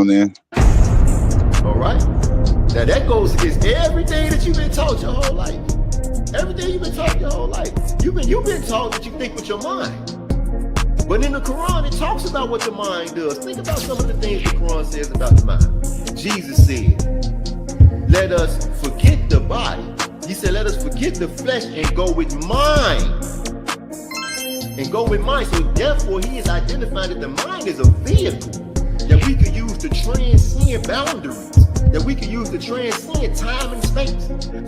Then. All right. Now that goes against everything that you've been taught your whole life. Everything you've been taught your whole life. You've been taught that you think with your mind. But in the Quran, it talks about what the mind does. Think about some of the things the Quran says about the mind. Jesus said, let us forget the body. He said, let us forget the flesh and go with mind. And go with mind. So therefore, he is identifying that the mind is a vehicle that we could use to transcend boundaries, that we could use to transcend time and space.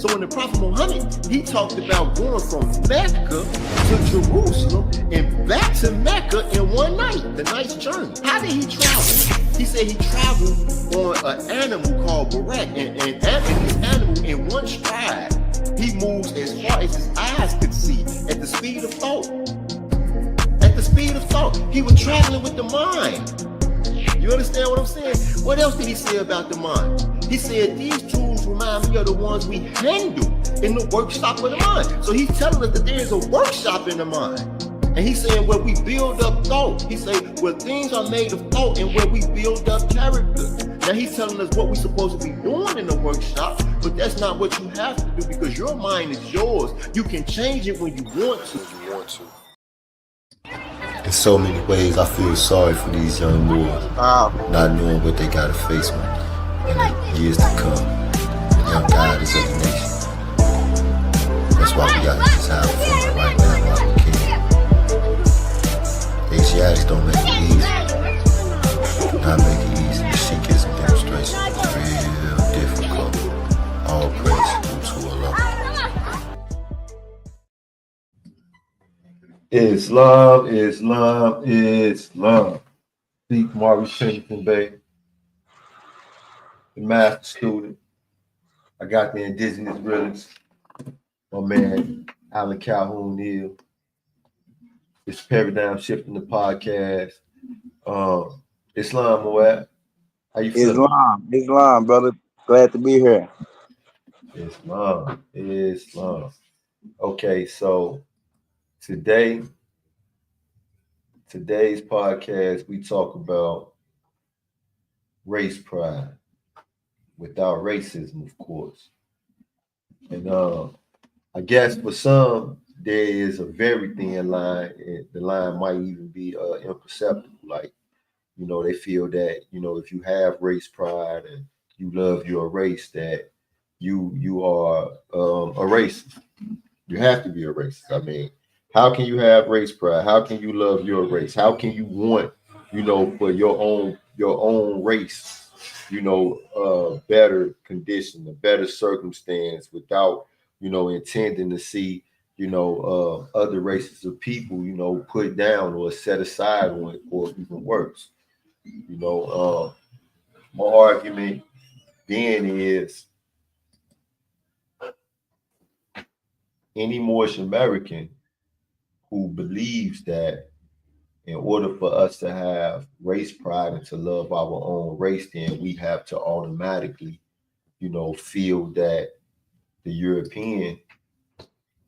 So when the Prophet Muhammad, he talked about going from Mecca to Jerusalem and back to Mecca in one night, the night's journey. How did he travel? He said he traveled on an animal called Barak, and this animal in one stride, he moves as far as his eyes could see at the speed of thought. At the speed of thought, he was traveling with the mind. You understand what I'm saying? What else did he say about the mind? He said these tools remind me of the ones we handle in the workshop of the mind. So he's telling us that there is a workshop in the mind. And he's saying where we build up thought. He said where things are made of thought and where we build up character. Now he's telling us what we're supposed to be doing in the workshop, but that's not what you have to do because your mind is yours. You can change it when you want to. In so many ways, I feel sorry for these young boys, not knowing what they got to face with in the years to come. The young guiders of the nation. That's why we got this how we're feeling right now while we can. Asiatics don't make it easy. Not make it easy. The Sheikism demonstration is real difficult. All praise to Allah. Islam, Islam, Islam. Speak Maurice Pennington, Bay. The master student. I got the Indigenous Realist. My man, Alan Calhoun Hill. It's Paradigm Shifting the podcast. Islam, Moab. How you feeling? Islam, brother. Glad to be here. Islam. Okay, so today's podcast, we talk about race pride without racism, of course. And I guess for some, there is a very thin line. The line might even be imperceptible. Like, you know, they feel that, you know, if you have race pride and you love your race, that you are a racist. You have to be a racist. I mean, how can you have race pride? How can you love your race? How can you want, you know, for your own race, you know, a better condition, a better circumstance without, you know, intending to see, you know, other races of people, you know, put down or set aside or even worse. You know, my argument then is any Moorish American who believes that in order for us to have race pride and to love our own race, then we have to automatically, you know, feel that the European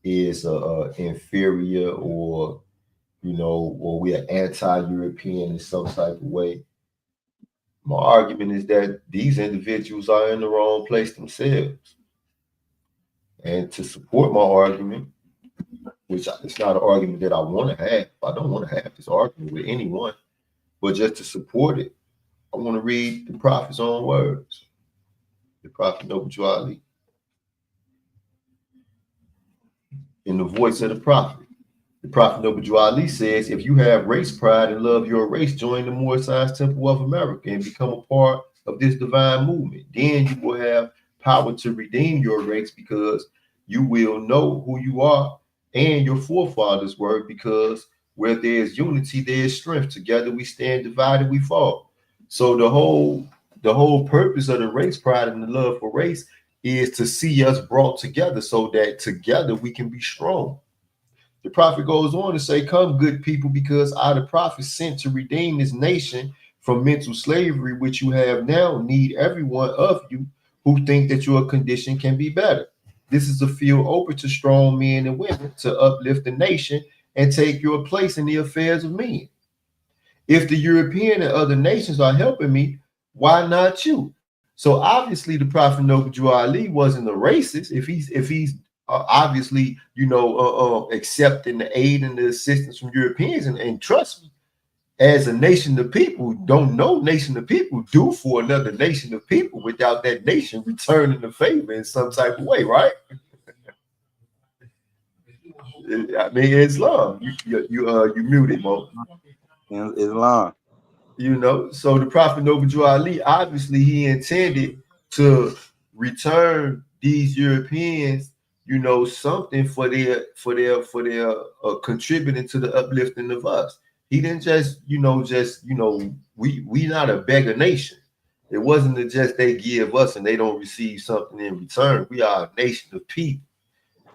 is inferior or, you know, or we are anti-European in some type of way. My argument is that these individuals are in the wrong place themselves. And to support my argument, which it's not an argument that I want to have. I don't want to have this argument with anyone, but just to support it, I want to read the Prophet's own words. The Prophet Noble Ali. In the voice of the Prophet. The Prophet Noble Ali says, if you have race pride and love your race, join the Moorish Science Temple of America and become a part of this divine movement. Then you will have power to redeem your race because you will know who you are and your forefathers were, because where there is unity, there is strength. Together we stand, divided we fall. So the whole purpose of the race pride and the love for race is to see us brought together so that together we can be strong. The prophet goes on to say, come good people, because I, the prophet, sent to redeem this nation from mental slavery, which you have now, need every one of you who think that your condition can be better. This is a field open to strong men and women to uplift the nation and take your place in the affairs of men. If the European and other nations are helping me, Why not you? So obviously the Prophet Noble Ali wasn't a racist if he's obviously, you know, accepting the aid and the assistance from Europeans. And trust me, as a nation of people, don't know nation of people do for another nation of people without that nation returning the favor in some type of way, right? I mean, Islam. You muted, Mo. Islam. You know, so the Prophet Noble Ali, obviously he intended to return these Europeans, you know, something for their contributing to the uplifting of us. He didn't just we not a beggar nation. It wasn't that just they give us and they don't receive something in return. We are a nation of people,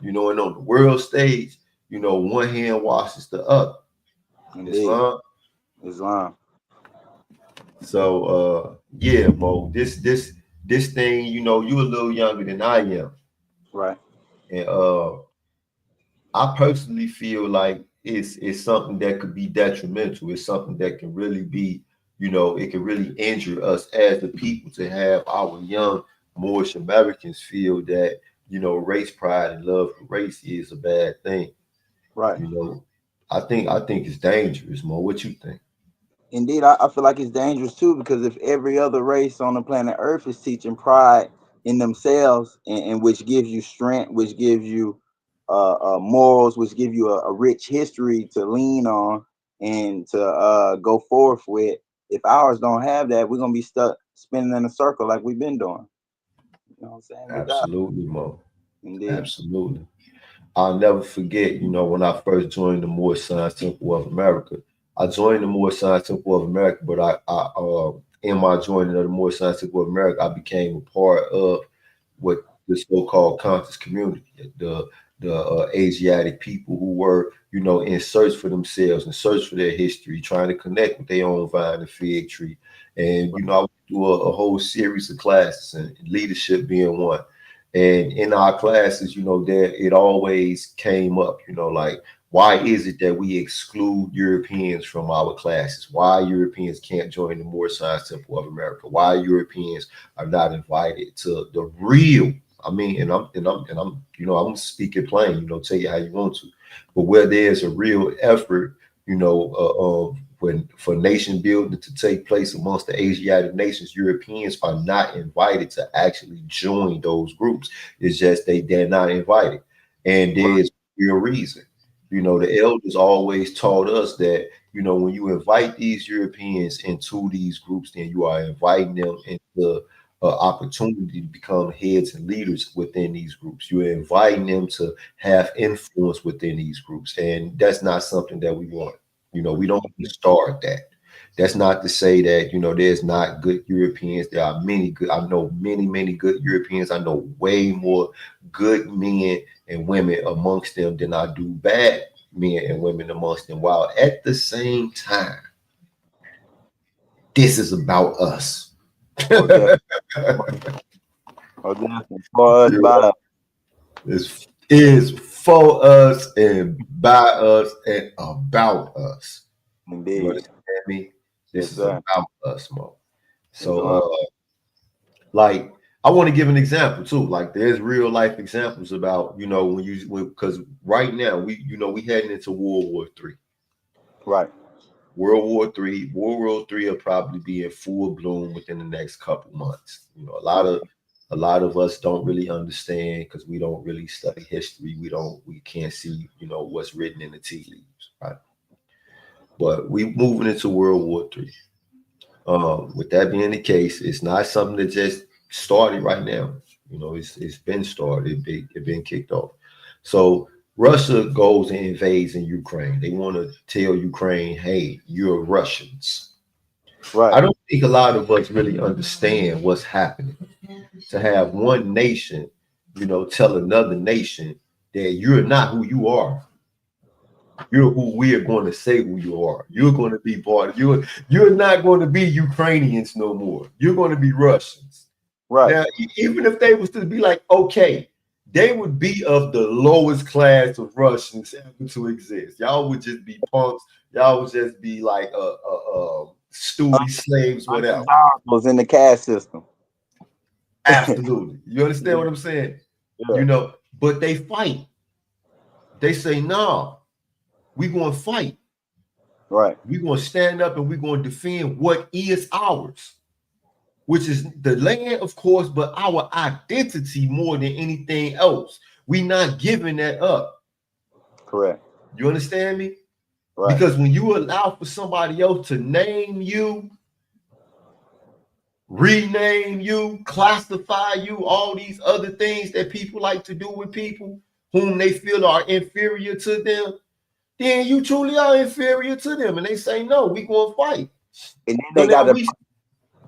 you know, and on the world stage, you know, one hand washes the other. Indeed. Islam. So yeah, Mo, this thing, you know, you're a little younger than I am. Right. And I personally feel like it's something that could be detrimental. It's something that can really be, you know, it can really injure us as the people to have our young Moorish Americans feel that, you know, race pride and love for race is a bad thing. Right. You know, I think it's dangerous, Mo. What you think? Indeed, I feel like it's dangerous too, because if every other race on the planet Earth is teaching pride in themselves, and which gives you strength, which gives you morals, which give you a rich history to lean on and to go forth with, if ours don't have that, we're gonna be stuck spinning in a circle like we've been doing. You know what I'm saying? Absolutely, Mo. Indeed. Absolutely. I'll never forget, you know, when I first joined the Moorish Science Temple of America. I joined the Moorish Science Temple of America, but I in my joining of the Moorish Science Temple of America, I became a part of what the so-called conscious community, the Asiatic people who were, you know, in search for themselves, in search for their history, trying to connect with their own vine and fig tree. And, you know, I went through a whole series of classes, and leadership being one. And in our classes, you know, there it always came up, you know, like, why is it that we exclude Europeans from our classes? Why Europeans can't join the Moorish Science Temple of America? Why Europeans are not invited to the real? I mean, and I'm, you know, I'm speaking plain, you know, take it how you want to, but where there's a real effort, you know, when for nation building to take place amongst the Asiatic nations, Europeans are not invited to actually join those groups. It's just they're not invited, and there's real reason. You know, the elders always taught us that, you know, when you invite these Europeans into these groups, then you are inviting them into opportunity to become heads and leaders within these groups. You're inviting them to have influence within these groups, and that's not something that we want. You know, we don't start that. That's not to say that, you know, there's not good Europeans. There are many good. I know many good Europeans. I know way more good men and women amongst them than I do bad men and women amongst them. While at the same time, this is about us. Okay. For us, by us. This is for us and by us and about us. Indeed. You understand me? This is sir. about us, Mo. So, like, I want to give an example too. Like, there's real life examples about, you know, because right now we heading into World War III. Right. World War III will probably be in full bloom within the next couple months. You know, a lot of us don't really understand because we don't really study history. We can't see, you know, what's written in the tea leaves, right? But we moving into World War III. With that being the case, it's not something that just started right now. You know, it's been started. It been kicked off. So Russia goes and invades in Ukraine. They want to tell Ukraine, hey, you're Russians. Right. I don't think a lot of us really understand what's happening. To have one nation, you know, tell another nation that you're not who you are. You're who we are going to say who you are. You're going to be part. You're not going to be Ukrainians no more. You're going to be Russians. Right. Now, even if they was to be like, okay, they would be of the lowest class of Russians ever to exist. Y'all would just be punks. Y'all would just be like stoolie, slaves, whatever. Was in the caste system. Absolutely. You understand what I'm saying? Yeah. You know, but they fight. They say, no, we're going to fight. Right. We're going to stand up and we're going to defend what is ours, which is the land, of course, but our identity more than anything else. We're not giving that up. Correct. You understand me? Right. Because when you allow for somebody else to name you, rename you, classify you, all these other things that people like to do with people whom they feel are inferior to them, then you truly are inferior to them. And they say, no, we going to fight. And then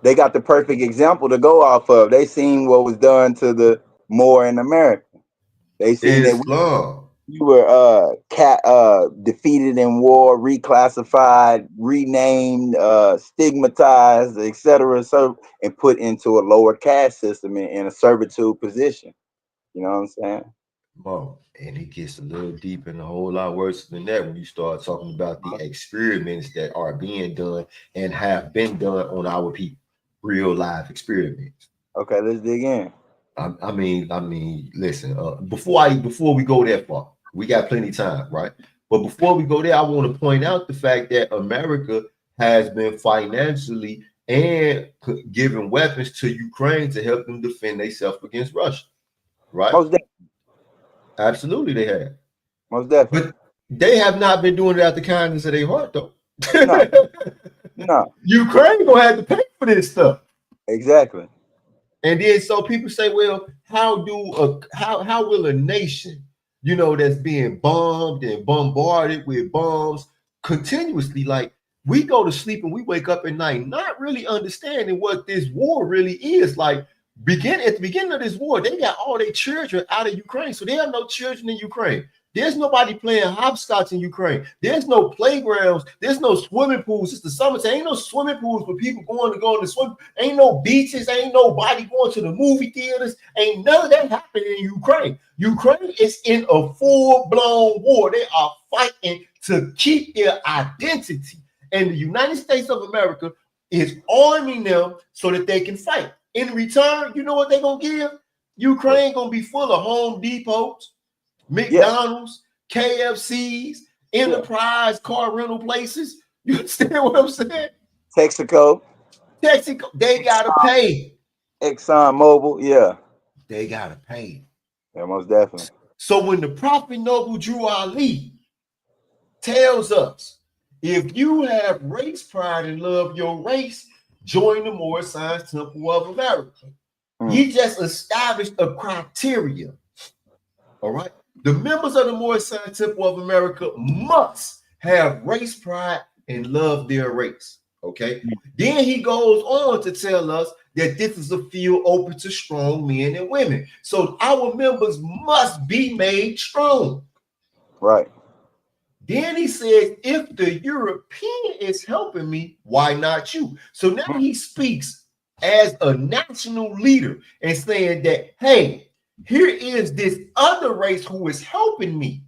they got the perfect example to go off of. They seen what was done to the Moorish Americans. They seen that we were defeated in war, reclassified, renamed, stigmatized, etc. So and put into a lower caste system in a servitude position. You know what I'm saying? Well, and it gets a little deep and a whole lot worse than that when you start talking about the experiments that are being done and have been done on our people, real life experiments. Okay, let's dig in. I mean, listen. Before we go that far, we got plenty of time, right? But before we go there, I want to point out the fact that America has been financially and giving weapons to Ukraine to help them defend themselves against Russia, right? Most definitely. Absolutely, they have. Most definitely. But they have not been doing it out the kindness of their heart, though. No. Ukraine gonna have to pay for this stuff. Exactly. And then so people say, well, how will a nation, you know, that's being bombed and bombarded with bombs continuously, like we go to sleep and we wake up at night not really understanding what this war really is. Like at the beginning of this war, they got all their children out of Ukraine. So there are no children in Ukraine. There's nobody playing hopscotch in Ukraine. There's no playgrounds. There's no swimming pools. It's the summertime. Ain't no swimming pools for people going to swim. Ain't no beaches. Ain't nobody going to the movie theaters. Ain't none of that happening in Ukraine. Ukraine is in a full-blown war. They are fighting to keep their identity. And the United States of America is arming them so that they can fight. In return, you know what they're going to give? Ukraine going to be full of Home Depots, McDonald's, KFCs, Enterprise car rental places. You understand what I'm saying? Texaco, they gotta pay. ExxonMobil, yeah. They gotta pay. Yeah, most definitely. So when the Prophet Noble Drew Ali tells us, if you have race pride and love your race, join the Moorish Science Temple of America. He just established a criteria. All right. The members of the Moorish Science Temple of America must have race pride and love their race. Okay. Then he goes on to tell us that this is a field open to strong men and women. So our members must be made strong. Right. Then he says, if the European is helping me, why not you? So now he speaks as a national leader and saying that, hey, here is this other race who is helping me.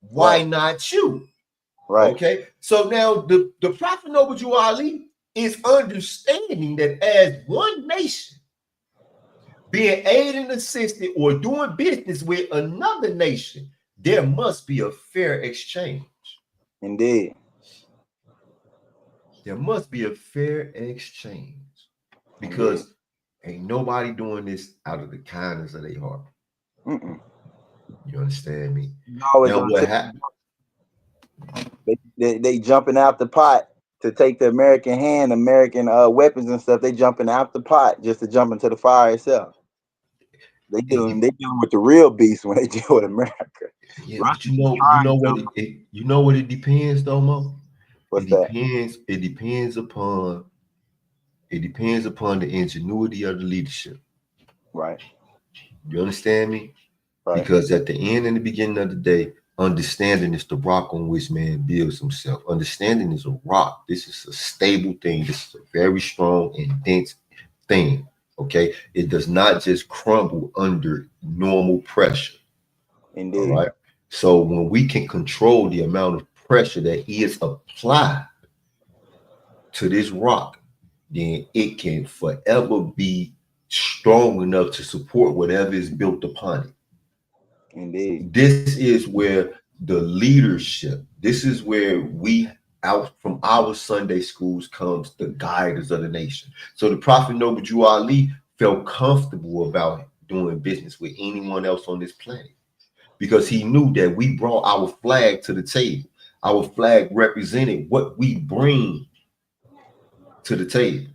Why not you? Right. Okay. So now the Prophet Noble Drew Ali is understanding that as one nation being aided and assisted or doing business with another nation, there must be a fair exchange. Indeed. There must be a fair exchange because ain't nobody doing this out of the kindness of their heart. You understand me? Now what happened? They jumping out the pot to take the American weapons and stuff. They jumping out the pot just to jump into the fire itself. They dealing with the real beast when they deal with America. Yeah, but you know what it depends though, Mo? It depends upon the ingenuity of the leadership. Right. You understand me? Right. Because at the end and the beginning of the day, understanding is the rock on which man builds himself. Understanding is a rock. This is a stable thing. This is a very strong and dense thing. Okay. It does not just crumble under normal pressure. Indeed. All right. So when we can control the amount of pressure that is applied, to this rock, then it can forever be strong enough to support whatever is built upon it. Indeed. This is where the leadership, this is where we out from our Sunday schools comes the guiders of the nation. So the Prophet Noble Ali felt comfortable about doing business with anyone else on this planet because he knew that we brought our flag to the table. Our flag represented what we bring to the table.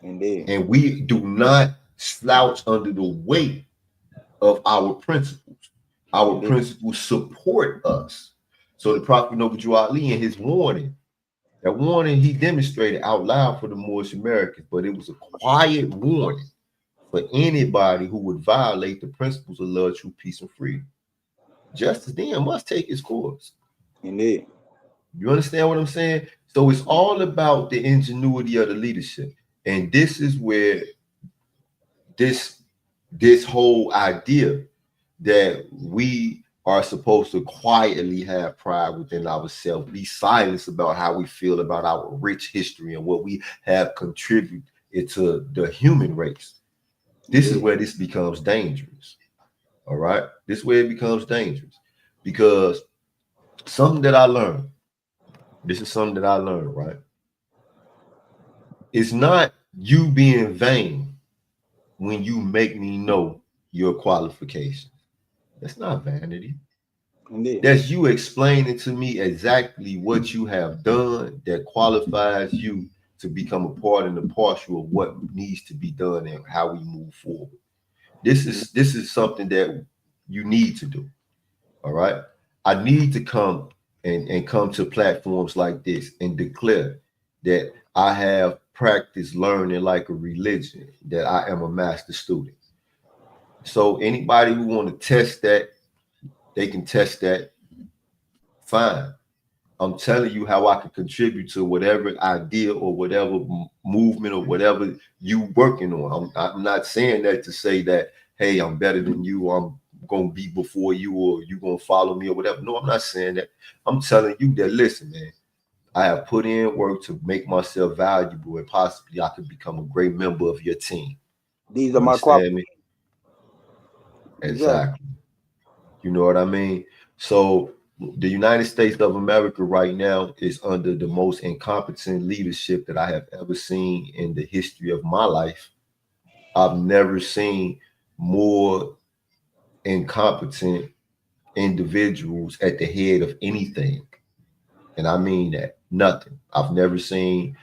Indeed. And we do not slouch under the weight of our principles. Our Indeed. principles support us. So the Prophet Noble Ali in his warning, that warning he demonstrated out loud for the Moorish Americans, but it was a quiet warning for anybody who would violate the principles of love, truth, peace, and freedom. Justice then must take its course. Indeed. You understand what I'm saying? So it's all about the ingenuity of the leadership. And this is where this whole idea that we are supposed to quietly have pride within ourselves, be silent about how we feel about our rich history and what we have contributed to the human race. This is where this becomes dangerous. All right. This is where it becomes dangerous because something that I learned, this is something that I learned, right? It's not you being vain when you make me know your qualifications. That's not vanity. Indeed. That's you explaining to me exactly what you have done that qualifies you to become a part and a partial of what needs to be done and how we move forward. This is something that you need to do. All right. I need to come and come to platforms like this and declare that I have practiced learning like a religion, that I am a master student. So anybody who want to test that, they can test that. Fine. I'm telling you how I can contribute to whatever idea or whatever movement or whatever you working on. I'm not saying that to say that, hey, I'm better than you, or I'm going to be before you, or you going to follow me or whatever. No, I'm not saying that. I'm telling you that, listen, man, I have put in work to make myself valuable and possibly I could become a great member of your team. These are my qualities. Exactly. You know what I mean? So the United States of America right now is under the most incompetent leadership that I have ever seen in the history of my life. I've never seen more incompetent individuals at the head of anything. And I mean that. Nothing. I've seen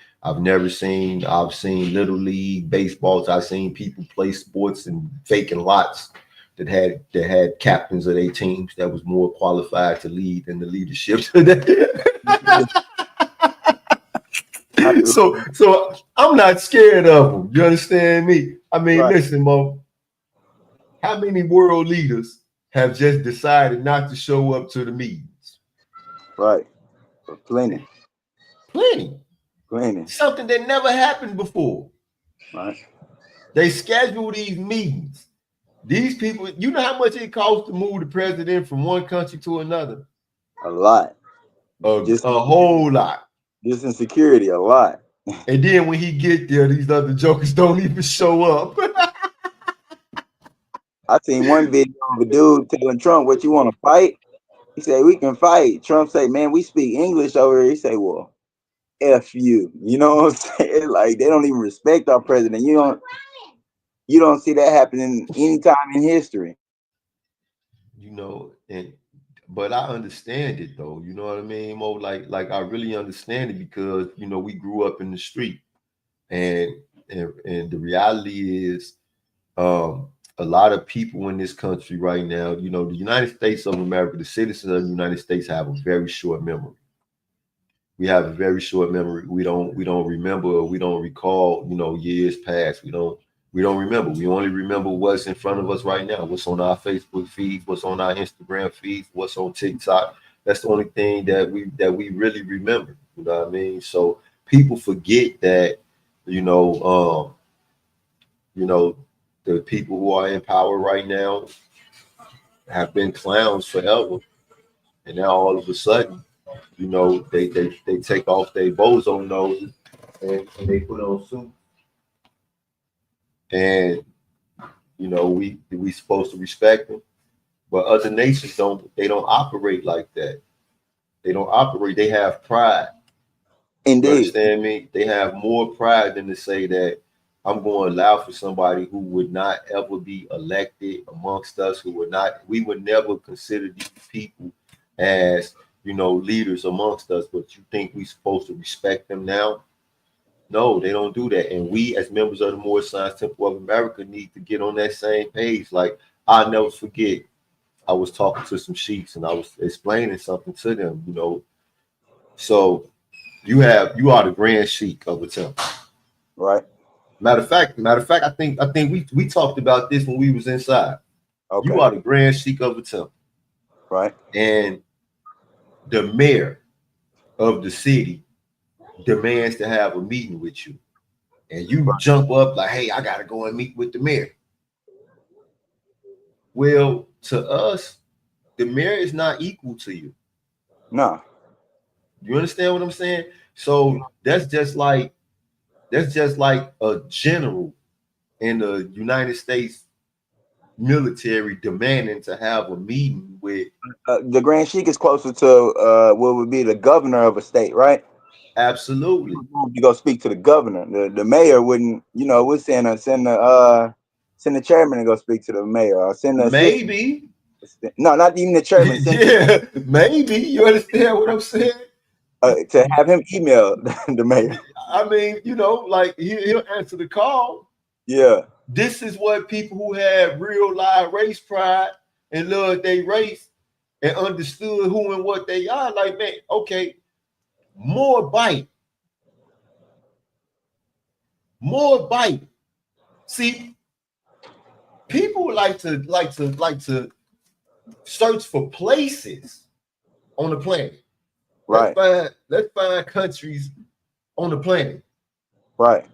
little league baseballs. I've seen people play sports and faking lots that had captains of their teams that was more qualified to lead than the leadership today. So I'm not scared of them. You understand me? I mean, right. Listen, Mo, how many world leaders have just decided not to show up to the meetings? Right. Plenty. Something that never happened before. Right. They schedule these meetings. These people, you know how much it costs to move the president from one country to another? A lot. A whole lot. Just insecurity, a lot. And then when he get there, these other jokers don't even show up. I seen one video of a dude telling Trump, what, you want to fight? He said, we can fight. Trump say, man, we speak English over here. He say, well, F you. You know what I'm saying? Like, they don't even respect our president. You don't see that happening anytime in history. You know, but I understand it though. You know what I mean, Mo? Like I really understand it because, you know, we grew up in the street, and the reality is, a lot of people in this country right now, you know, the United States of America, the citizens of the United States have a very short memory. We have a very short memory. We don't remember, we don't recall, you know, years past. We don't remember. We only remember what's in front of us right now, what's on our Facebook feeds, what's on our Instagram feeds, what's on TikTok. That's the only thing that we really remember. You know what I mean? So people forget that, you know, the people who are in power right now have been clowns forever. And now all of a sudden, you know, they take off their bozo noses and they put on suits, and we supposed to respect them. But other nations don't. They don't operate like that. They don't operate. They have pride. Indeed. You understand me? They have more pride than to say that I'm going to allow for somebody who would not ever be elected amongst us, we would never consider these people as, leaders amongst us, but you think we're supposed to respect them now? No, they don't do that. And we, as members of the Moorish Science Temple of America, need to get on that same page. Like, I'll never forget, I was talking to some Sheiks and I was explaining something to them, So you are the Grand Sheik of the temple. Right. Matter of fact, I think we talked about this when we was inside. Okay. You are the Grand Sheik of the temple. Right. And the mayor of the city demands to have a meeting with you. And you jump up like, hey, I gotta go and meet with the mayor. Well, to us, the mayor is not equal to you. No. You understand what I'm saying? So that's just like a general in the United States military demanding to have a meeting with the Grand Sheik is closer to what would be the governor of a state, right? Absolutely. You go speak to the governor. The mayor wouldn't, would send the chairman to go speak to the mayor, or send the maybe. No, not even the chairman. Yeah, maybe. You understand what I'm saying? To have him email the mayor. I mean, like he'll answer the call. Yeah. This is what people who have real live race pride and love their race and understood who and what they are. Like, man, okay, Moabite. See, people like to search for places on the planet. Right. Let's find countries on the planet. Right.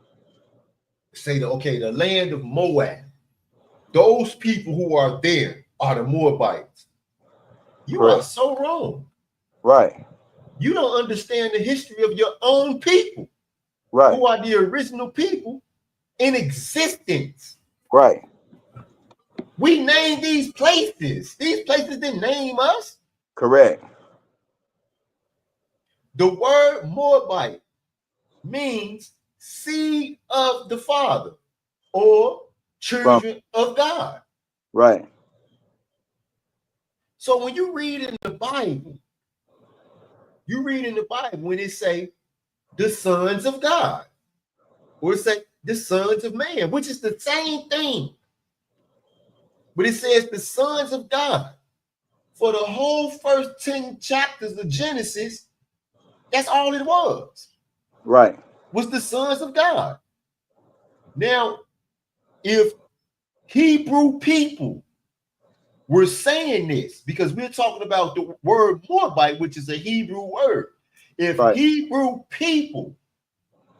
Say the land of Moab. Those people who are there are the Moabites. You are so wrong. Right. You don't understand the history of your own people. Right. Who are the original people in existence. Right. We named these places. These places didn't name us. Correct. The word Moabite means seed of the Father or children of God. Right. So when you read in the Bible, when it say the sons of God, or it say the sons of man, which is the same thing. But it says the sons of God. For the whole first 10 chapters of Genesis, that's all it was. Right. Was the sons of God. Now, if Hebrew people were saying this, because we're talking about the word Moabite, which is a Hebrew word. If Hebrew people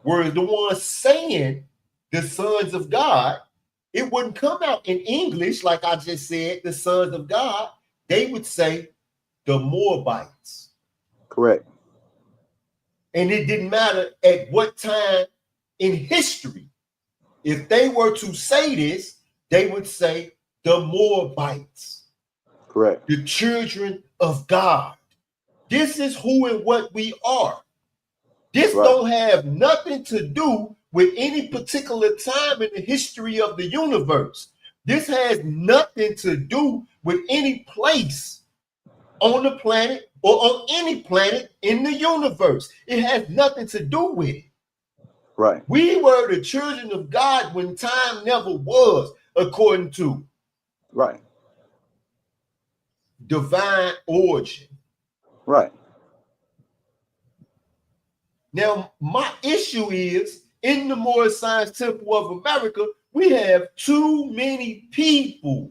were the ones saying the sons of God, it wouldn't come out in English, like I just said, the sons of God. They would say the Moabites. Correct. And it didn't matter at what time in history. If they were to say this, they would say the Moabites. Correct. The children of God. This is who and what we are. This don't have nothing to do with any particular time in the history of the universe. This has nothing to do with any place on the planet or on any planet in the universe. It has nothing to do with it. Right. We were the children of God when time never was, according to divine origin. Right. Now, my issue is, in the Moorish Science Temple of America, we have too many people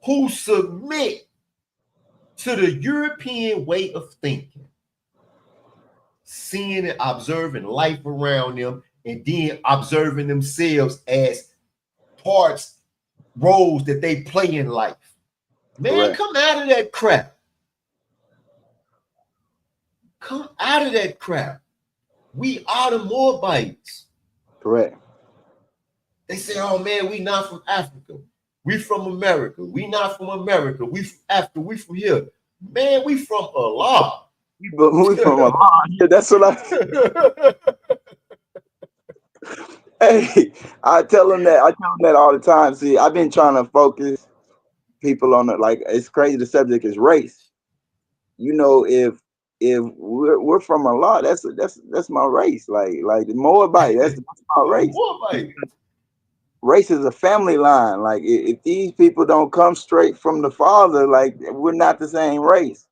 who submit to the European way of thinking, seeing and observing life around them, and then observing themselves as roles that they play in life. Man, come out of that crap. Come out of that crap. We are the Moabites. Correct. They say, oh man, we not from Africa. We from America. We not from America. We from Africa. We from here. Man, we from Allah. But we from Allah. Yeah, that's what I. Hey, I tell them that. I tell them that all the time. See, I've been trying to focus people on it. Like, it's crazy. The subject is race. You know, if we're from Allah, that's my race. Like the Moabite, that's my race. Moabite. Race is a family line. Like, if these people don't come straight from the father, like, we're not the same race.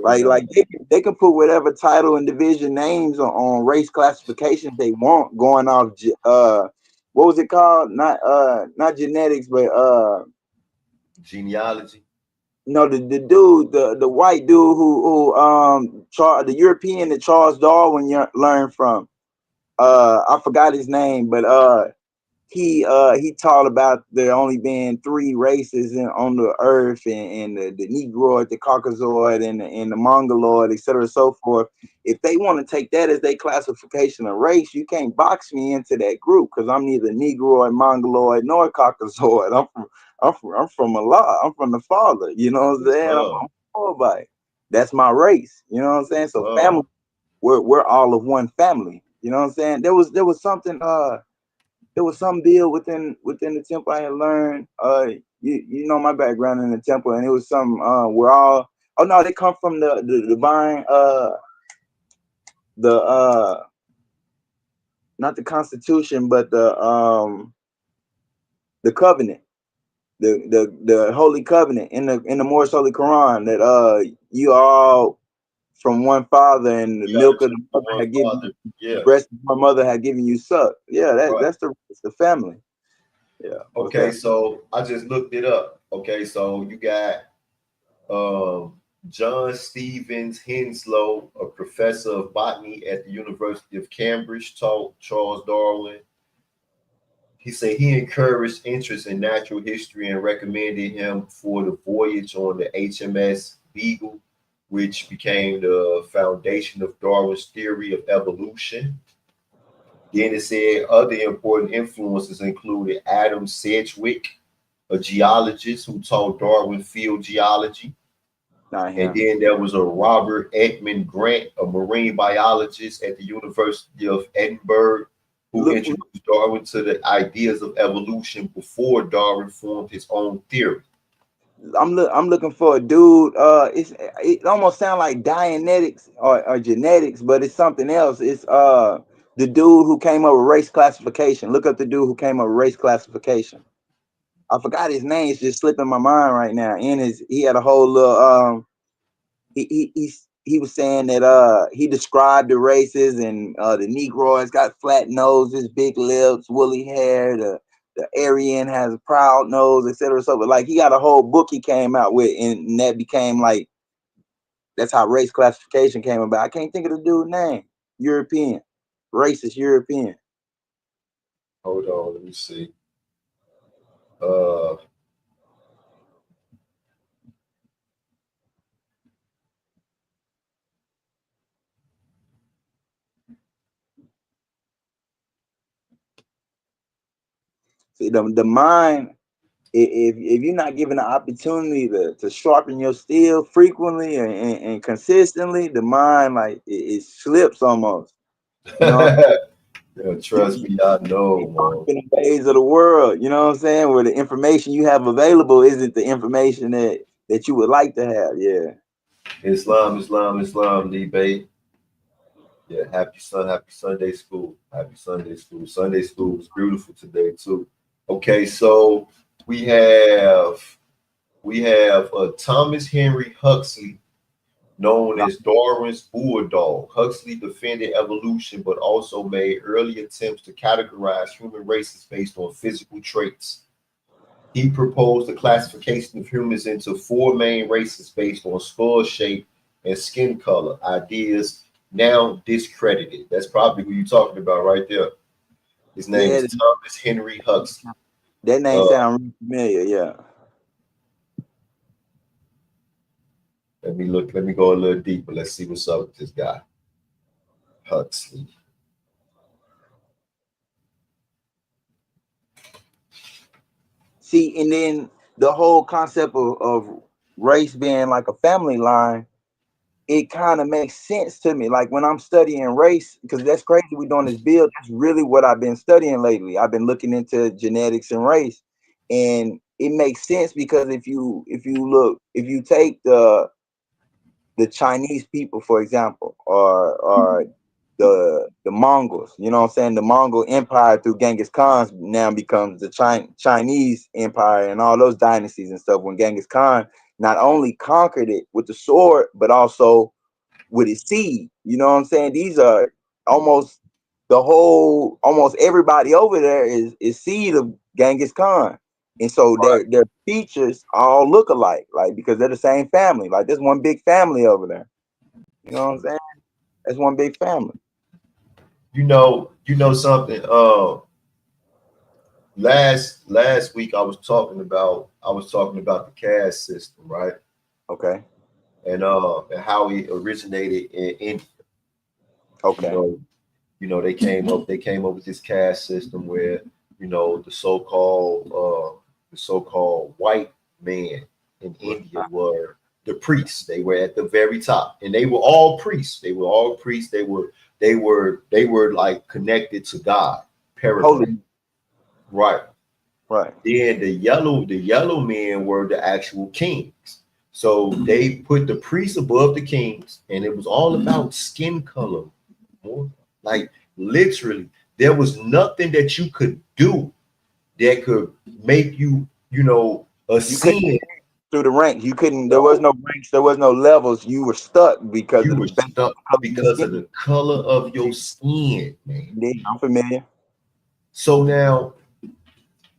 Like they can put whatever title and division names on race classifications they want, going off what was it called? Not genetics, but genealogy. No, the dude, the white dude who the European that Charles Darwin learned from. I forgot his name, but he taught about there only being 3 races on the earth, and the Negroid, the Caucasoid, and the Mongoloid, etc., so forth. If they want to take that as their classification of race, you can't box me into that group, because I'm neither Negroid, Mongoloid, nor Caucasoid. I'm from Allah. I'm from the Father. You know what I'm saying? I'm from Moabite. That's my race. You know what I'm saying? So family, we're all of one family. You know what I'm saying? There was something there was some deal within the temple I had learned. You know my background in the temple, and it was some we're all, oh no, they come from the divine not the Constitution, but the covenant, the Holy Covenant in the Moorish Holy Quran, that you all from one father, and the milk of the mother had given you, breast of my mother had given you suck. Yeah, that's the family. Yeah. Okay, so I just looked it up. Okay, so you got John Stevens Henslow, a professor of botany at the University of Cambridge, taught Charles Darwin. He said he encouraged interest in natural history and recommended him for the voyage on the HMS Beagle, which became the foundation of Darwin's theory of evolution. Then it said other important influences included Adam Sedgwick, a geologist who taught Darwin field geology. And then there was a Robert Edmund Grant, a marine biologist at the University of Edinburgh, who introduced Darwin to the ideas of evolution before Darwin formed his own theory. I'm looking for a dude. It almost sounds like Dianetics or genetics, but it's something else. It's the dude who came up with race classification. Look up the dude who came up with race classification. I forgot his name. It's just slipping my mind right now. He had a whole little he was saying that he described the races, and the Negroids got flat noses, big lips, woolly hair. The Aryan has a proud nose, etc. So, but like, he got a whole book he came out with, and that became like, that's how race classification came about. I can't think of the dude's name. European, racist European. Hold on, let me see. See, the mind, if you're not given the opportunity to sharpen your steel frequently and consistently, the mind, like, it slips almost. You know? Yeah, trust me, I know. In the ways of the world, you know what I'm saying, where the information you have available isn't the information that you would like to have. Yeah. Islam, debate. Yeah, happy Sunday school. Happy Sunday school. Sunday school was beautiful today too. Okay, so we have Thomas Henry Huxley, known as Darwin's bulldog. Huxley defended evolution, but also made early attempts to categorize human races based on physical traits. He proposed the classification of humans into 4 main races based on skull shape and skin color, ideas now discredited. That's probably who you're talking about right there. His name is Thomas Henry Huxley. That name sounds familiar, yeah. Let me go a little deeper. Let's see what's up with this guy. Huxley. See, and then the whole concept of race being like a family line, it kind of makes sense to me. Like when I'm studying race, because that's crazy. We're doing this build. That's really what I've been studying lately. I've been looking into genetics and race, and it makes sense because if you take the Chinese people, for example, or the Mongols, you know what I'm saying? The Mongol Empire through Genghis Khan now becomes the Chinese Empire and all those dynasties and stuff. When Genghis Khan not only conquered it with the sword, but also with his seed. You know what I'm saying? These are almost almost everybody over there is seed of Genghis Khan. And so Right. their features all look alike, like because they're the same family. Like there's one big family over there. You know what I'm saying? That's one big family. You know something. Last week I was talking about the caste system, right? Okay. And how it originated in India. Okay. You know they came up with this caste system where the so-called white man in India were the priests. They were at the very top, and they were all priests. They were like connected to God. Holy. Right. Right. Then the yellow men were the actual kings. So they put the priests above the kings, and it was all about skin color. Like literally, there was nothing that you could do that could make you, ascend. Through the ranks, you couldn't. There was no ranks. There was no levels. You were stuck because You of were the stuck because of the color of your skin, man. Yeah, I'm familiar. So now,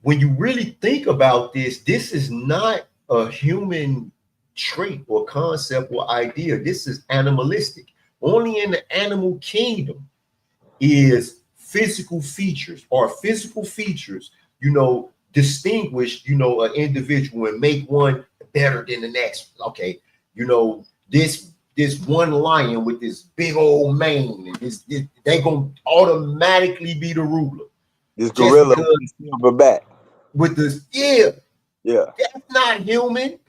when you really think about this, this is not a human trait or concept or idea. This is animalistic. Only in the animal kingdom is physical features distinguish an individual and make one better than the next. Okay, this one lion with this big old mane, and this they gonna automatically be the ruler. This gorilla with the silver back. With this, yeah, that's not human.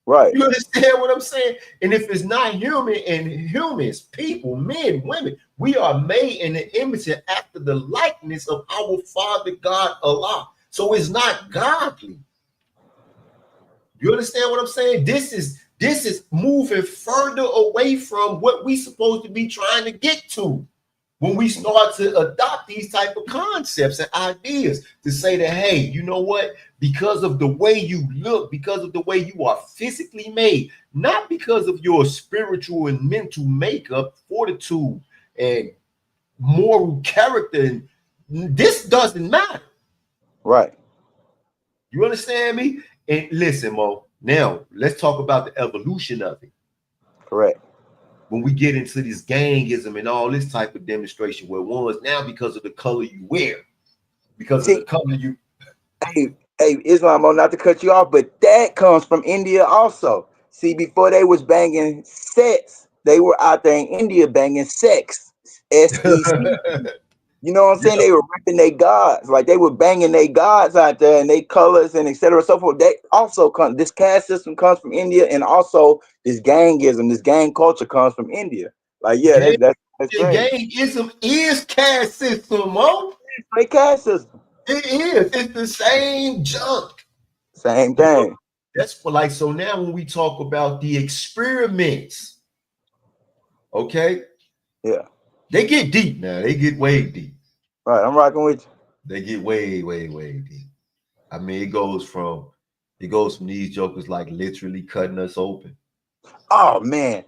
Right. You understand what I'm saying? And if it's not human, and humans, people, men, women, we are made in the image and after the likeness of our Father God Allah. So it's not godly. You understand what I'm saying? This is moving further away from what we supposed to be trying to get to when we start to adopt these type of concepts and ideas to say that, hey, you know what? Because of the way you look, because of the way you are physically made, not because of your spiritual and mental makeup, fortitude, and moral character, this doesn't matter. Right. You understand me? And listen, Mo, now let's talk about the evolution of it. Correct. When we get into this gangism and all this type of demonstration, where one's now because of the color you wear, because of the color you. Hey, Islam, not to cut you off, but that comes from India also. See, before they was banging sex, they were out there in India banging sex. SEC. You know what I'm saying? They were ripping their gods, like they were banging their gods out there and their colors and etc. So forth. They also come. This caste system comes from India, and also this gangism, this gang culture comes from India. Like, yeah, that's gangism is caste system, Mo. It's caste system. It is. It's the same junk. Same thing. That's for like. So now, when we talk about the experiments, okay, yeah, they get deep now. They get way deep. Right, I'm rocking with you. They get way, way, way deep. I mean, it goes from these jokers like literally cutting us open. Oh man,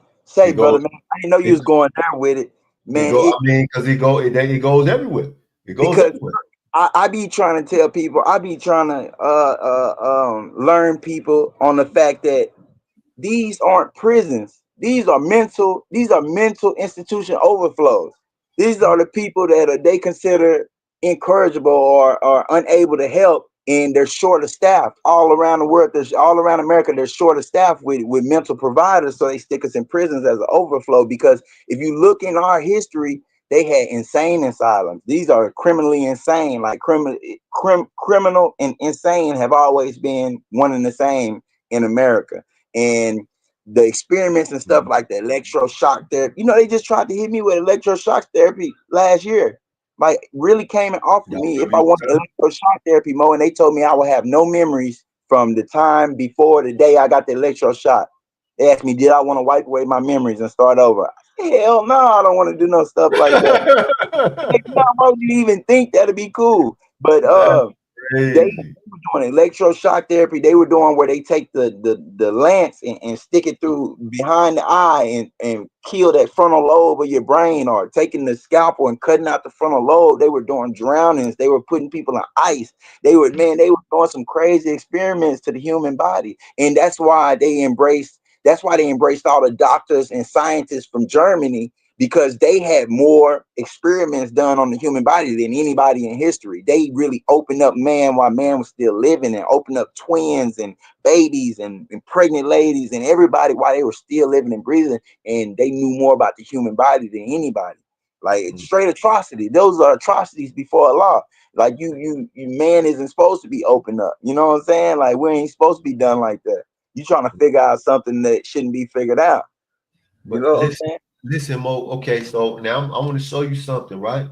brother, man, I didn't know you was going there with it, man. Because it goes everywhere. It goes everywhere. I be trying to tell people, I be trying to learn people on the fact that these aren't prisons. These are mental institution overflows. These are the people that they consider incorrigible or unable to help, and they're short of staff all around the world. There's all around America. They're short of staff with mental providers, so they stick us in prisons as an overflow. Because if you look in our history, They had insane asylums. These are criminally insane. Like criminal and insane have always been one and the same in America. And the experiments and stuff like the electroshock therapy, you know, they just tried to hit me with electroshock therapy last year. Like really came and offered me if I want electroshock therapy, Mo, and they told me I would have no memories from the time before the day I got the electroshock. They asked me, did I want to wipe away my memories and start over? Hell no, I don't want to do no stuff like that. Like, no, why would you even think that'd be cool? But they were doing electroshock therapy. They were doing where they take the lance and stick it through behind the eye and kill that frontal lobe of your brain, or taking the scalpel and cutting out the frontal lobe. They were doing drownings. They were putting people on ice. They were doing some crazy experiments to the human body. And that's why they embraced all the doctors and scientists from Germany, because they had more experiments done on the human body than anybody in history. They really opened up man while man was still living, and opened up twins and babies and pregnant ladies and everybody while they were still living and breathing. And they knew more about the human body than anybody. Like straight atrocity. Those are atrocities before Allah. Like you man isn't supposed to be opened up. You know what I'm saying? Like we ain't supposed to be done like that. You trying to figure out something that shouldn't be figured out. You know what I'm saying? Listen, Mo. Okay, so now I want to show you something, right?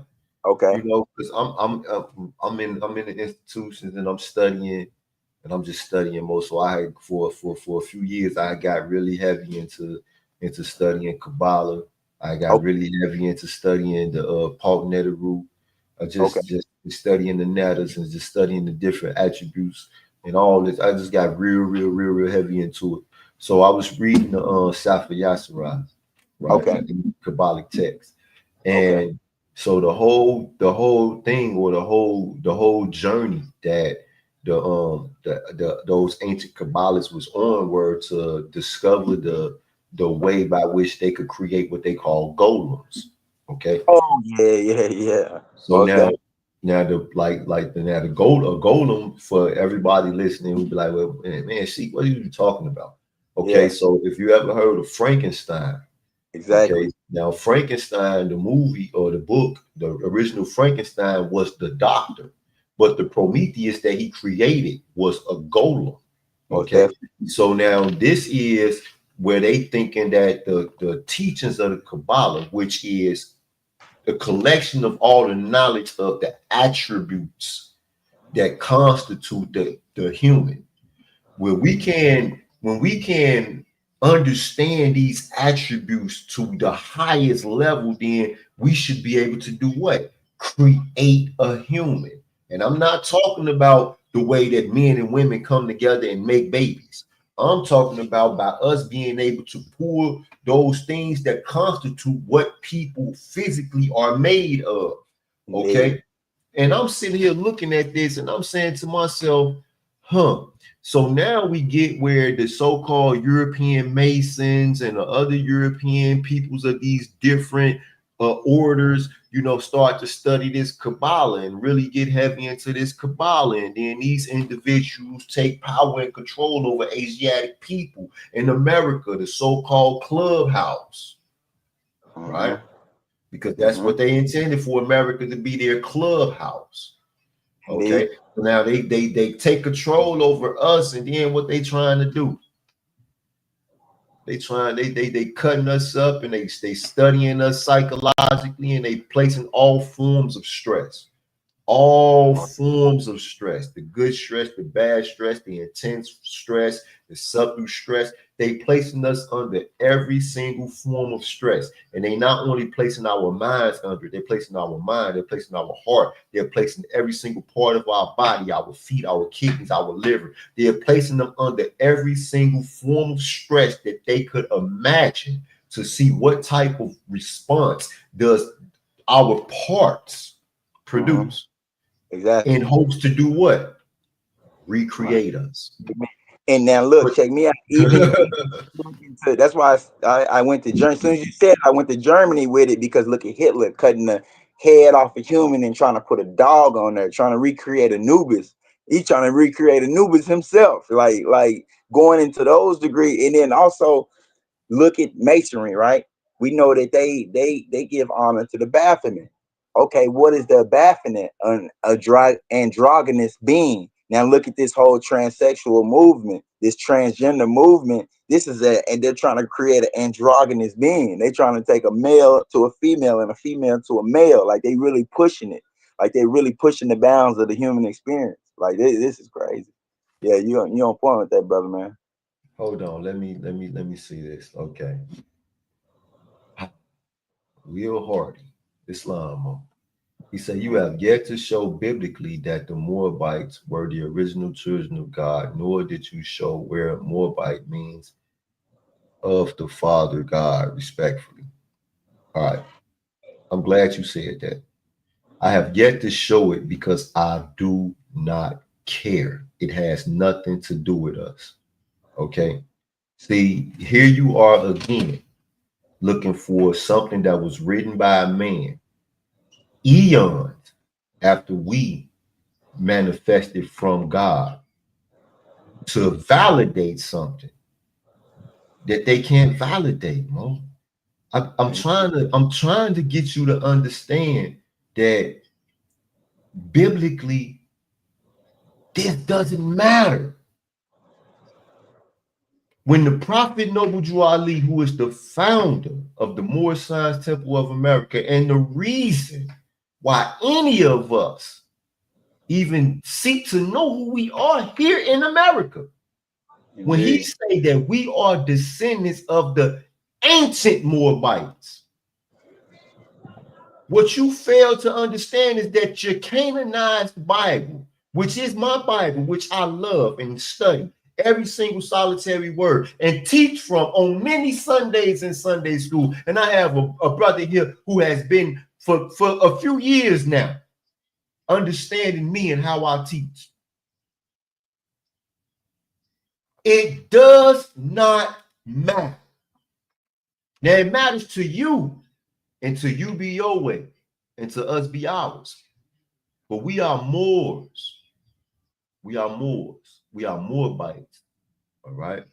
Okay. You know, because I'm in the institutions and I'm studying, and I'm just studying more. So I had for a few years I got really heavy into studying Kabbalah. I got really heavy into studying the Paul root. Just studying the Netters and just studying the different attributes and all this. I just got real heavy into it. So I was reading the Sefer Yasharai, right? Like the Kabbalic text. And so the whole thing, or the whole journey that those ancient Kabbalists was on, were to discover the way by which they could create what they call golems. Okay. Oh yeah. So now the golem, for everybody listening, would be like, well, man, Sheik, what are you talking about? Okay, so if you ever heard of Frankenstein, exactly. Okay, now Frankenstein, the movie or the book, the original Frankenstein was the doctor, but the Prometheus that he created was a golem. Okay, so now this is where they thinking that the teachings of the Kabbalah, which is the collection of all the knowledge of the attributes that constitute the human, when we can understand these attributes to the highest level, then we should be able to do what? Create a human. And I'm not talking about the way that men and women come together and make babies. I'm talking about by us being able to pull those things that constitute what people physically are made of. Okay. And I'm sitting here looking at this and I'm saying to myself, so now we get where the so-called European Masons and the other European peoples of these different orders, you know, start to study this Kabbalah and really get heavy into this Kabbalah. And then these individuals take power and control over Asiatic people in America, the so-called clubhouse, right? Because that's what they intended for America to be, their clubhouse. Okay, so now they take control over us, and then what they trying to do? They cutting us up, and they studying us psychologically, and they placing all forms of stress. All forms of stress, the good stress, the bad stress, the intense stress, the subtle stress, they placing us under every single form of stress. And they not only placing our minds under it, they're placing our mind, they're placing our heart, they're placing every single part of our body, our feet, our kidneys, our liver. They're placing them under every single form of stress that they could imagine, to see what type of response does our parts produce. Exactly. In hopes to do what? Recreate us. And now look, check me out. Even that's why I went to Germany. As soon as you said, I went to Germany with it, because look at Hitler cutting the head off a human and trying to put a dog on there, trying to recreate Anubis. He's trying to recreate Anubis himself, like going into those degrees. And then also look at masonry, right? We know that they give honor to the Baphomet. Okay, what is the Baphomet? An androgynous being. Now look at this whole transsexual movement, this transgender movement. This is and they're trying to create an androgynous being. They're trying to take a male to a female and a female to a male. Like they really pushing it. Like they really pushing the bounds of the human experience. Like this is crazy. Yeah, you on point with that, brother, man. Hold on, let me see this. Okay. Will Hardy, Islam. He said, you have yet to show biblically that the Moabites were the original children of God, nor did you show where Moabite means of the Father God, respectfully. All right. I'm glad you said that. I have yet to show it because I do not care. It has nothing to do with us. Okay. See, here you are again, looking for something that was written by a man eons after we manifested from God to validate something that they can't validate, Mo. I'm trying to get you to understand that biblically this doesn't matter. When the Prophet Noble Drew Ali, who is the founder of the Moorish Science Temple of America, and the reason why any of us even seek to know who we are here in America, indeed, when he say that we are descendants of the ancient Moabites, what you fail to understand is that your Canaanized Bible, which is my Bible, which I love and study every single solitary word and teach from on many Sundays in Sunday school. And I have a brother here who has been for a few years now understanding me and how I teach. It does not matter. Now it matters to you and to you be your way and to us be ours. But we are Moors. We are Moors. We are Moabites. All right.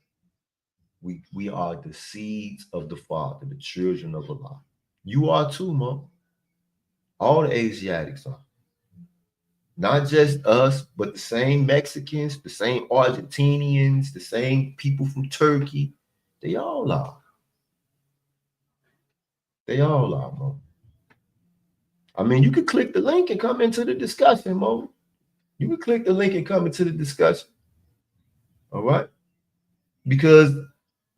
We are the seeds of the Father, the children of Allah. You are too, Mom. All the Asiatics are. Not just us, but the same Mexicans, the same Argentinians, the same people from Turkey. They all are. They all are, Mo. I mean, you could click the link and come into the discussion, Mo. You can click the link and come into the discussion. All right. Because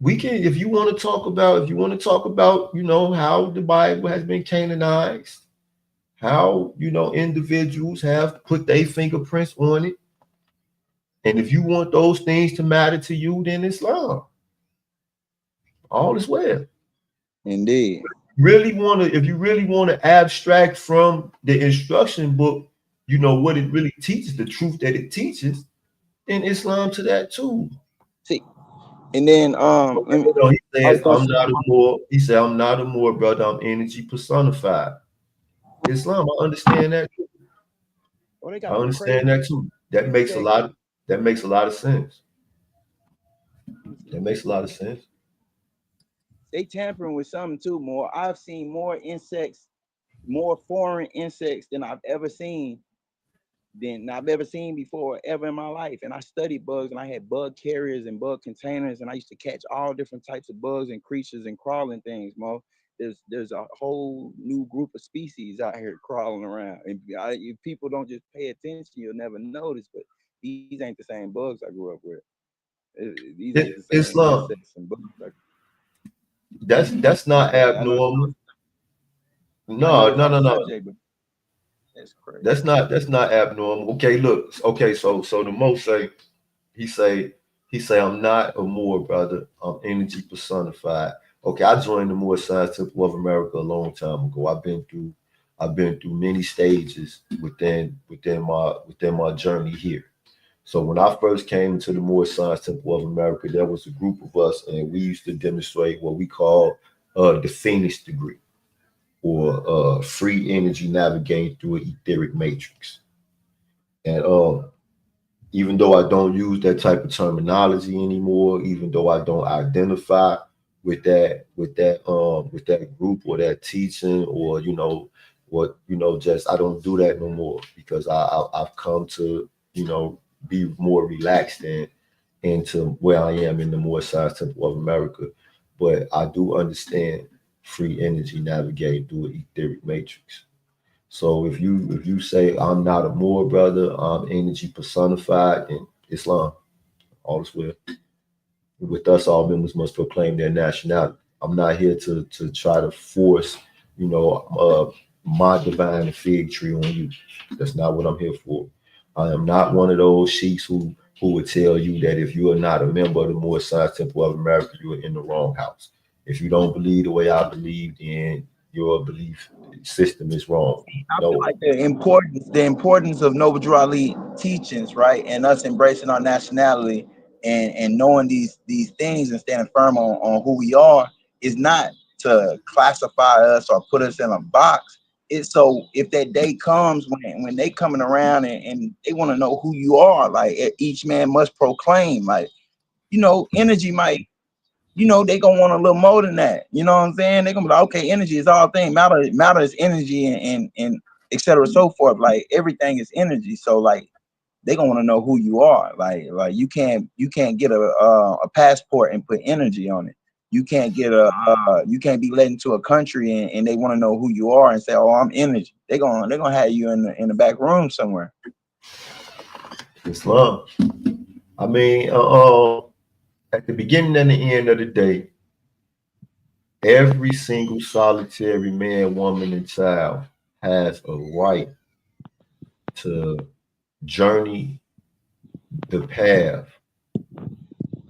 we can, if you want to talk about, you know, how the Bible has been canonized, how, you know, individuals have put their fingerprints on it. And if you want those things to matter to you, then Islam. All is well. Indeed. If you really want to abstract from the instruction book, you know, what it really teaches, the truth that it teaches, then Islam to that too. See, and then he says, I'm not a Moor. He said, I'm not a Moor, brother. I'm energy personified. Islam, I understand that too. I understand that too. That makes a lot of sense. That makes a lot of sense. They tampering with something too, more. I've seen more insects, more foreign insects than I've ever seen before ever in my life. And I studied bugs, and I had bug carriers and bug containers, and I used to catch all different types of bugs and creatures and crawling things, Mo. There's a whole new group of species out here crawling around. And if people don't just pay attention, you'll never notice. But these ain't the same bugs I grew up with. These ain't the same Islam. insects and bugs. That's not abnormal. No. That's crazy. That's not abnormal. Okay, look. Okay, so the most he say I'm not a Moor, brother. I'm energy personified. Okay, I joined the Moorish Science Temple of America a long time ago. I've been through many stages within my journey here. So when I first came into the Moorish Science Temple of America, there was a group of us, and we used to demonstrate what we call the Phoenix degree, or free energy navigating through an etheric matrix. And even though I don't use that type of terminology anymore, even though I don't identify with that group or that teaching, or just I don't do that no more, because I've come to be more relaxed and into where I am in the Moorish Science Temple of America. But I do understand free energy navigating through an etheric matrix. So if you say I'm not a Moor brother, I'm energy personified in Islam, all is well. With us, all members must proclaim their nationality. I'm not here to try to force, my divine fig tree on you. That's not what I'm here for. I am not one of those sheiks who would tell you that if you are not a member of the Moorish Science Temple of America, you are in the wrong house. If you don't believe the way I believe, then your belief system is wrong. I feel like the importance of Noble Drew Ali teachings, right, and us embracing our nationality and knowing these things and standing firm on who we are is not to classify us or put us in a box. It's so if that day comes when they coming around and they want to know who you are, like each man must proclaim, like energy might. They gonna want a little more than that. You know what I'm saying? They gonna be like, okay, energy is all thing. Matter is energy and et cetera, so forth. Like everything is energy. So like they gonna want to know who you are. Like you can't get a passport and put energy on it. You can't get you can't be led into a country and they want to know who you are and say, oh, I'm energy. They're gonna have you in the back room somewhere. Islam. I mean, at the beginning and the end of the day, every single solitary man, woman, and child has a right to journey the path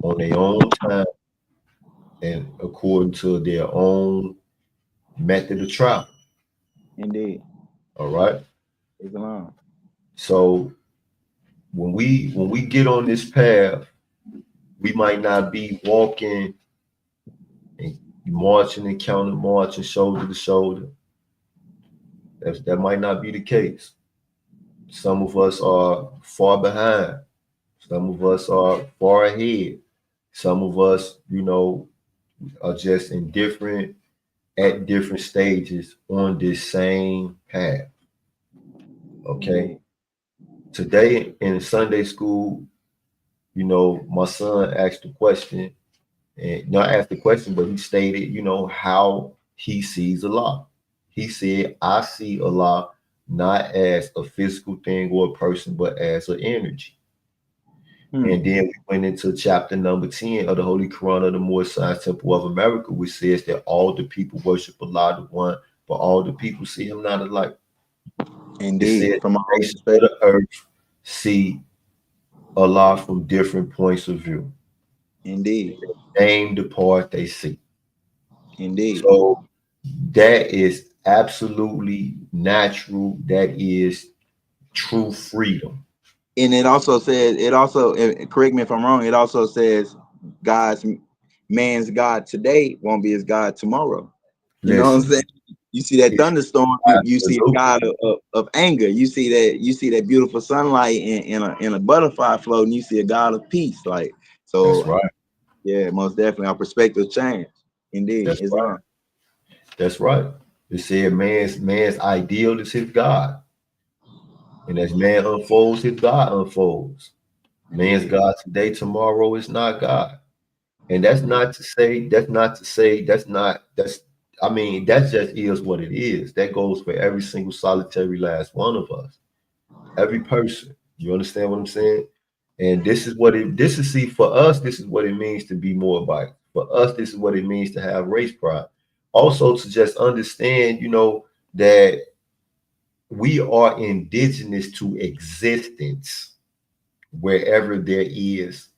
on their own time and according to their own method of travel. Indeed. All right. Islam. So when we get on this path, we might not be walking and marching and counter marching shoulder to shoulder. That might not be the case. Some of us are far behind. Some of us are far ahead. Some of us, are just at different stages on this same path. Okay. Today in Sunday school, my son asked a question, and not asked the question, but he stated, how he sees Allah. He said, I see Allah not as a physical thing or a person, but as an energy. And then we went into chapter number 10 of the Holy Quran of the Moorish Science Temple of America, which says that all the people worship Allah the one, but all the people see him not alike. Indeed. From a nation of the earth see Allah from different points of view. Indeed. Name the part they see. Indeed. So that is absolutely natural. That is true freedom. And it also says, correct me if I'm wrong, it also says man's God today won't be his God tomorrow. You know what I'm saying? You see that thunderstorm, you see a God of anger. You see that beautiful sunlight in a butterfly float, and you see a God of peace. Like, so that's right. Yeah, most definitely our perspective changed. Indeed. That's right. That's right. It said man's ideal is his God. And as man unfolds, his God unfolds. Man's God today, tomorrow is not God. And that just is what it is. That goes for every single solitary last one of us. Every person. You understand what I'm saying? And this is what for us, this is what it means to be Moabite. For us, this is what it means to have race pride. Also to just understand, that we are indigenous to existence wherever there is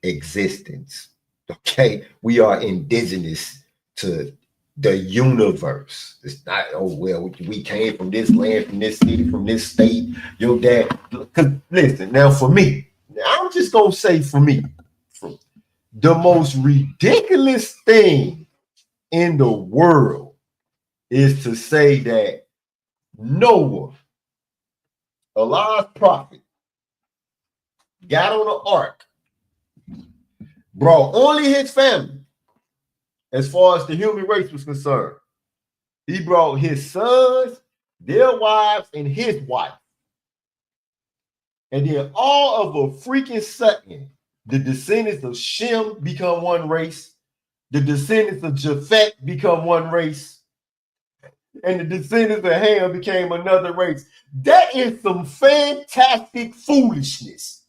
existence. Okay, we are indigenous to the universe. It's not, oh well, we came from this land, from this city, from this state. Your dad. Because listen, now for me, I'm just gonna say for me, the most ridiculous thing in the world is to say that Noah, Allah's prophet, got on the ark, brought only his family, as far as the human race was concerned. He brought his sons, their wives, and his wife. And then all of a freaking sudden, the descendants of Shem become one race. The descendants of Japheth become one race. And the descendants of Ham became another race. That is some fantastic foolishness.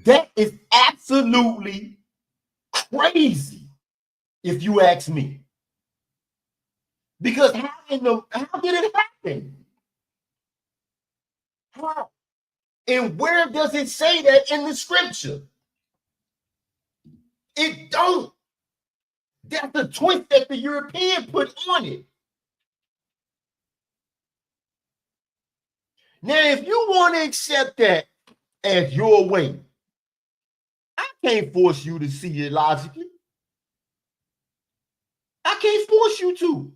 That is absolutely crazy, if you ask me. Because how did it happen? How? And where does it say that in the scripture? It don't. That's the twist that the European put on it. Now, if you want to accept that as your way, I can't force you to see it logically. I can't force you to.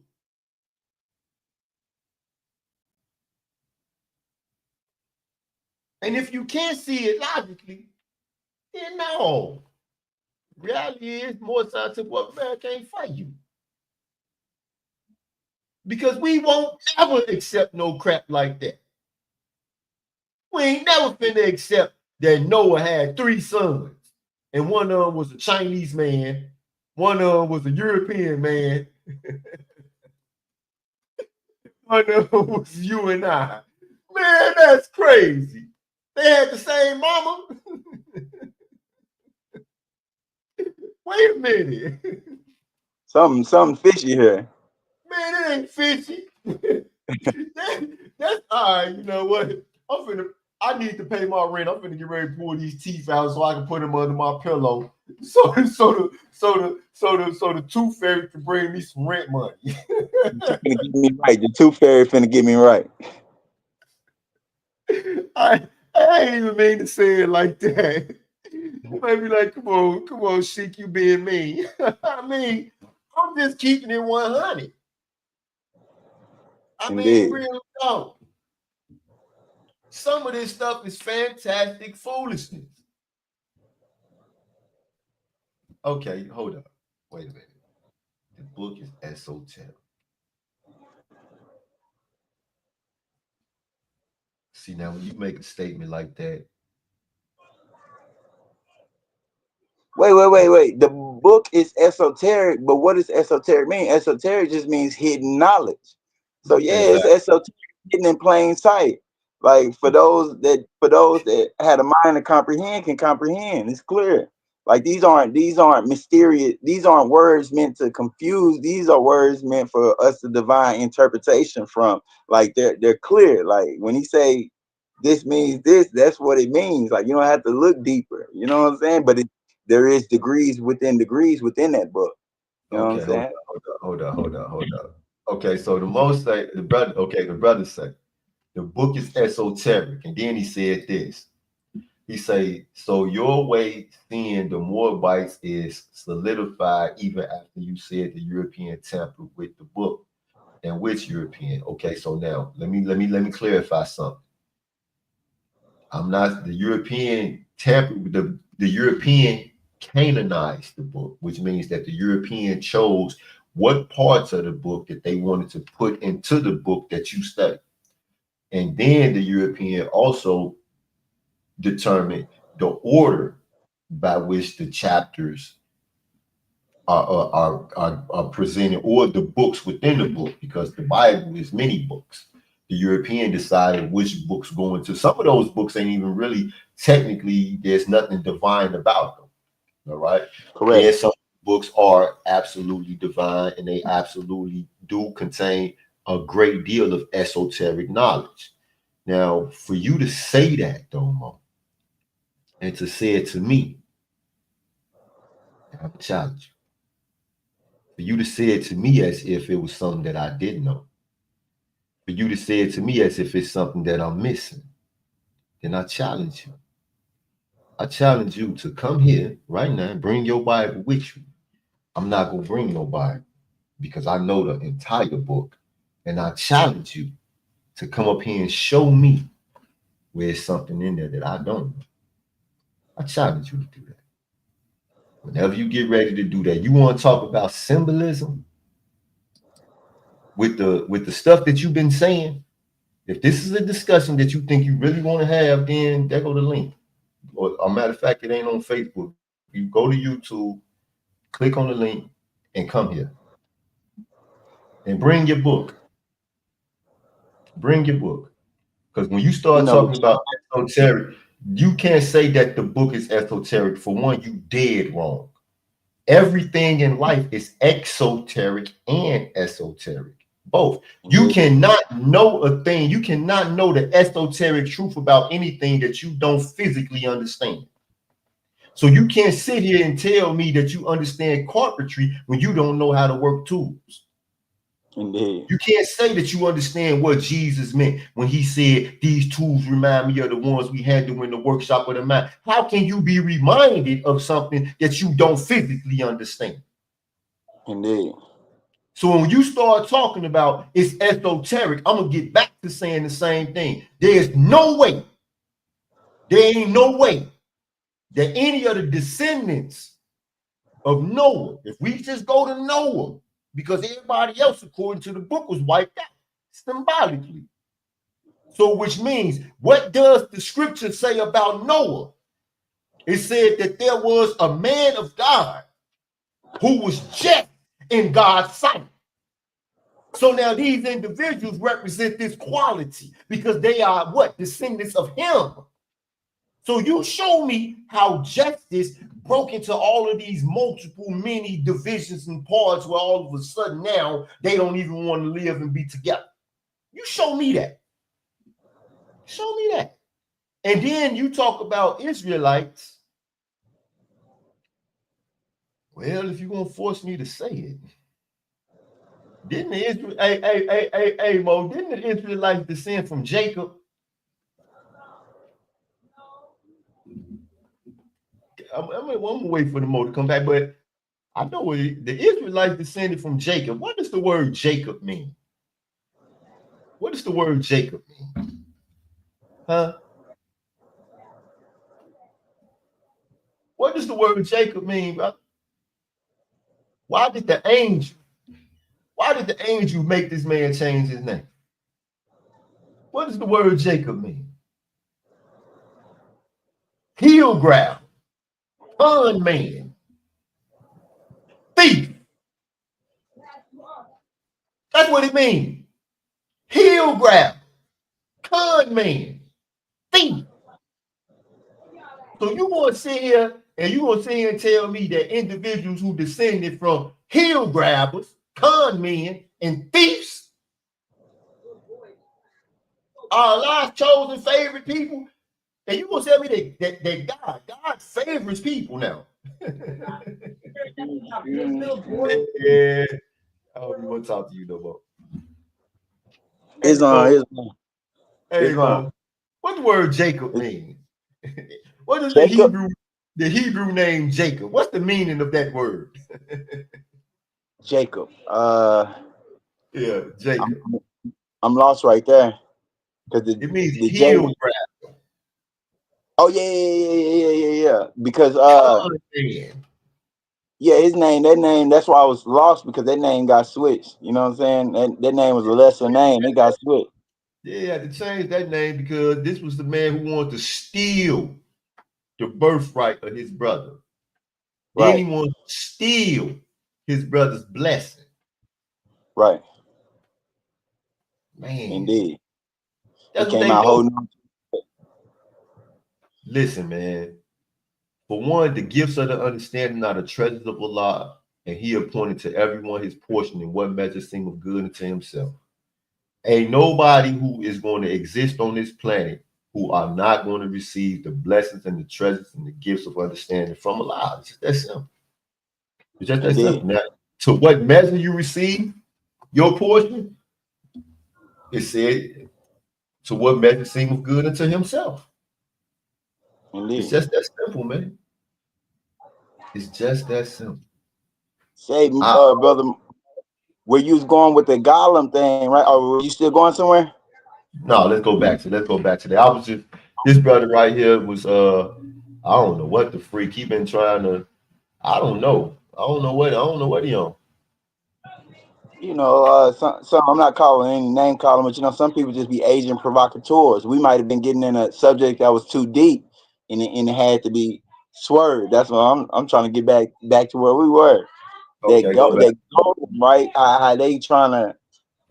And if you can't see it logically, then no. Reality is more scientific America can't fight you. Because we won't ever accept no crap like that. We ain't never finna accept that Noah had 3 sons. And one of them was a Chinese man. One of them was a European man. One of them was you and I. Man, that's crazy. They had the same mama. Wait a minute. Something fishy here. Man, it ain't fishy. That's all right. You know what? I need to pay my rent. I'm finna get ready to pull these teeth out so I can put them under my pillow. So the tooth fairy can bring me some rent money. Get me right. The tooth fairy finna get me right. I ain't even mean to say it like that. You might be like, come on, Sheik, you being mean. I mean, I'm just keeping it 100. I mean, real talk. Some of this stuff is fantastic foolishness. Okay, hold up. Wait a minute. The book is esoteric. See, now when you make a statement like that. Wait. The book is esoteric, but what does esoteric mean? Esoteric just means hidden knowledge. So yeah, exactly. It's esoteric, hidden in plain sight. Like for those that had a mind to comprehend can comprehend. It's clear. Like these aren't mysterious. These aren't words meant to confuse. These are words meant for us to divine interpretation from. Like they're clear. Like when he say this means this, that's what it means. Like you don't have to look deeper. You know what I'm saying? But there is degrees within that book. You know what I'm saying? Hold up. Okay, so the brother say the book is esoteric, and then he said this. He say, so your way seeing the Moabites is solidified even after you said the European tampered with the book. And which European? Okay, so now let me clarify something. I'm not the European tampered with the European canonized the book, which means that the European chose what parts of the book that they wanted to put into the book that you study. And then the European also determined the order by which the chapters are presented, or the books within the book, because the Bible is many books. The European decided which books go into. Some of those books ain't even really technically, there's nothing divine about them. All right. Correct. And some books are absolutely divine, and they absolutely do contain a great deal of esoteric knowledge. Now, for you to say that, Domo, and to say it to me, I have a challenge. For you to say it to me as if it was something that I didn't know. For you to say it to me as if it's something that I'm missing, then I challenge you. I challenge you to come here right now and bring your Bible with you. I'm not going to bring no Bible because I know the entire book. And I challenge you to come up here and show me where there's something in there that I don't know. I challenge you to do that. Whenever you get ready to do that, you want to talk about symbolism with the stuff that you've been saying. If this is a discussion that you think you really want to have, then there go the link. Or a matter of fact, it ain't on Facebook. You go to YouTube, click on the link, and come here. And bring your book. Bring your book. Because when you start talking about esoteric, you can't say that the book is esoteric. For one, you dead wrong. Everything in life is exoteric and esoteric. Both. You cannot know a thing. You cannot know the esoteric truth about anything that you don't physically understand. So you can't sit here and tell me that you understand carpentry when you don't know how to work tools. Indeed. You can't say that you understand what Jesus meant when he said these tools remind me of the ones we handled in the workshop of the mind. How can you be reminded of something that you don't physically understand? Indeed. So when you start talking about it's esoteric, I'm gonna get back to saying the same thing. There's no way, there ain't no way that any of the descendants of Noah, if we just go to Noah, because everybody else, according to the book, was wiped out symbolically. So which means, what does the scripture say about Noah? It said that there was a man of God who was just in God's sight. So now these individuals represent this quality because they are what? Descendants of him. So you show me how justice broke into all of these multiple many divisions and parts where all of a sudden now they don't even want to live and be together. You show me that. Show me that. And then you talk about Israelites. Well, if you're going to force me to say it, didn't the Mo, didn't the Israelites descend from Jacob? I'm gonna wait for the Mo to come back, but I know the Israelites descended from Jacob. What does the word Jacob mean? What does the word Jacob mean? Huh? What does the word Jacob mean, brother? Why did the angel make this man change his name? What does the word Jacob mean? Heel grab, con man, thief. That's what it means. Heel grab, con man, thief. So you want to sit here and tell me that individuals who descended from heel grabbers, con men, and thieves are Allah's chosen favorite people? And you gonna tell me that God favors people now? Yeah, I don't even want to talk to you no more. Hey, Mo, what the word Jacob mean? What is the Hebrew name Jacob? What's the meaning of that word? Jacob. Yeah, Jacob. I'm lost right there. Because it means heel grab. Oh yeah. Because yeah, his name, that's why I was lost, because that name got switched. You know what I'm saying? That name was a lesser name. It got switched. Yeah, I had to change that name because this was the man who wanted to steal the birthright of his brother. Right. Then he wanted to steal his brother's blessing. Right. Man. Indeed. That's what they do. Listen, man. For one, the gifts of the understanding are the treasures of Allah, and he appointed to everyone his portion in what measure seemeth good unto himself. Ain't nobody who is going to exist on this planet who are not going to receive the blessings and the treasures and the gifts of understanding from Allah. It's just that simple. It's just that simple. Now, to what measure you receive your portion, it said, to what measure seemeth good unto himself. Indeed. It's just that simple, man. It's just that simple. Say, brother, where you was going with the Gollum thing, right? Or were you still going somewhere? No, let's go back to that. I was just, this brother right here was I don't know what the freak. He been trying to I don't know. I don't know what he on. You know, some I'm not calling any name calling, but you know, some people just be agent provocateurs. We might have been getting in a subject that was too deep, and it had to be swerved. That's what I'm trying to get back to where we were. Okay, go back. That go right. How they trying to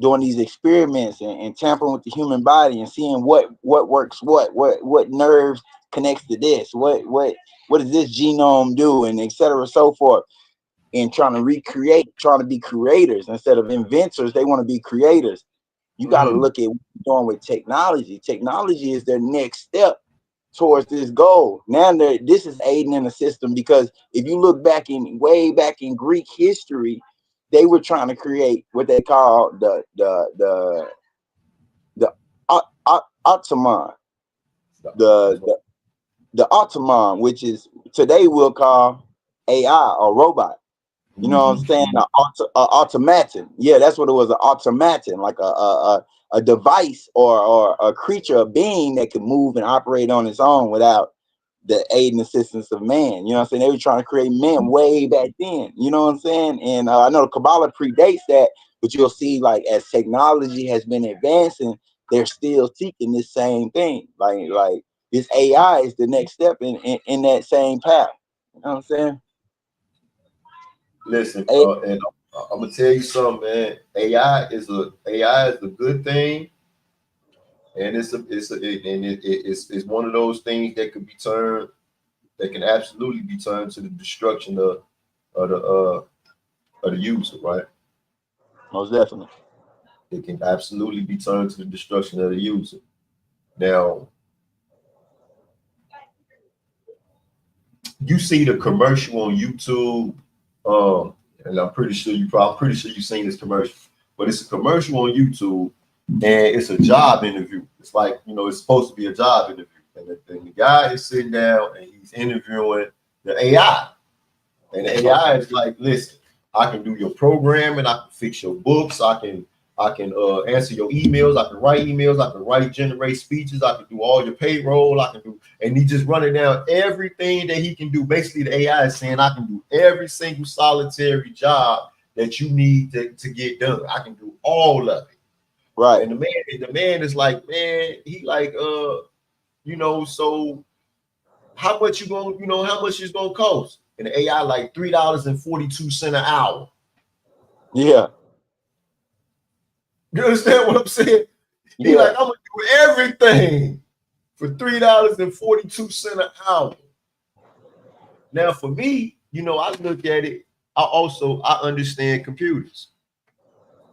doing these experiments and tampering with the human body and seeing what works, what nerves connects to this, what does this genome do, and et cetera, so forth. And trying to recreate, trying to be creators instead of inventors. They want to be creators. You got to look at what you're doing with technology. Technology is their next step towards this goal. Now this is aiding in the system, because if you look way back in Greek history, they were trying to create what they call the Ottoman, the Ottoman, which is today we'll call AI or robot. You know what I'm saying? An automaton. Yeah, that's what it was, an automaton, like a device or a creature, a being that could move and operate on its own without the aid and assistance of man. You know what I'm saying? They were trying to create men way back then. You know what I'm saying? And I know the Kabbalah predates that, but you'll see, like, as technology has been advancing, they're still seeking this same thing. Like this AI is the next step in that same path. You know what I'm saying? Listen, and I'm gonna tell you something, man. AI is a good thing, and it's one of those things that could be turned, that can absolutely be turned to the destruction of the user, right? Most definitely. It can absolutely be turned to the destruction of the user. Now, you see the commercial on YouTube, and I'm pretty sure you've seen this commercial, but it's a commercial on YouTube, and it's a job interview. It's like, you know, it's supposed to be a job interview, and the guy is sitting down and he's interviewing the AI, and the AI is like, listen, I can do your programming, I can fix your books, I can answer your emails, I can generate speeches, I can do all your payroll, and he just running down everything that he can do. Basically, the AI is saying, I can do every single solitary job that you need to get done. I can do all of it. Right. And the man is like, man, he like, you know, so how much it's gonna cost? And the AI like $3.42 an hour. Yeah. You understand what I'm saying? He like, I'm gonna do everything for $3.42 an hour. Now, for me, you know, I look at it. I understand computers.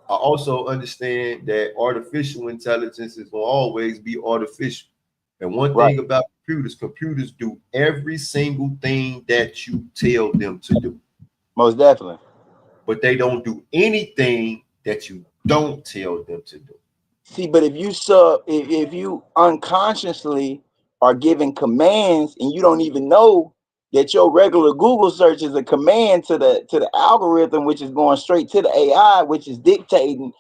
I also understand that artificial intelligence is gonna always be artificial. And one thing about computers do every single thing that you tell them to do. Most definitely. But they don't do anything that you don't tell them to do. See, but if you unconsciously are giving commands and you don't even know that your regular Google search is a command to the algorithm, which is going straight to the AI, which is dictating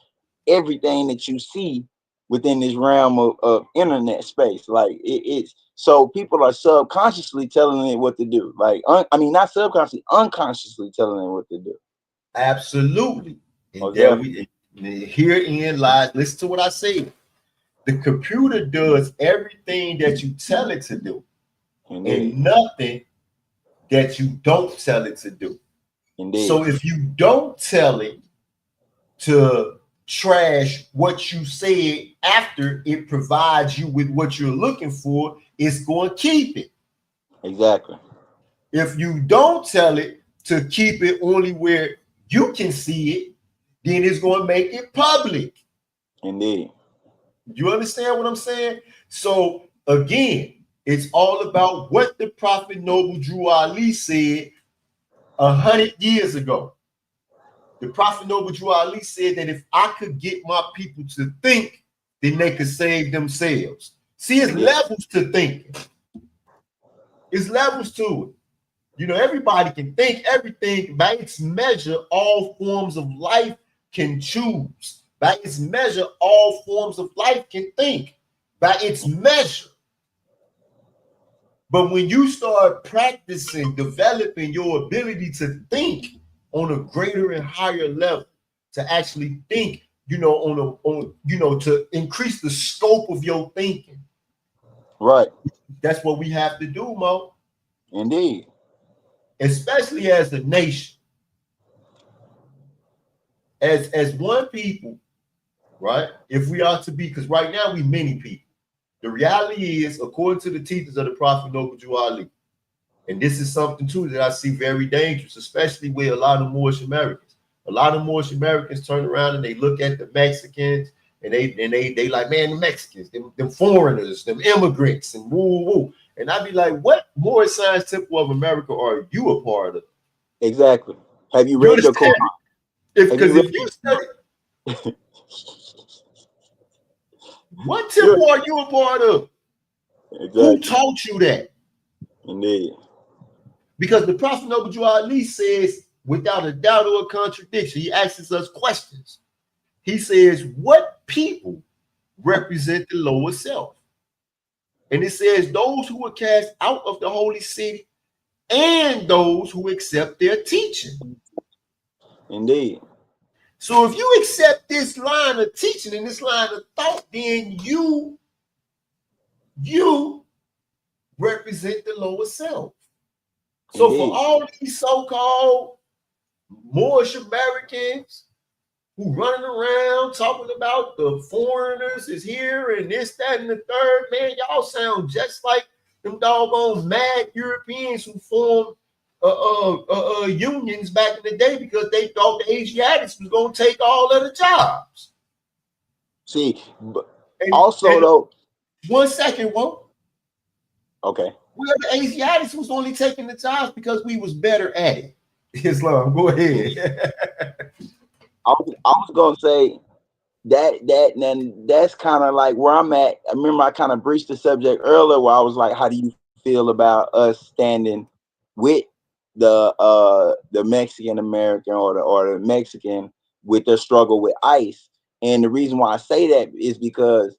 everything that you see within this realm of internet space. Like it's so people are subconsciously telling it what to do. Like not subconsciously, unconsciously telling it what to do. Absolutely. And herein lies, listen to what I say. The computer does everything that you tell it to do. Indeed. And nothing that you don't tell it to do. Indeed. So if you don't tell it to trash what you said after it provides you with what you're looking for, it's going to keep it. Exactly. If you don't tell it to keep it only where you can see it, then it's going to make it public. Indeed. You understand what I'm saying? So again, it's all about what the Prophet Noble Drew Ali said 100 years ago. The Prophet Noble Drew Ali said that if I could get my people to think, then they could save themselves. See, it's levels to thinking. It's levels to it. You know, everybody can think everything. By its measure, all forms of life can choose. By its measure, all forms of life can think. By its measure. But when you start practicing, developing your ability to think on a greater and higher level, to actually think, to increase the scope of your thinking. Right. That's what we have to do, Mo. Indeed. Especially as a nation. As one people, right? If we are to be, because right now we many people. The reality is, according to the teachings of the Prophet Noble Jew Ali, and this is something too that I see very dangerous, especially with a lot of Moorish Americans. A lot of Moorish Americans turn around and they look at the Mexicans and they like, man, the Mexicans, them foreigners, them immigrants, and woo woo. And I'd be like, what Moorish Science Temple of America are you a part of? Exactly. Have you read your Quran? Because if you study, what temple are you a part of? Exactly. Who taught you that? Indeed. Because the Prophet Noble Jew Ali says, without a doubt or a contradiction, he asks us questions. He says, what people represent the lower self? And it says, those who were cast out of the holy city and those who accept their teaching. Indeed. So if you accept this line of teaching and this line of thought, then you represent the lower self. So for all these so-called Moorish Americans who running around talking about the foreigners is here and this, that, and the third, man, y'all sound just like them doggone mad Europeans who formed unions back in the day because they thought the Asiatics was going to take all of the jobs. See, though. 1 second, whoa. Okay. Well, the Asiatics was only taking the jobs because we was better at it. Islam, go ahead. I was gonna say that's kind of like where I'm at. I remember I kind of breached the subject earlier where I was like, how do you feel about us standing with the Mexican American or the Mexican with their struggle with ICE? And the reason why I say that is because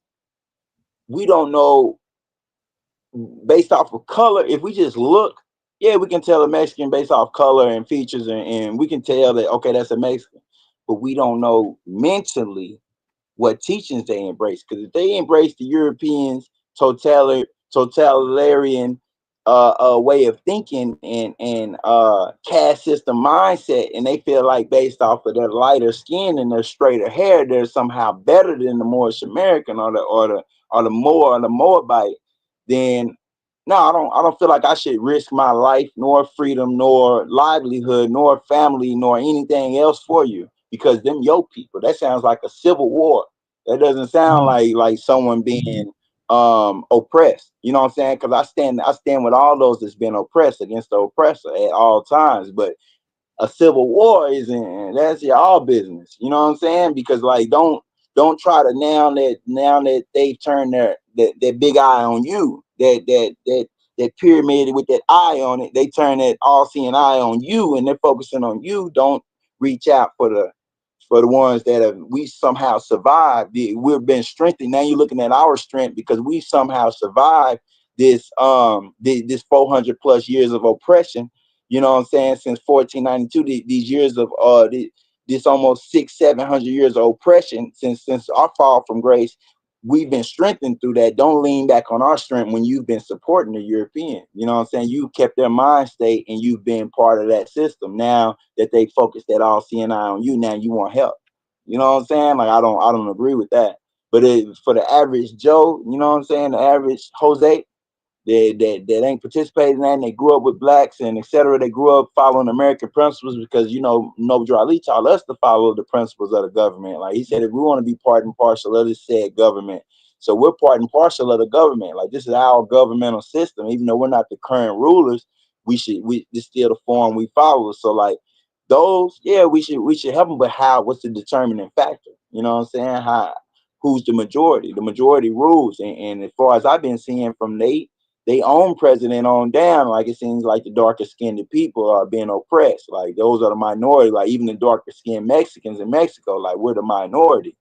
we don't know based off of color. If we just look, yeah, we can tell a Mexican based off color and features, and we can tell that, okay, that's a Mexican. But we don't know mentally what teachings they embrace. Because if they embrace the Europeans' totalitarian way of thinking and caste system mindset, and they feel like based off of their lighter skin and their straighter hair, they're somehow better than the Moorish American or the Moabite, then no, I don't feel like I should risk my life, nor freedom, nor livelihood, nor family, nor anything else for you, because them your people. That sounds like a civil war. That doesn't sound like someone being oppressed. You know what I'm saying? Because I stand with all those that's been oppressed against the oppressor at all times. But a civil war that's y'all business. You know what I'm saying? Because like don't try to now that they've turned that big eye on you, that pyramid with that eye on it, they turn that all-seeing eye on you and they're focusing on you. Don't reach out for the ones that we somehow survived. We've been strengthened. Now you're looking at our strength because we somehow survived this 400 plus years of oppression. You know what I'm saying? Since 1492, these years of this almost 600-700 years of oppression since our fall from grace, we've been strengthened through that. Don't lean back on our strength when you've been supporting the European. You know what I'm saying? You kept their mind state and you've been part of that system. Now that they focus that all seeing eye on you, now you want help. You know what I'm saying? Like I don't agree with that. But for the average Joe, you know what I'm saying? The average Jose, that ain't participating in that, and they grew up with blacks and etc. They grew up following American principles because, you know, Noble Ali taught us to follow the principles of the government. Like he said, if we want to be part and parcel of this said government, so we're part and parcel of the government. Like this is our governmental system. Even though we're not the current rulers, this still the form we follow. So like those, yeah, we should help them. But what's the determining factor? You know what I'm saying? Who's the majority? The majority rules. And as far as I've been seeing from they own president on down, like it seems like the darker skinned people are being oppressed. Like those are the minority, like even the darker skinned Mexicans in Mexico, like we're the minority.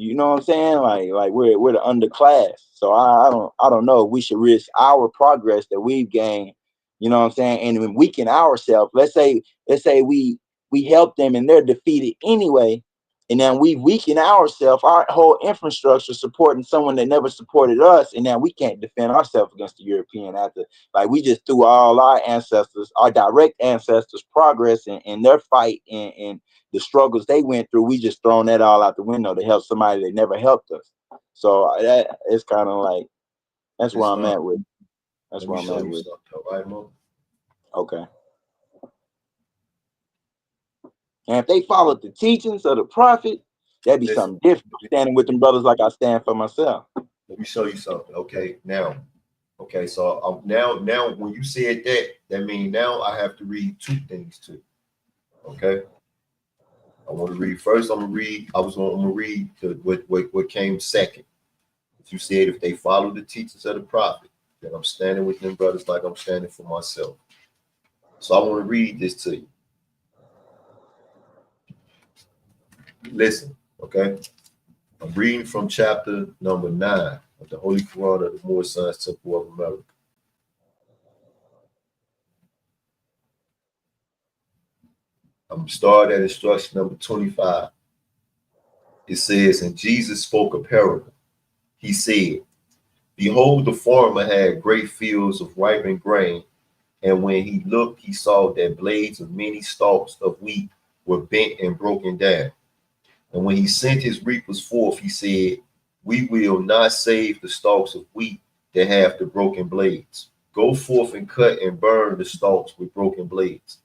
You know what I'm saying? Like we're the underclass. So I don't know if we should risk our progress that we've gained, you know what I'm saying, and weaken ourselves. Let's say we help them and they're defeated anyway, and then we weaken ourselves, our whole infrastructure supporting someone that never supported us, and now we can't defend ourselves against the European after, like, we just threw all our ancestors, our direct ancestors' progress and their fight and the struggles they went through. We just thrown that all out the window to help somebody that never helped us. So that it's kind of like, that's where I'm at with. That's where I'm at with. Right, Mo? Okay. And if they followed the teachings of the prophet, that'd be something different. Standing with them brothers like I stand for myself. Let me show you something. Okay, now, okay, so now when you said that means now I have to read two things too. Okay, I want to read first. I'm gonna read what came second. You said if they follow the teachings of the prophet, then I'm standing with them brothers like I'm standing for myself. So I want to read this to you. Listen, okay? I'm reading from chapter number 9 of the Holy Quran of the Moorish Science Temple of America. I'm going to start at instruction number 25. It says, and Jesus spoke a parable. He said, behold, the farmer had great fields of ripened grain, and when he looked, he saw that blades of many stalks of wheat were bent and broken down. And when he sent his reapers forth, he said, we will not save the stalks of wheat that have the broken blades. Go forth and cut and burn the stalks with broken blades.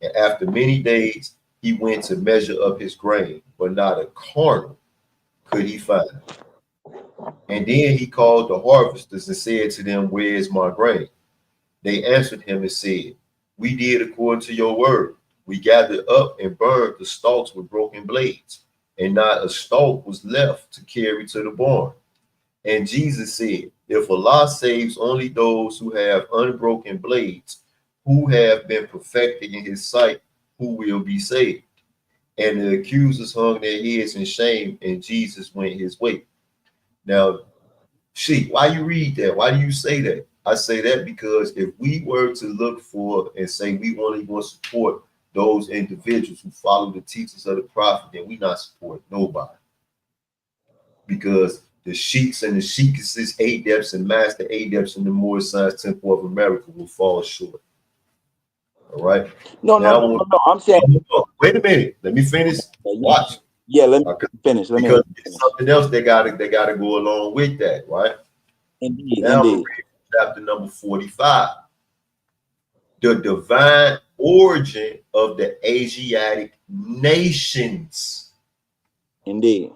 And after many days, he went to measure up his grain, but not a kernel could he find. And then he called the harvesters and said to them, where is my grain? They answered him and said, we did according to your word. We gathered up and burned the stalks with broken blades, and not a stalk was left to carry to the barn. And Jesus said, if Allah saves only those who have unbroken blades, who have been perfected in his sight, who will be saved? And the accusers hung their heads in shame, and Jesus went his way. Now, Sheik, why you read that? Why do you say that? I say that because if we were to look for and say we only want to support those individuals who follow the teachings of the prophet, then we not support nobody. Because the sheiks and the sheikesses, adepts and master adepts in the Moorish Science Temple of America will fall short. All right. No. I'm saying. Wait a minute. Let me finish. Watch. Yeah, let me finish. Because it's something else they gotta go along with that, right? Indeed. Now we're reading chapter number 45. The divine origin of the Asiatic nations. Indeed.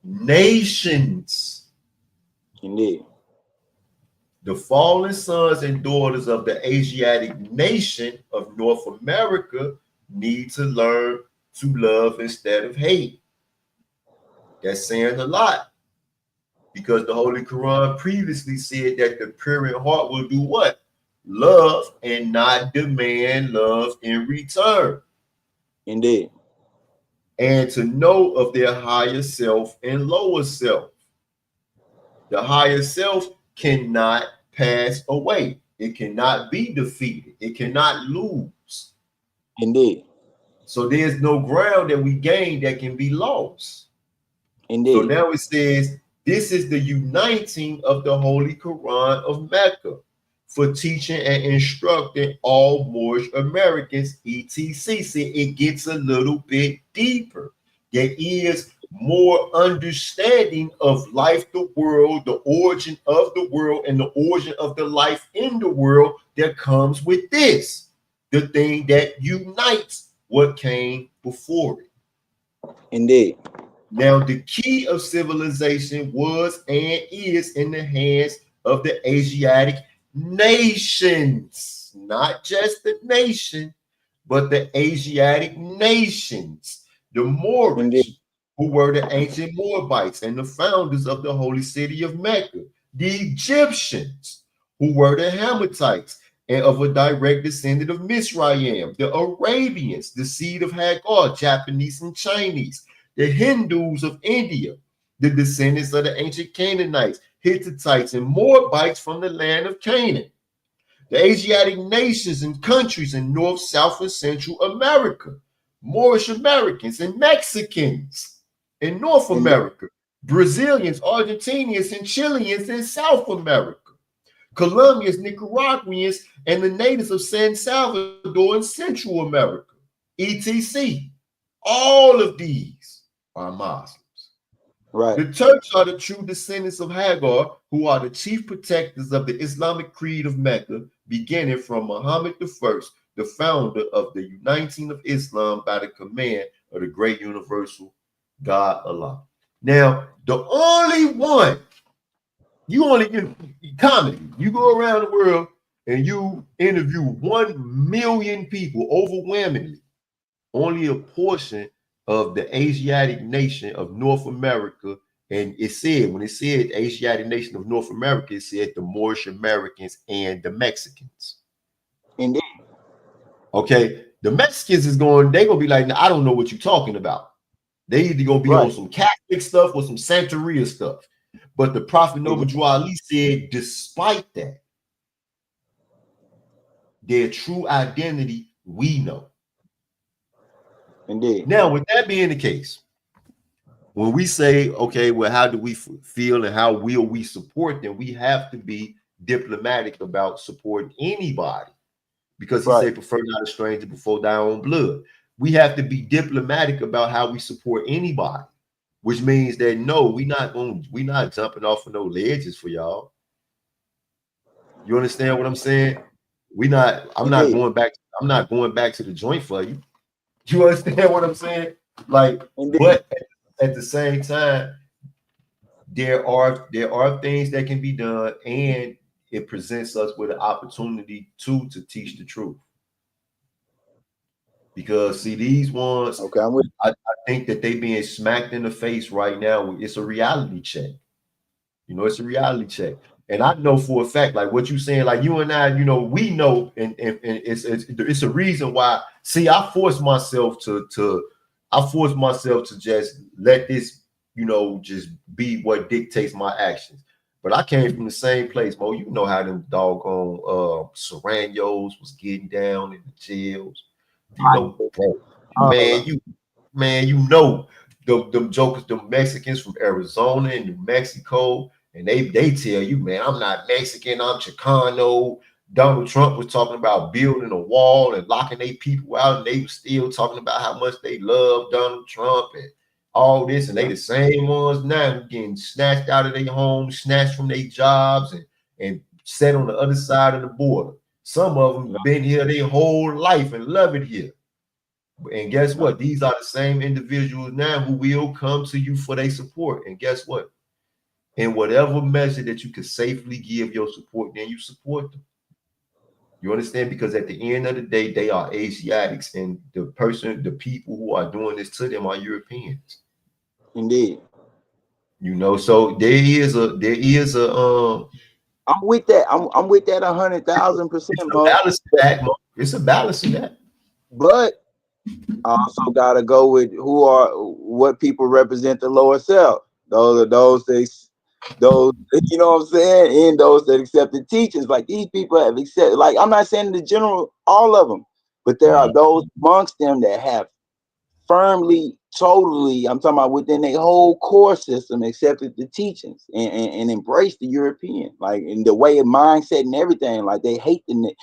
Nations. Indeed. The fallen sons and daughters of the Asiatic nation of North America need to learn to love instead of hate. That's saying a lot, because the Holy Quran previously said that the pure in heart will do what? Love and not demand love in return. Indeed. And to know of their higher self and lower self. The higher self cannot pass away. It cannot be defeated. It cannot lose. Indeed. So there's no ground that we gain that can be lost. Indeed. So now it says, this is the uniting of the Holy Quran of Mecca for teaching and instructing all Moorish Americans, etc. See, it gets a little bit deeper. There is more understanding of life, the world, the origin of the world, and the origin of the life in the world that comes with this, the thing that unites what came before it. Indeed. Now, the key of civilization was and is in the hands of the Asiatic nations, not just the nation, but the Asiatic nations, the Moorish, indeed, who were the ancient Moabites and the founders of the holy city of Mecca, the Egyptians, who were the Hamites and of a direct descendant of Mizraim, the Arabians, the seed of Hagar, Japanese and Chinese, the Hindus of India, the descendants of the ancient Canaanites, Hittites, and Moabites from the land of Canaan. The Asiatic nations and countries in North, South, and Central America. Moorish Americans and Mexicans in North America. Brazilians, Argentinians, and Chileans in South America. Colombians, Nicaraguans, and the natives of San Salvador in Central America. etc. All of these are Muslims. Right. The Turks are the true descendants of Hagar, who are the chief protectors of the Islamic creed of Mecca, beginning from Muhammad I, the founder of the uniting of Islam by the command of the great universal God Allah. Now, the only one, you go around the world and you interview 1 million people overwhelmingly, only a portion of the Asiatic nation of North America, and it said, when it said Asiatic nation of North America, it said the Moorish Americans and the Mexicans. Indeed. Okay, the Mexicans they're gonna be like, I don't know what you're talking about. They either gonna be on some Catholic stuff or some Santeria stuff. But the Prophet Noble Ali said, despite that, their true identity we know. Indeed. Now, with that being the case, when we say, okay, well, how do we feel and how will we support them? We have to be diplomatic about supporting anybody, because he said, prefer not a stranger before thy own blood. We have to be diplomatic about how we support anybody, which means that no, we're not jumping off of no ledges for y'all. You understand what I'm saying? I'm not going back to the joint for you. You understand what I'm saying? Like, but at the same time, there are things that can be done, and it presents us with an opportunity to teach the truth. Because see, these ones, I think that they being smacked in the face right now. It's a reality check. It's a reality check. And I know for a fact, like what you're saying, like you and I, we know, and it's a reason why. See, I force myself to just let this, just be what dictates my actions. But I came from the same place, Mo. You know how them doggone Serranos was getting down in the jails. Them jokers, the Mexicans from Arizona and New Mexico. And they tell you, man, I'm not Mexican, I'm Chicano. Donald Trump was talking about building a wall and locking their people out, and they were still talking about how much they love Donald Trump and all this. And they the same ones now getting snatched out of their homes, snatched from their jobs, and set on the other side of the border. Some of them been here their whole life and love it here. And guess what? These are the same individuals now who will come to you for their support. And guess what? In whatever measure that you can safely give your support, then you support them. You understand? Because at the end of the day, they are Asiatics, and the people who are doing this to them are Europeans. Indeed. So there is a I'm with that. I'm with that 100,000%. It's a balance in that. But I also gotta go with what people represent the lower self. Those you know what I'm saying, and those that accept the teachings. Like these people have accepted. Like I'm not saying the general, all of them, but there are those amongst them that have firmly, totally, I'm talking about within their whole core system, accepted the teachings and embraced the European, like in the way of mindset and everything. Like they hate the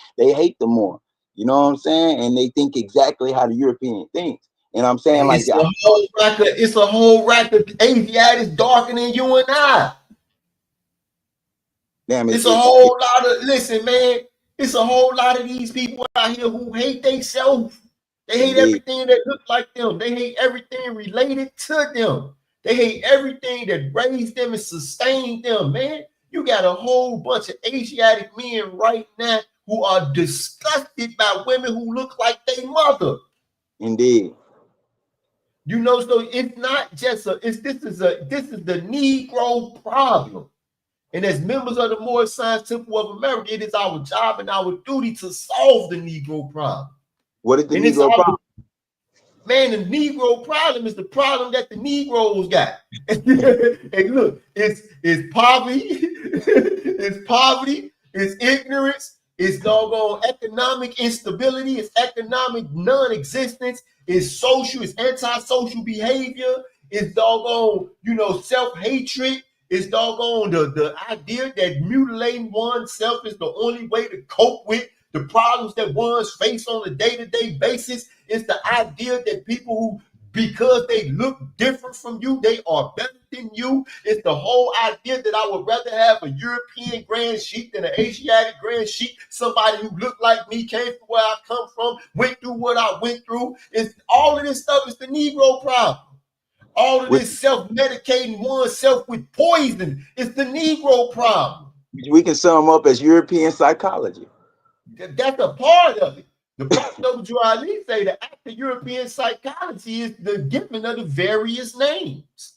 more. You know what I'm saying? And they think exactly how the European thinks. And I'm saying, like, it's a whole rack of Asiatics darker than you and I. Damn, it's a whole lot of, listen, man, it's a whole lot of these people out here who hate themselves. They hate everything that looks like them. They hate everything related to them. They hate everything that raised them and sustained them, man. You got a whole bunch of Asiatic men right now who are disgusted by women who look like their mother. Indeed. So it's not just this is the Negro problem. And as members of the Moorish Science Temple of America, it is our job and our duty to solve the Negro problem. What is the Negro problem? Man, the Negro problem is the problem that the Negroes got. And look, it's poverty, it's ignorance, it's doggone economic instability, it's economic non-existence, it's social, it's antisocial behavior, it's doggone, self-hatred, it's doggone the idea that mutilating oneself is the only way to cope with the problems that one's face on a day-to-day basis. It's the idea that people who, because they look different from you, they are better than you. It's the whole idea that I would rather have a European Grand Sheik than an Asiatic Grand Sheik, somebody who looked like me, came from where I come from, went through what I went through. It's all of this stuff is the Negro problem. All of this self-medicating oneself with poison is the Negro problem. We can sum up as European psychology. That's a part of it. The Prophet WJD say the act of European psychology is the giving of the various names.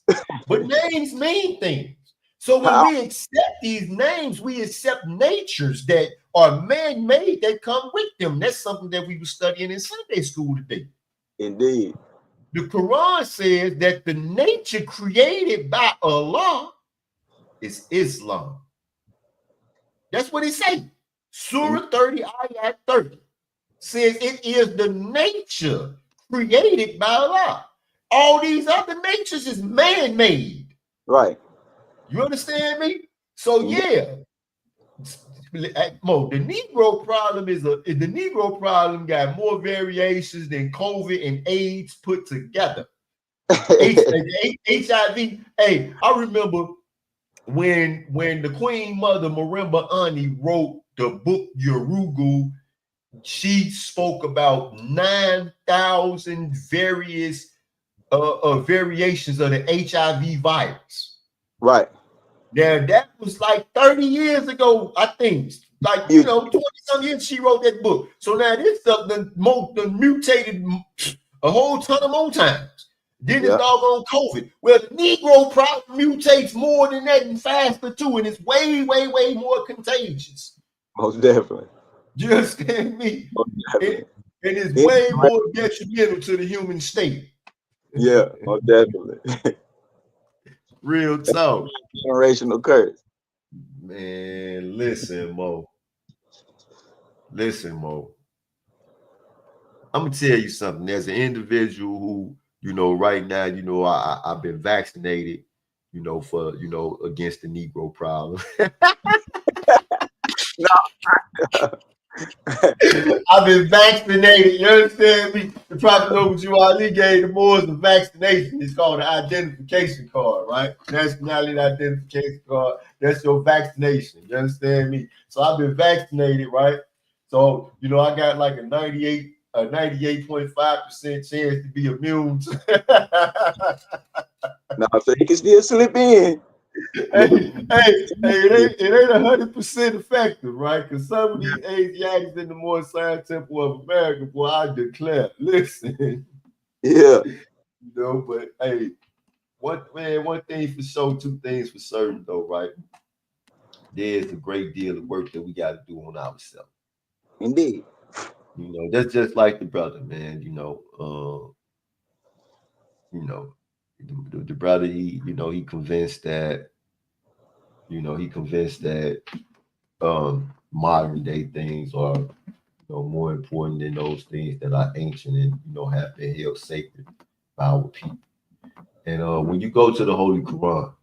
But names mean things. So when we accept these names, we accept natures that are man-made that come with them. That's something that we were studying in Sunday school today. Indeed. The Quran says that the nature created by Allah is Islam. That's what it says. Surah 30, ayat 30 says it is the nature created by Allah. All these other natures is man-made. Right. You understand me? So yeah, Mo, the Negro problem got more variations than COVID and AIDS put together. HIV. Hey, I remember when the Queen Mother Marimba Ani wrote the book Yorugu, she spoke about 9,000 various variations of the HIV virus. Right. Now that was like 30 years ago, I think. Like 20-some years she wrote that book. So now this stuff done mutated a whole ton of more times. Then it's doggone COVID. Well, the Negro problem mutates more than that and faster too, and it's way, way, way more contagious. Most definitely. You understand me? And it's way more detrimental to the human state. Yeah, most definitely. Real talk. Generational curse. Man, listen, Mo. I'm gonna tell you something. There's an individual who, right now, I've been vaccinated, for against the Negro problem. No. I've been vaccinated. You understand me? The Prophet WJD gave the Moors the vaccination. It's called an identification card, right? Nationality identification card. That's your vaccination. You understand me? So I've been vaccinated, right? So I got like a 98.5% chance to be immune to. No, so you can still slip in. It ain't 100% effective, right? Because some of these Asiatics in the Moorish Science Temple of America, boy, I declare, listen. Yeah. But hey, one thing for sure, two things for certain, though, right? There's a great deal of work that we got to do on ourselves. Indeed. That's just like the brother, man. The brother, he convinced that, modern day things are, more important than those things that are ancient and, have been held sacred by our people. And when you go to the Holy Quran,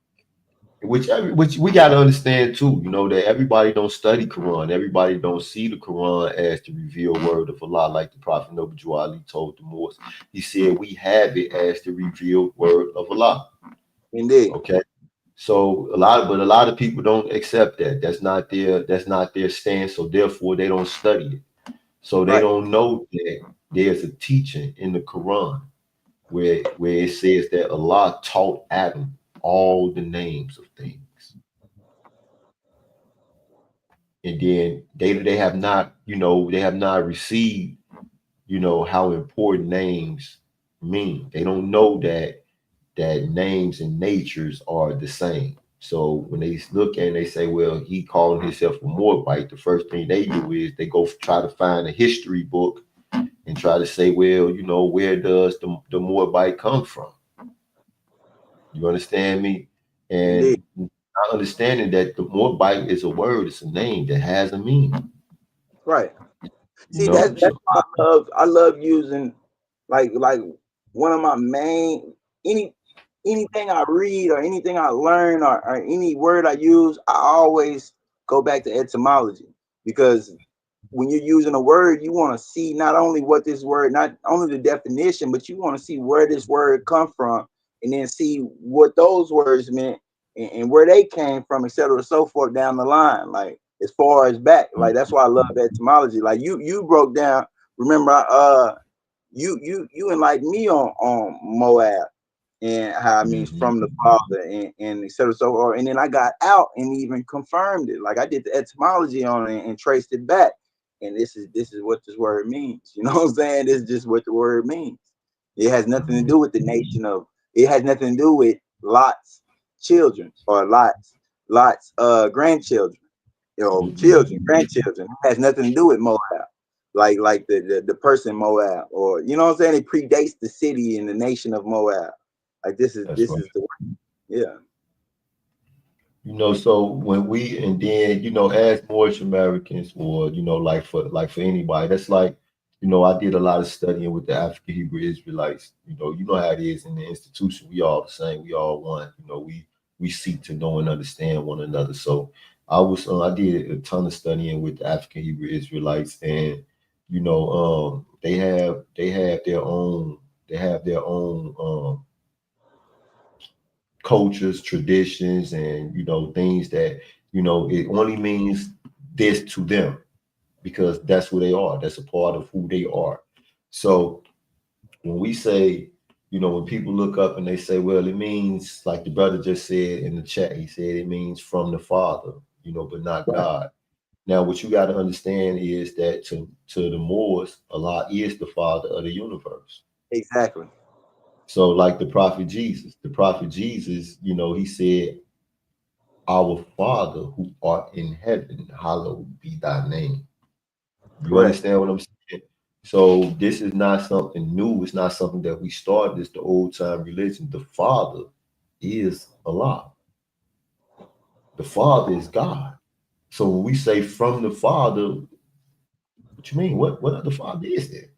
which we got to understand too, that everybody don't study Quran. Everybody don't see the Quran as the revealed word of Allah, like the Prophet Noble Ali told the Moors. He said we have it as the revealed word of Allah. Indeed. Okay. So a lot of people don't accept that. That's not their stance. So therefore they don't study it. So they don't know that there's a teaching in the Quran where it says that Allah taught Adam all the names of things. And then they have not received, how important names mean. They don't know that names and natures are the same. So when they look and they say, well, he called himself a Moabite, the first thing they do is they go try to find a history book and try to say, well, you know, where does the Moabite come from? You understand me? Indeed. And not understanding that the Moabite is a word, it's a name that has a meaning. Right. You See, know, that's so why I love using like one of my main anything I read or anything I learn or any word I use, I always go back to etymology, because when you're using a word, you want to see not only what this word, not only the definition, but you want to see where this word come from, and then see what those words meant, and where they came from, etc., so forth down the line. Like as far as back, like that's why I love etymology. Like you broke down. Remember, you enlightened me on Moab and how it means mhm. from the father, and et cetera, so on. And then I got out and even confirmed it. Like I did the etymology on it and traced it back. And this is what this word means. You know what I'm saying? This is just what the word means. It has nothing to do with the nation of. It has nothing to do with Lot's children or Lot's grandchildren. You know, children, grandchildren. It has nothing to do with Moab. Like the person Moab, or you know what I'm saying? It predates the city and the nation of Moab. Like this is That's this right. is the way. Yeah. You know, so when we and then, you know, as Moorish Americans, or you know, like for anybody, that's like, you know, I did a lot of studying with the African Hebrew Israelites. You know how it is in the institution. We all the same. We all one. You know, we seek to know and understand one another. So I did a ton of studying with the African Hebrew Israelites, and you know, they have their own cultures, traditions, and you know things that you know it only means this to them because that's who they are. That's a part of who they are. So when we say, you know, when people look up and they say, well, it means like the brother just said in the chat, he said it means from the Father, you know, but not Right. God. Now, what you got to understand is that to the Moors, Allah is the Father of the universe. Exactly. So, like the prophet Jesus, you know, he said, our Father who art in heaven, hallowed be thy name. You Correct. understand what I'm saying? So this is not something new. It's not something that we started. It's the old time religion. The Father is Allah. The Father is God. So when we say from the Father, what you mean? What other Father is there?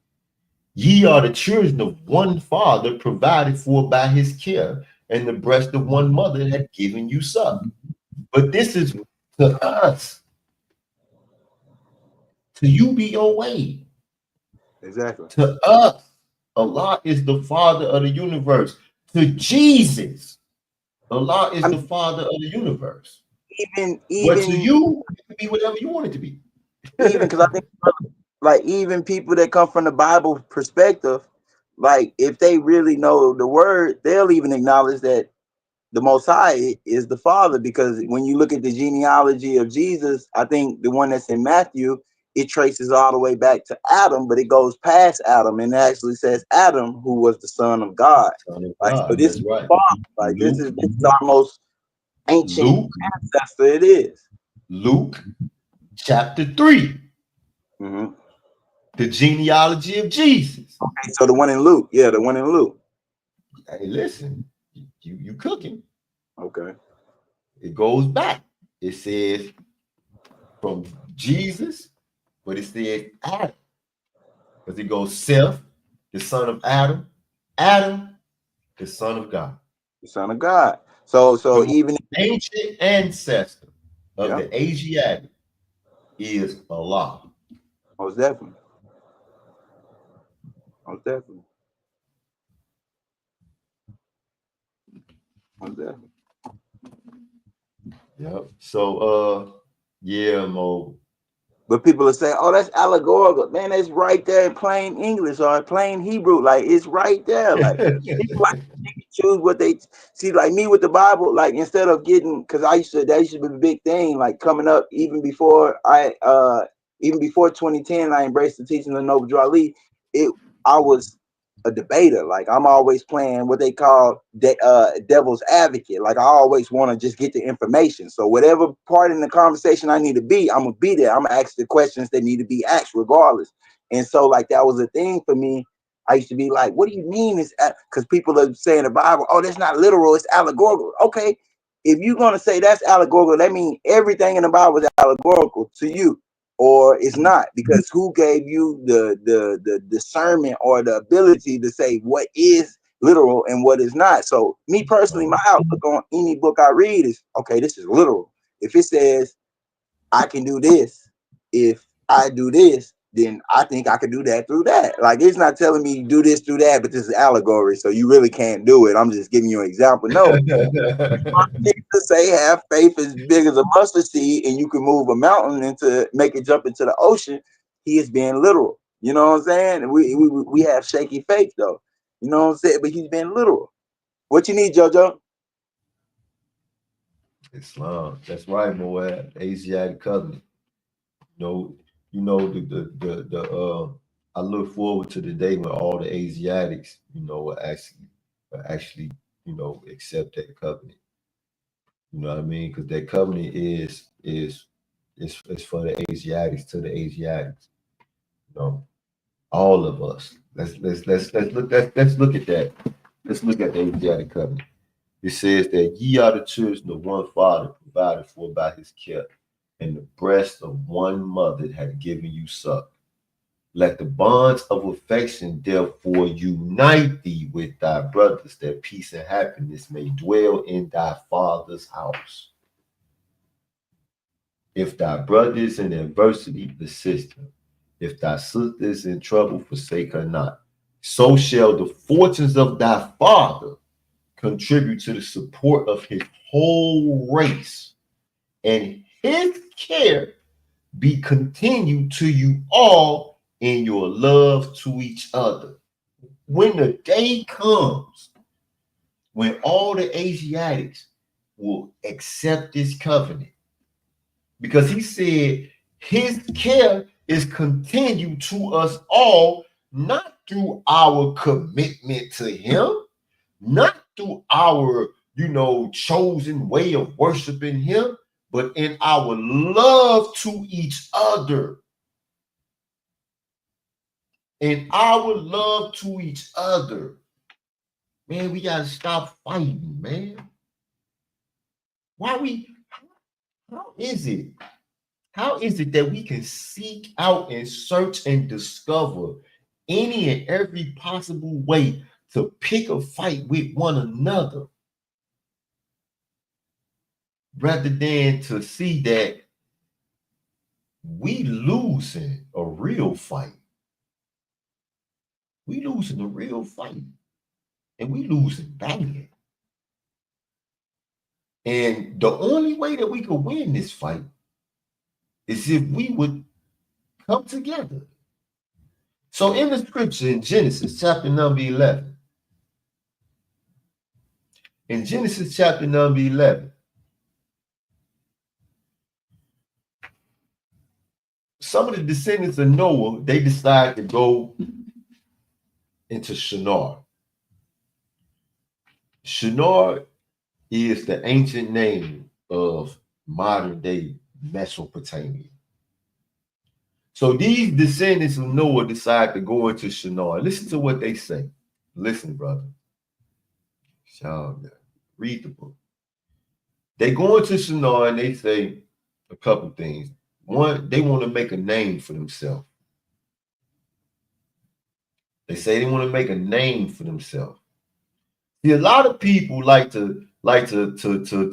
Ye are the children of one Father, provided for by his care, and the breast of one mother had given you suck. But this is to us, to you be your way. Exactly. To us, Allah is the Father of the universe. To Jesus, Allah I is mean, the Father of the universe. even But to even you, it can be whatever you want it to be. even because I think like even people that come from the Bible perspective, like if they really know the word, they'll even acknowledge that the Most High is the Father, because when you look at the genealogy of Jesus, I think the one that's in Matthew, it traces all the way back to Adam, but it goes past Adam and it actually says Adam, who was the son of God. Son of Like so, God, this that's is the right. Father. Like this Luke, is this is our most ancient Luke, ancestor. It is. Luke, chapter 3, Mm-hmm. the genealogy of Jesus. Okay, so the one in Luke, yeah, the one in Luke. Hey, listen, you cooking. Okay, It goes back. It says from Jesus, but it says Adam. Because it goes Seth, the son of Adam, Adam, the son of God. the Son of God. So The most even ancient ancestor of yeah, the Asiatic is Allah. most definitely, most definitely, most definitely. Yep. So yeah, Mo. But people will say, "Oh, that's allegorical, man. That's right there in plain English or in plain Hebrew. Like it's right there. Like people like to choose what they see. Like me with the Bible. Like instead of getting, because that used to be a big thing. Like coming up, even before 2010, I embraced the teaching of Noble Drew Ali. It I was a debater. Like I'm always playing what they call devil's advocate. Like I always want to just get the information. So whatever part in the conversation I need to be, I'm gonna be there. I'm gonna ask the questions that need to be asked regardless. And so like that was a thing for me. I used to be like, what do you mean it's because people are saying the Bible, oh, that's not literal, it's allegorical. Okay, if you're gonna say that's allegorical, that means everything in the Bible is allegorical to you, or it's not, because who gave you the discernment or the ability to say what is literal and what is not? So me personally, my outlook on any book I read is, okay, this is literal. If it says I can do this, if I do this, then I think I could do that through that. Like, it's not telling me do this, do that, but this is allegory, so you really can't do it. I'm just giving you an example. No, to say have faith as big as a mustard seed and you can move a mountain into make it jump into the ocean. He is being literal. You know what I'm saying? We have shaky faith though. You know what I'm saying? But he's being literal. What you need, JoJo? Islam. That's right, Moab. Asiatic covenant. The I look forward to the day when all the Asiatics, will actually, accept that covenant. You know what I mean? Because that covenant is for the Asiatics, to the Asiatics. All of us. Let's look at that. Let's look at the Asiatic covenant. It says that ye are the children of one father, provided for by his care, and the breast of one mother had given you suck. Let the bonds of affection therefore unite thee with thy brothers, that peace and happiness may dwell in thy father's house. If thy brother is in adversity, assist him. If thy sister is in trouble, forsake her not. So shall the fortunes of thy father contribute to the support of his whole race, and his care be continued to you all in your love to each other. When the day comes when all the Asiatics will accept this covenant, because he said his care is continued to us all, not through our commitment to him, not through our, chosen way of worshiping him, but in our love to each other. In our love to each other. Man, we got to stop fighting, man. How is it that we can seek out and search and discover any and every possible way to pick a fight with one another, rather than to see that we losing a real fight? We losing a real fight, and we losing bad. And the only way that we could win this fight is if we would come together. So in the scripture in Genesis chapter number 11, some of the descendants of Noah, they decide to go into Shinar. Shinar is the ancient name of modern day Mesopotamia. So these descendants of Noah decide to go into Shinar. Listen to what they say. Listen, brother. Read the book. They go into Shinar and they say a couple things. One, they want to make a name for themselves. They say they want to make a name for themselves. See, a lot of people like to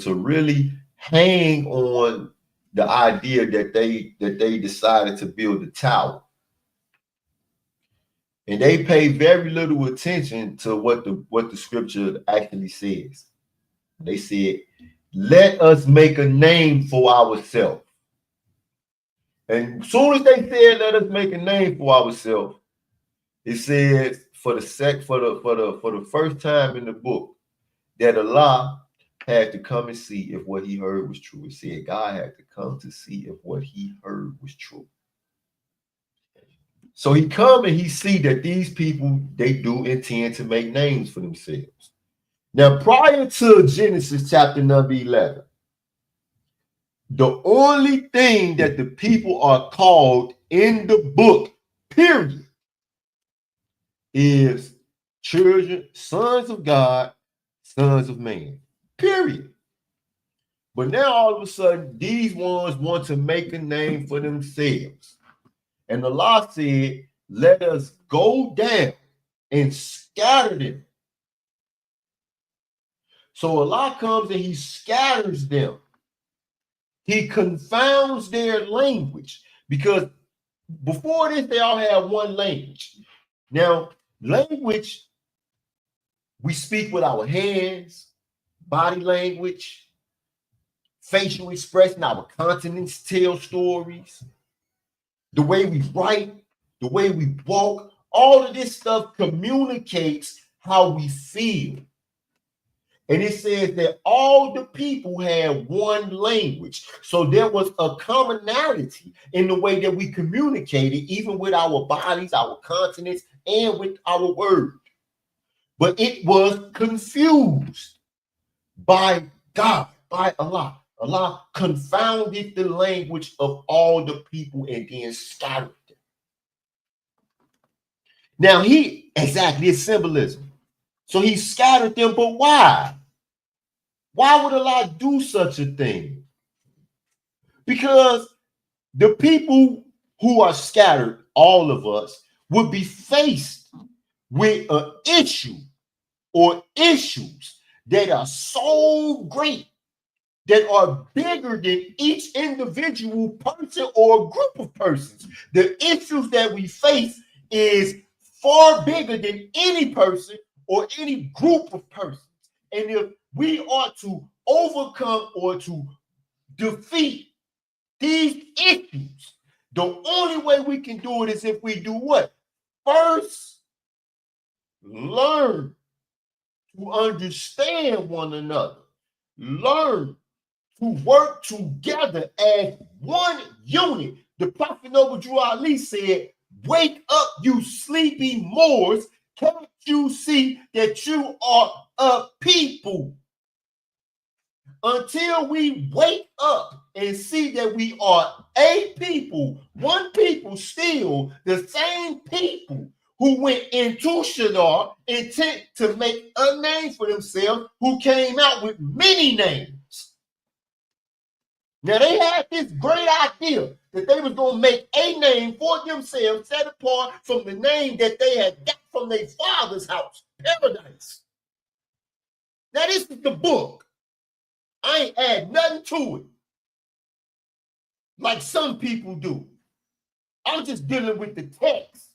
really hang on the idea that they decided to build a tower, and they pay very little attention to what the scripture actually says. They said, "Let us make a name for ourselves." And as soon as they said, "Let us make a name for ourselves," it says for the first time in the book that Allah had to come and see if what he heard was true. It said God had to come to see if what he heard was true. So he come and he see that these people, they do intend to make names for themselves. Now, prior to Genesis chapter number 11, the only thing that the people are called in the book, period, is children, sons of God, sons of man, period. But now all of a sudden, these ones want to make a name for themselves. And Allah said, let us go down and scatter them. So Allah comes and he scatters them. He confounds their language, because before this, they all had one language. Now, language, we speak with our hands, body language, facial expression, our continents tell stories, the way we write, the way we walk, all of this stuff communicates how we feel. And it says that all the people had one language. So there was a commonality in the way that we communicated, even with our bodies, our continents, and with our word. But it was confused by God, by Allah. Allah confounded the language of all the people and then scattered them. Now exactly, it's symbolism. So he scattered them, but why? Why would Allah do such a thing? Because the people who are scattered, all of us, would be faced with an issue or issues that are so great, that are bigger than each individual person or group of persons. The issues that we face is far bigger than any person or any group of persons. And if we are to overcome or to defeat these issues, the only way we can do it is if we do what? First, learn to understand one another. Learn to work together as one unit. The Prophet Noble Drew Ali said, wake up, you sleepy Moors. Can't you see that you are a people? Until we wake up and see that we are a people, one people, still the same people who went into Shinar intent to make a name for themselves, who came out with many names. Now they had this great idea that they was going to make a name for themselves set apart from the name that they had got from their father's house, paradise. Now this is the book. I ain't add nothing to it, like some people do. I'm just dealing with the text.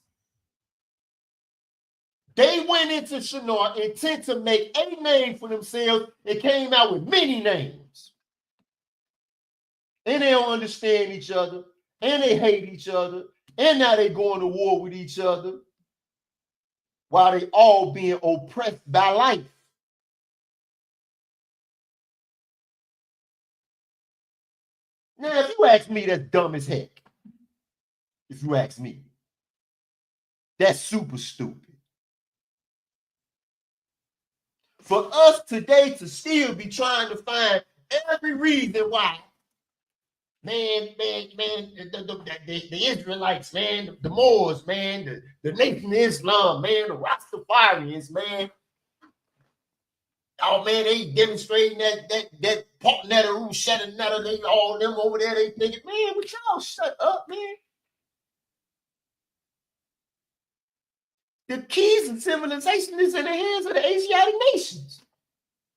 They went into Shinar intent to make a name for themselves and came out with many names. And they don't understand each other, and they hate each other, and now they're going to war with each other while they all being oppressed by life. Now, if you ask me, that's dumb as heck. If you ask me, that's super stupid. For us today to still be trying to find every reason why, the Israelites, man, the Moors, man, the Nation of Islam, man, the Rastafarians, man. Oh man, they demonstrating that Partneru, Shadanetta, they all them over there, they thinking, man, would y'all shut up, man? The keys of civilization is in the hands of the Asiatic nations.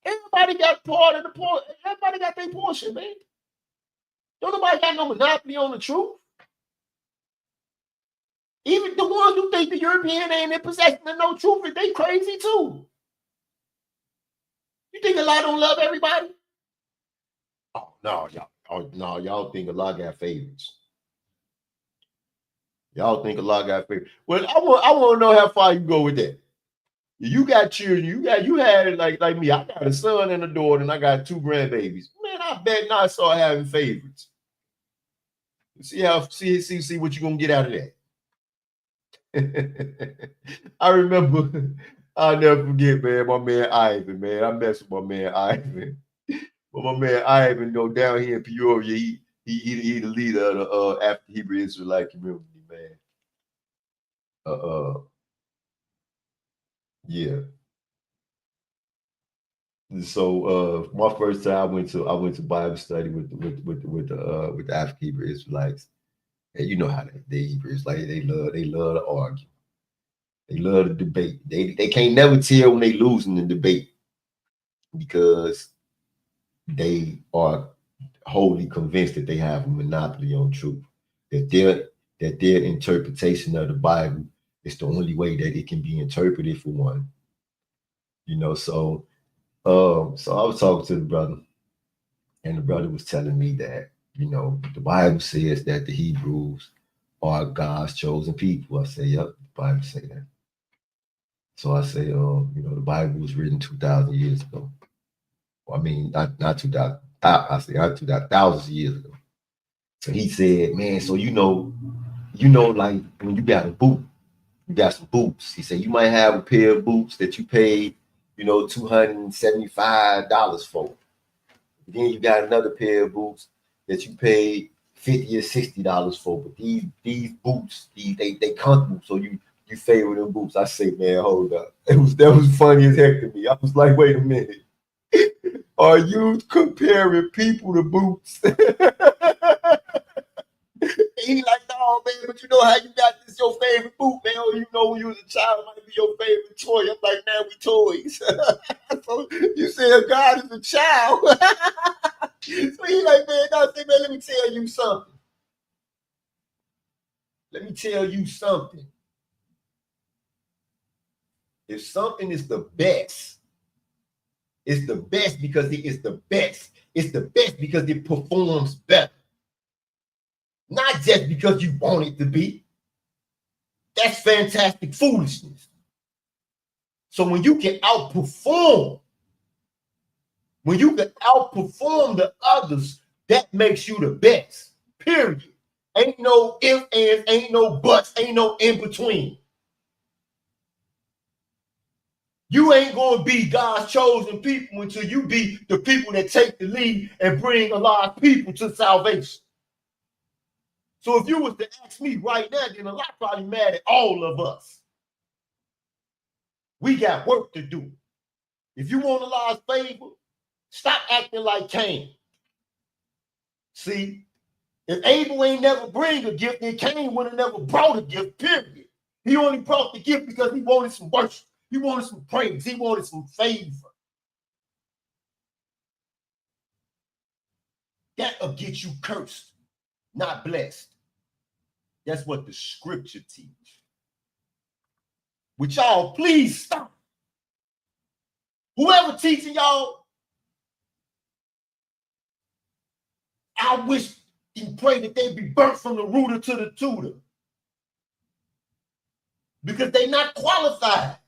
Everybody got part of the part, everybody got their portion, man. Don't nobody got no monopoly on the truth. Even the ones who think the European ain't in possession of no truth, they crazy too. You think Allah don't love everybody? Oh no, y'all. Oh no, y'all think Allah got favorites. Y'all think Allah got favorites. Well, I want to know how far you go with that. You got children. You had like me. I got a son and a daughter, and I got 2 grandbabies. Man, I bet not start having favorites. See what you're gonna get out of that. I remember. I'll never forget, man, my man Ivan, man. I mess with my man Ivan. But my man Ivan, down here in Peoria, he the leader of the Afro Hebrew Israelite community, man. Yeah. So my first time I went to Bible study with the African Hebrew Israelites. And you know how they Hebrews, like they love to argue. They love to debate. They can't never tell when they losing the debate because they are wholly convinced that they have a monopoly on truth. That their interpretation of the Bible is the only way that it can be interpreted for one. You know, so I was talking to the brother, and the brother was telling me that, you know, the Bible says that the Hebrews are God's chosen people. I say, yep, the Bible say that. So I say, you know, the Bible was written 2,000 years ago. Well, I mean, not 2,000. I say not 2,000, thousands of years ago. So he said, man, so you know, like when you got a boot, you got some boots. He said you might have a pair of boots that you paid, you know, $275 for. Then you got another pair of boots that you paid $50 or $60 for. But these boots, they comfortable, so you favor them boots. I say, man, hold up. That was funny as heck to me. I was like, wait a minute. Are you comparing people to boots? He like, no, man, but you know how you got this your favorite boot, man, or you know when you was a child, it might be your favorite toy. I'm like, now we toys. So you said God is a child. So he like, man, no, say, man, let me tell you something. Let me tell you something. If something is the best, it's the best because it is the best. It's the best because it performs better. Not just because you want it to be. That's fantastic foolishness. So when you can outperform the others, that makes you the best. Period. Ain't no ifs, ands, ain't no buts, ain't no in between. You ain't going to be God's chosen people until you be the people that take the lead and bring a lot of people to salvation. So if you was to ask me right now, then a lot probably mad at all of us. We got work to do. If you want a Lord's favor, stop acting like Cain. See, if Abel ain't never bring a gift, then Cain would have never brought a gift, period. He only brought the gift because he wanted some worship. He wanted some praise. He wanted some favor. That'll get you cursed, not blessed. That's what the scripture teach. Would y'all please stop? Whoever teaching y'all, I wish and pray that they be burnt from the rooter to the tutor. Because they not qualified.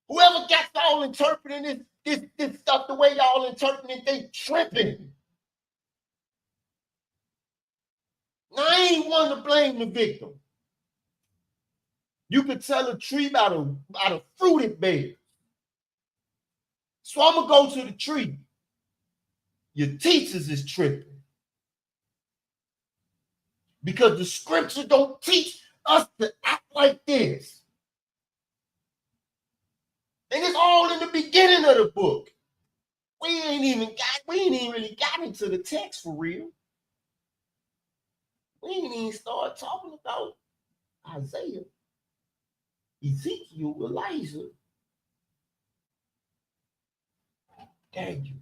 Whoever got y'all interpreting this stuff the way y'all interpreting it, they tripping. Now, I ain't one to blame the victim. You could tell a tree by the fruit it bears. So I'm going to go to the tree. Your teachers is tripping. Because the scripture don't teach us to act like this. And it's all in the beginning of the book. We ain't even really got into the text for real. We ain't even start talking about Isaiah, Ezekiel, Elijah. Dang you.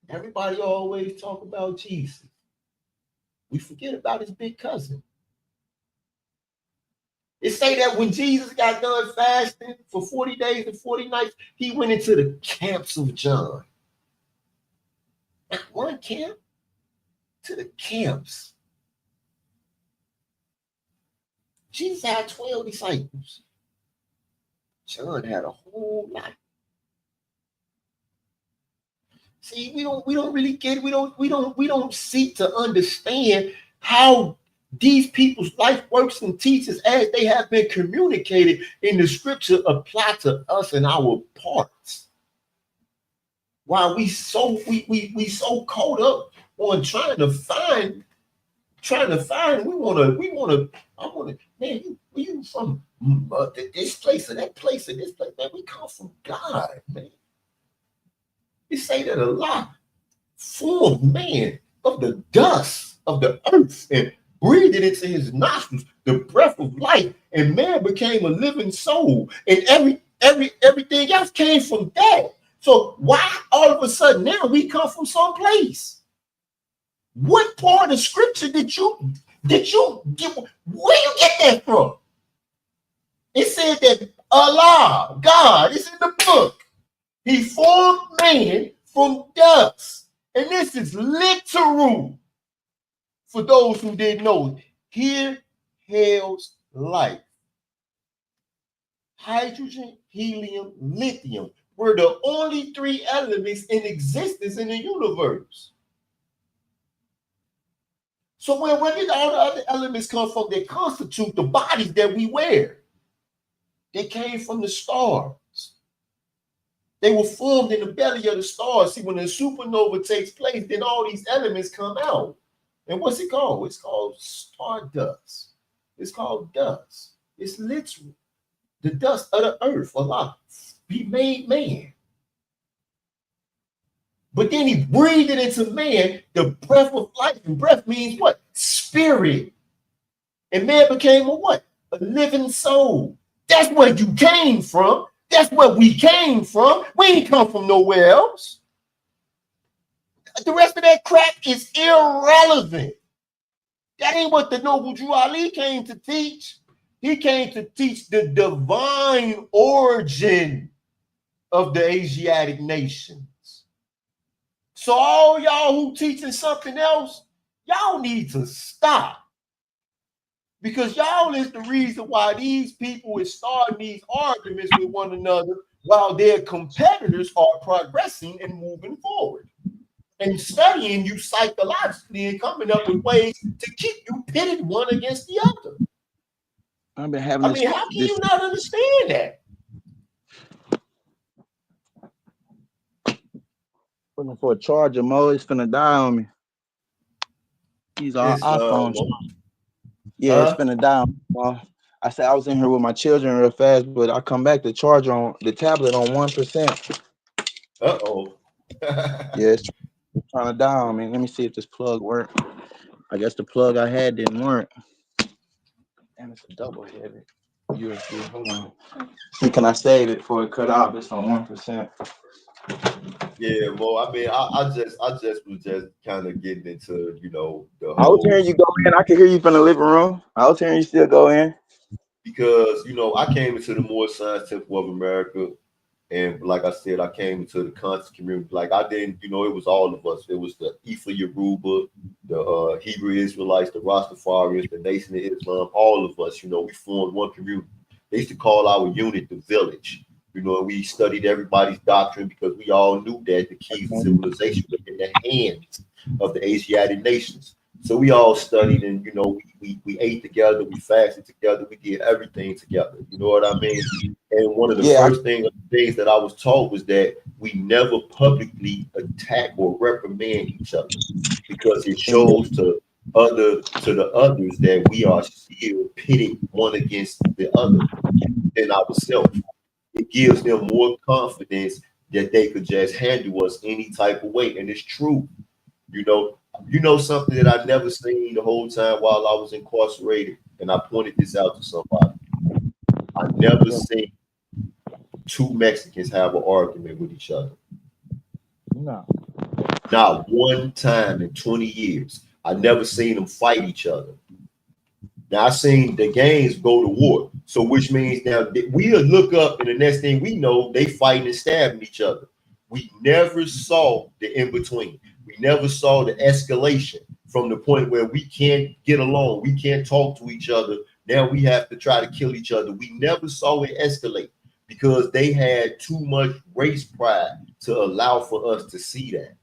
Everybody always talk about Jesus. We forget about his big cousin. It say that when Jesus got done fasting for 40 days and 40 nights, he went into the camps of John. Not one camp, to the camps. Jesus had 12 disciples. John had a whole lot. See, we don't really get it. We don't seek to understand how these people's life works and teaches as they have been communicated in the scripture apply to us and our parts. While we so caught up on trying to find trying to find. I want to, man, you from this place or that place or this place, man. We come from God, man. You say that a lot. Formed man of the dust of the earth and breathed it into his nostrils, the breath of life, and man became a living soul. And everything else came from that. So why all of a sudden now we come from someplace? What part of scripture did you get? Where you get that from? It said that Allah, God, is in the book. He formed man from dust. And this is literal for those who didn't know. Here hails life. Hydrogen, helium, lithium were the only 3 elements in existence in the universe. So where did all the other elements come from that constitute the bodies that we wear? They came from the stars. They were formed in the belly of the stars. See, when the supernova takes place, then all these elements come out. And what's it called? It's called stardust. It's called dust. It's literal. The dust of the earth, Allah, He made man. But then He breathed it into man, the breath of life. And breath means what? Spirit. And man became a what? A living soul. That's where you came from. That's where we came from. We ain't come from nowhere else. The rest of that crap is irrelevant. That ain't what the noble Drew Ali came to teach. He came to teach the divine origin of the Asiatic nations. So all y'all who teaching something else, y'all need to stop. Because y'all is the reason why these people is starting these arguments with one another while their competitors are progressing and moving forward. And studying you psychologically and coming up with ways to keep you pitted one against the other. I've been having how can you not understand that? Looking for a charger, Mo. It's finna die on me. He's our iPhone. Yeah, it's finna die on me. I said I was in here with my children real fast, but I come back, the charger on the tablet on 1%. Uh-oh. Yeah, it's trying to die on me. Let me see if this plug works. I guess the plug I had didn't work. And it's a double headed USB. Hold on. See, can I save it before it cut off? It's on 1%. Yeah, well, I mean, I just was just kind of getting into, you know, the whole. I was hearing you go in. I could hear you from the living room. I was hearing you still go in. Because, you know, I came into the Moorish Science Temple of America. And like I said, I came into the conscious community. Like I didn't, you know, it was all of us. It was the Ifa Yoruba, the Hebrew Israelites, the Rastafarians, the Nation of Islam, all of us, you know, we formed one community. They used to call our unit the village. You know, we studied everybody's doctrine because we all knew that the keys of civilization were in the hands of the Asiatic nations. So we all studied and, you know, we ate together, we fasted together, we did everything together. You know what I mean? And one of the first things that I was taught was that we never publicly attack or reprimand each other because it shows to the others that we are still pitted one against the other and ourselves. It gives them more confidence that they could just handle us any type of way. And it's true. You know something that I never seen the whole time while I was incarcerated, and I pointed this out to somebody. I never seen two Mexicans have an argument with each other. No. Not one time in 20 years. I never seen them fight each other. Now I seen the gangs go to war. So which means now we'll look up and the next thing we know, they fighting and stabbing each other. We never saw the in-between. We never saw the escalation from the point where we can't get along. We can't talk to each other. Now we have to try to kill each other. We never saw it escalate because they had too much race pride to allow for us to see that.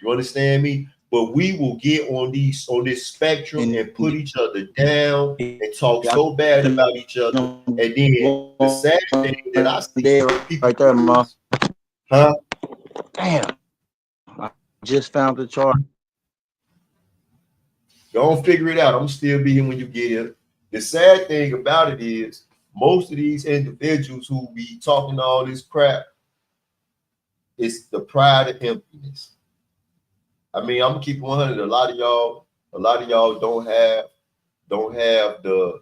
You understand me? But we will get on this spectrum and put each other down and talk so bad about each other. And then the sad thing that I see right there, Ma. Huh? Damn. I just found the chart. Don't figure it out. I'm still be here when you get here. The sad thing about it is most of these individuals who be talking all this crap, it's the pride of emptiness. I mean, I'm gonna keep 100. A lot of y'all don't have the,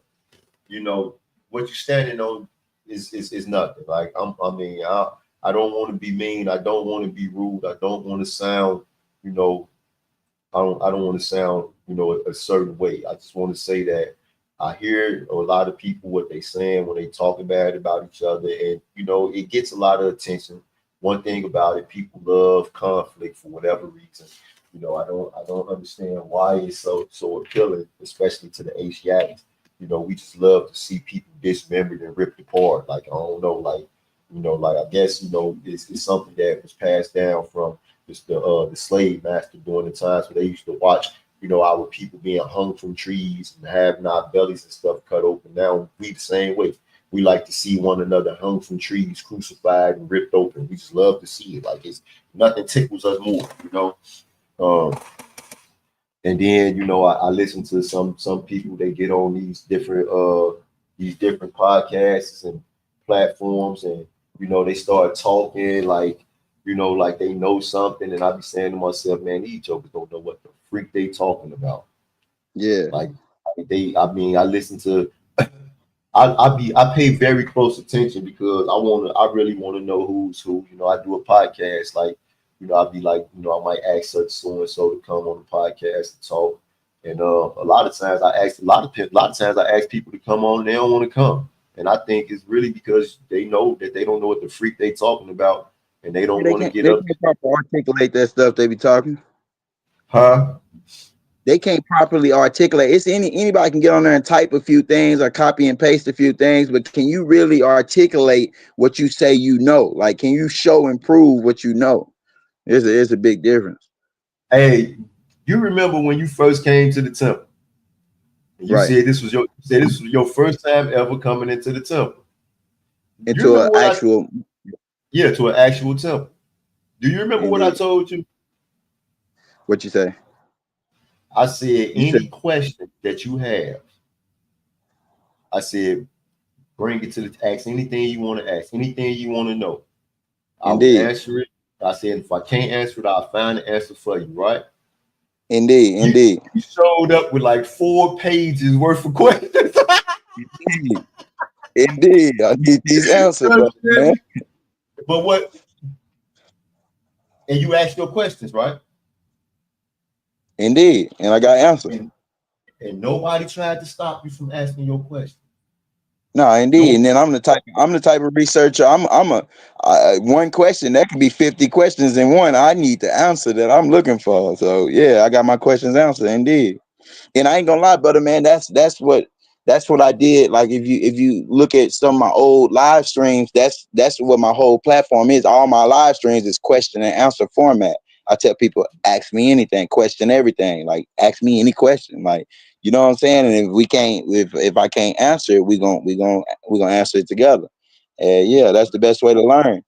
you know, what you're standing on is nothing. Like I don't want to be mean. I don't want to be rude. I don't want to sound, you know, I don't want to sound, you know, a certain way. I just want to say that I hear a lot of people what they saying when they talking bad about each other, and you know, it gets a lot of attention. One thing about it, people love conflict for whatever reason. You know, I don't understand why it's so appealing, especially to the Asiatics. You know, we just love to see people dismembered and ripped apart. Like, I don't know, like, you know, like I guess, you know, it's something that was passed down from the slave master during the times where they used to watch, you know, our people being hung from trees and having our bellies and stuff cut open. Now we the same way. We like to see one another hung from trees, crucified and ripped open. We just love to see it. Like, it's nothing tickles us more, you know. And then, you know, I listen to some people, they get on these different podcasts and platforms, and you know, they start talking like, you know, like they know something, and I be saying to myself, man, these jokers don't know what the freak they talking about. Yeah. Like I listen to I pay very close attention because I really want to know who's who. You know, I do a podcast, like, you know, I'd be like, you know, I might ask such so and so to come on the podcast and talk. And a lot of times I ask people to come on and they don't want to come. And I think it's really because they know that they don't know what the freak they talking about, and they don't want to get They up. can't properly articulate that stuff they be talking. Huh? They can't properly articulate. It's anybody can get on there and type a few things or copy and paste a few things, but can you really articulate what you say you know? Like, can you show and prove what you know? There's a big difference. Hey, you remember when you first came to the temple? You Right. said this was your first time ever coming into the temple. Do you Into remember an what actual to an actual temple? Do you remember what I indeed. told you? What you say? I said, You said any question that you have, I said, bring it to the ask anything you want to ask, anything you want to know. I will indeed. answer it. I said, if I can't answer it, I'll find the answer for you, right? Indeed. You showed up with like 4 pages worth of questions. Indeed. I need these answers, bro, man. But what? And you asked your questions, right? Indeed. And I got answers. And nobody tried to stop you from asking your question. No, indeed. No. And then I'm the type of researcher. One question that could be 50 questions in one. I need the answer that I'm looking for. So yeah, I got my questions answered. Indeed. And I ain't gonna lie, brother, man. That's what I did. Like, if you look at some of my old live streams, that's what my whole platform is. All my live streams is question and answer format. I tell people, ask me anything, question everything. Like, ask me any question. Like, you know what I'm saying? And if I can't answer it, we gonna answer it together. Yeah, that's the best way to learn.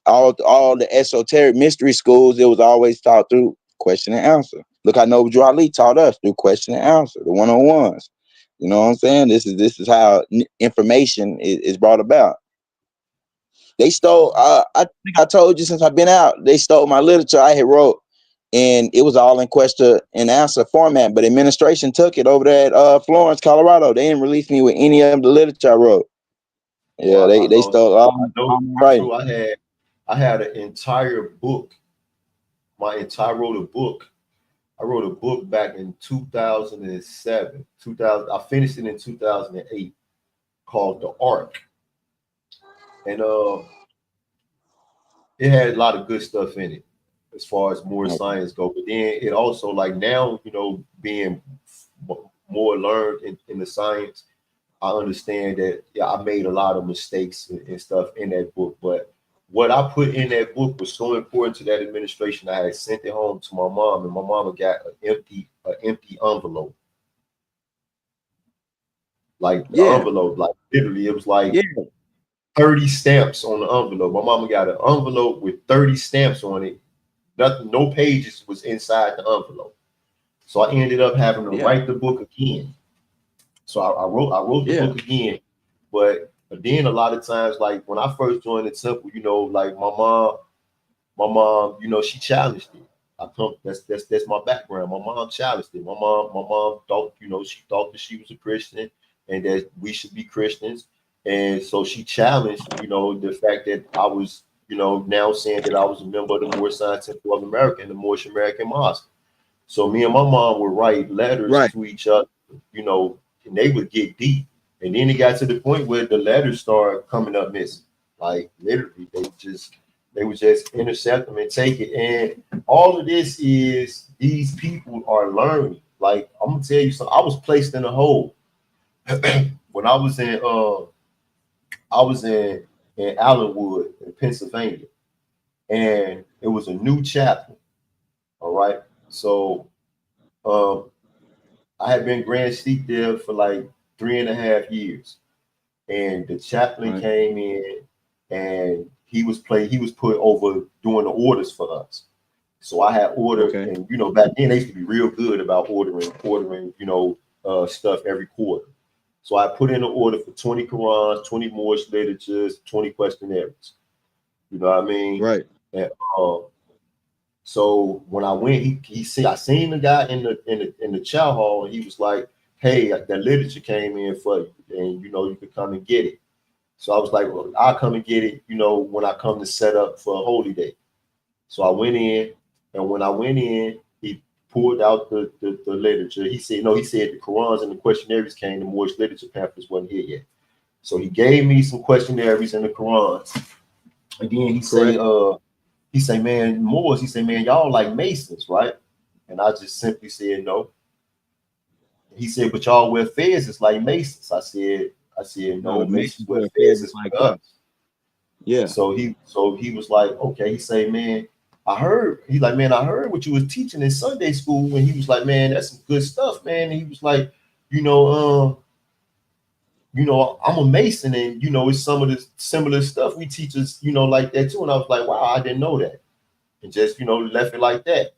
All the esoteric mystery schools, it was always taught through question and answer. Look how Noble Drew Ali taught us through question and answer, the one-on-ones. You know what I'm saying? This is how information is brought about. They stole. I think I told you since I've been out, they stole my literature I had wrote, and it was all in question and answer format. But administration took it over there at Florence, Colorado. They didn't release me with any of the literature I wrote. Yeah, they stole all right. True. I had an entire book. I wrote a book. I wrote a book back in 2007. I finished it in 2008 called The Ark. And it had a lot of good stuff in it as far as Moorish Science go. But then it also, like, now, you know, being more learned in the science, I understand that I made a lot of mistakes and stuff in that book. But what I put in that book was so important to that administration. I had sent it home to my mom, and my mama got an empty envelope. Like the envelope, like literally, it was like 30 stamps on the envelope. My mama got an envelope with 30 stamps on it. Nothing, no pages was inside the envelope. So I ended up having to write the book again. So I wrote the book again, but then a lot of times, like when I first joined the temple, you know, like my mom, you know, she challenged it. That's my background. My mom challenged it. My mom thought, you know, she thought that she was a Christian and that we should be Christians. And so she challenged, you know, the fact that I was, you know, now saying that I was a member of the Moorish Science Temple of America and the Moorish American Mosque. So me and my mom would write letters to each other, you know, and they would get deep. And then it got to the point where the letters started coming up missing. Like literally, they would just intercept them and take it. And all of this is these people are learning. Like I'm gonna tell you something. I was placed in a hole when I was in Allenwood in Pennsylvania, and it was a new chapel. All right, so I had been Grand Sheik there for like 3.5 years, and the chaplain came in, and he was put over doing the orders for us. So I had ordered, and you know, back then they used to be real good about ordering, you know, stuff every quarter. So I put in an order for 20 Qurans, 20 Moorish literatures, 20 questionnaires. You know what I mean? Right. And so when I went, I seen the guy in the chow hall, and he was like, "Hey, that literature came in for you, and you know you could come and get it." So I was like, "Well, I'll come and get it, you know, when I come to set up for a holy day." So I went in, and when I went in, he pulled out the literature. He said the Qurans and the questionnaires came. The Moorish literature pamphlets wasn't here yet. So he gave me some questionnaires and the Qurans. Again, he said, man, Moors, he said, man, y'all like Masons, right? And I just simply said no. He said, but y'all wear fezzes like Masons. I said, no, Masons wear fezzes like us. Yeah. So he was like, okay. He said, man, I heard what you was teaching in Sunday school. And he was like, man, that's some good stuff, man. And he was like, you know, I'm a Mason, and you know, it's some of the similar stuff we teach us, you know, like that too. And I was like, wow, I didn't know that, and just, you know, left it like that.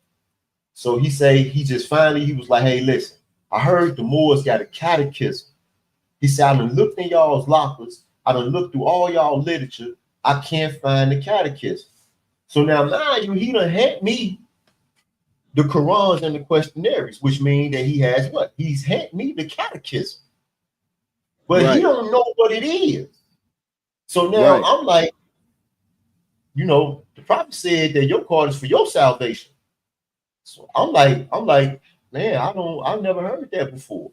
So he was like, hey, listen, I heard the Moors got a catechism. He said, I done looked in y'all's lockers, I done looked through all y'all literature, I can't find the catechism. So now, mind you, he done had me the Qurans and the questionnaires, which mean that he has what? He's had me the catechism. But he don't know what it is. So now I'm like, you know, the prophet said that your card is for your salvation. So I'm like, man, I've never heard that before.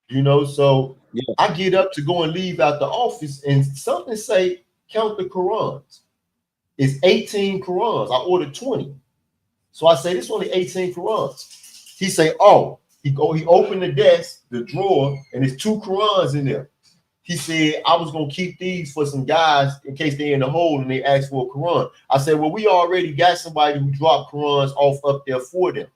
You know, so I get up to go and leave out the office, and something say, count the Qurans. It's 18 Qurans. I ordered 20. So I say, this is only 18 Qurans. He say, oh. He opened the desk, the drawer, and there's 2 Qurans in there. He said, I was going to keep these for some guys in case they're in the hole and they ask for a Quran. I said, well, we already got somebody who dropped Qurans off up there for them.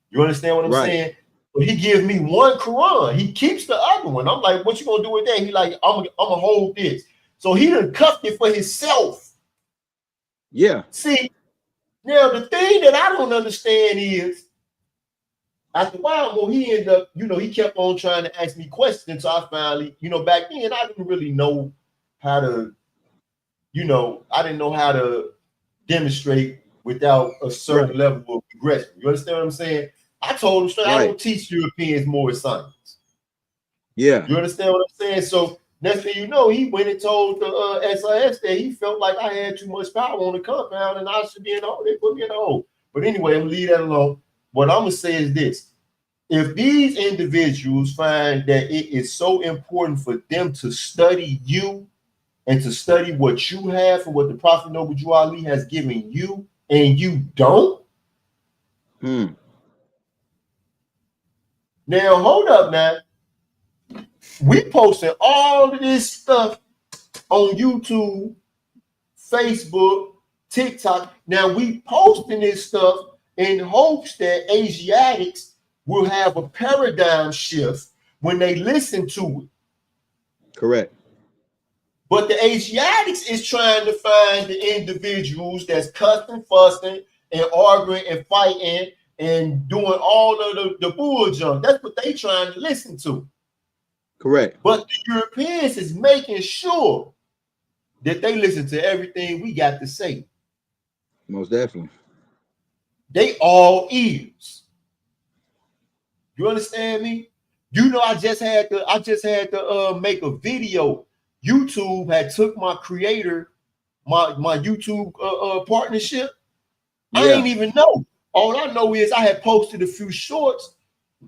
You understand what I'm saying? But he gives me 1 Quran. He keeps the other one. I'm like, what you going to do with that? He like, I'm going to hold this. So he done cuffed it for himself. Yeah. See, now the thing that I don't understand is, after a while, he ended up, you know, he kept on trying to ask me questions. So I finally, you know, back then I didn't really know how to, you know, I didn't know how to demonstrate without a certain level of progression. You understand what I'm saying? I told him straight, I don't teach Europeans Moorish Science. Yeah. You understand what I'm saying? So next thing you know, he went and told the SIS that he felt like I had too much power on the compound and I should be in the hole. They put me in the hole. But anyway, I'm going to leave that alone. What I'm going to say is this. If these individuals find that it is so important for them to study you and to study what you have and what the Prophet Noble Drew Ali has given you, and you don't, now hold up now. We posting all of this stuff on YouTube, Facebook, TikTok. Now we posting this stuff in hopes that Asiatics will have a paradigm shift when they listen to it. Correct. But the Asiatics is trying to find the individuals that's cussing, fussing, and arguing and fighting and doing all of the bull junk. That's what they trying to listen to. Correct. But the Europeans is making sure that they listen to everything we got to say. Most definitely. They all ears. You understand me? You know, I just had to make a video. YouTube had took my creator, my YouTube partnership. Yeah. I ain't even know. All I know is I had posted a few shorts.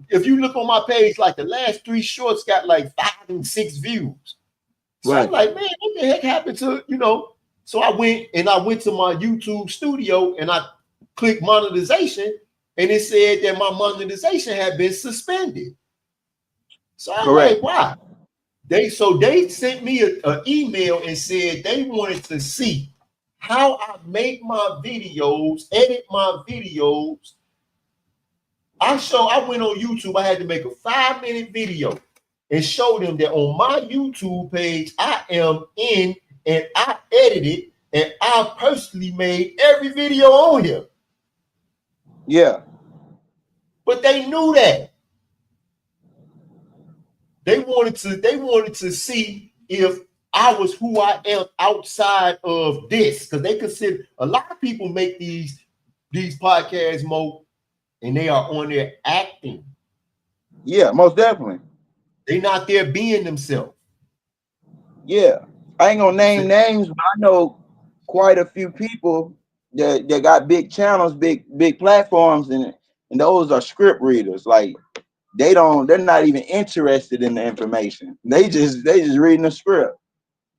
If you look on my page, like the last 3 shorts got like 5 and 6 views. So right. I'm like, man, what the heck happened to, you know? So I went to my YouTube studio and I clicked monetization, and it said that my monetization had been suspended. So I'm like, why? They sent me an email and said they wanted to see how I make my videos, edit my videos. I went on YouTube. I had to make a 5-minute video and show them that on my YouTube page, I am in and I edited and I personally made every video on here. Yeah. But they knew that. They wanted to see if I was who I am outside of this, because they consider a lot of people make these podcasts, Mo, and they are on there acting. Yeah, most definitely. They're not there being themselves. Yeah, I ain't gonna name names, but I know quite a few people that got big channels, big platforms, and those are script readers. Like they're not even interested in the information. They just reading the script.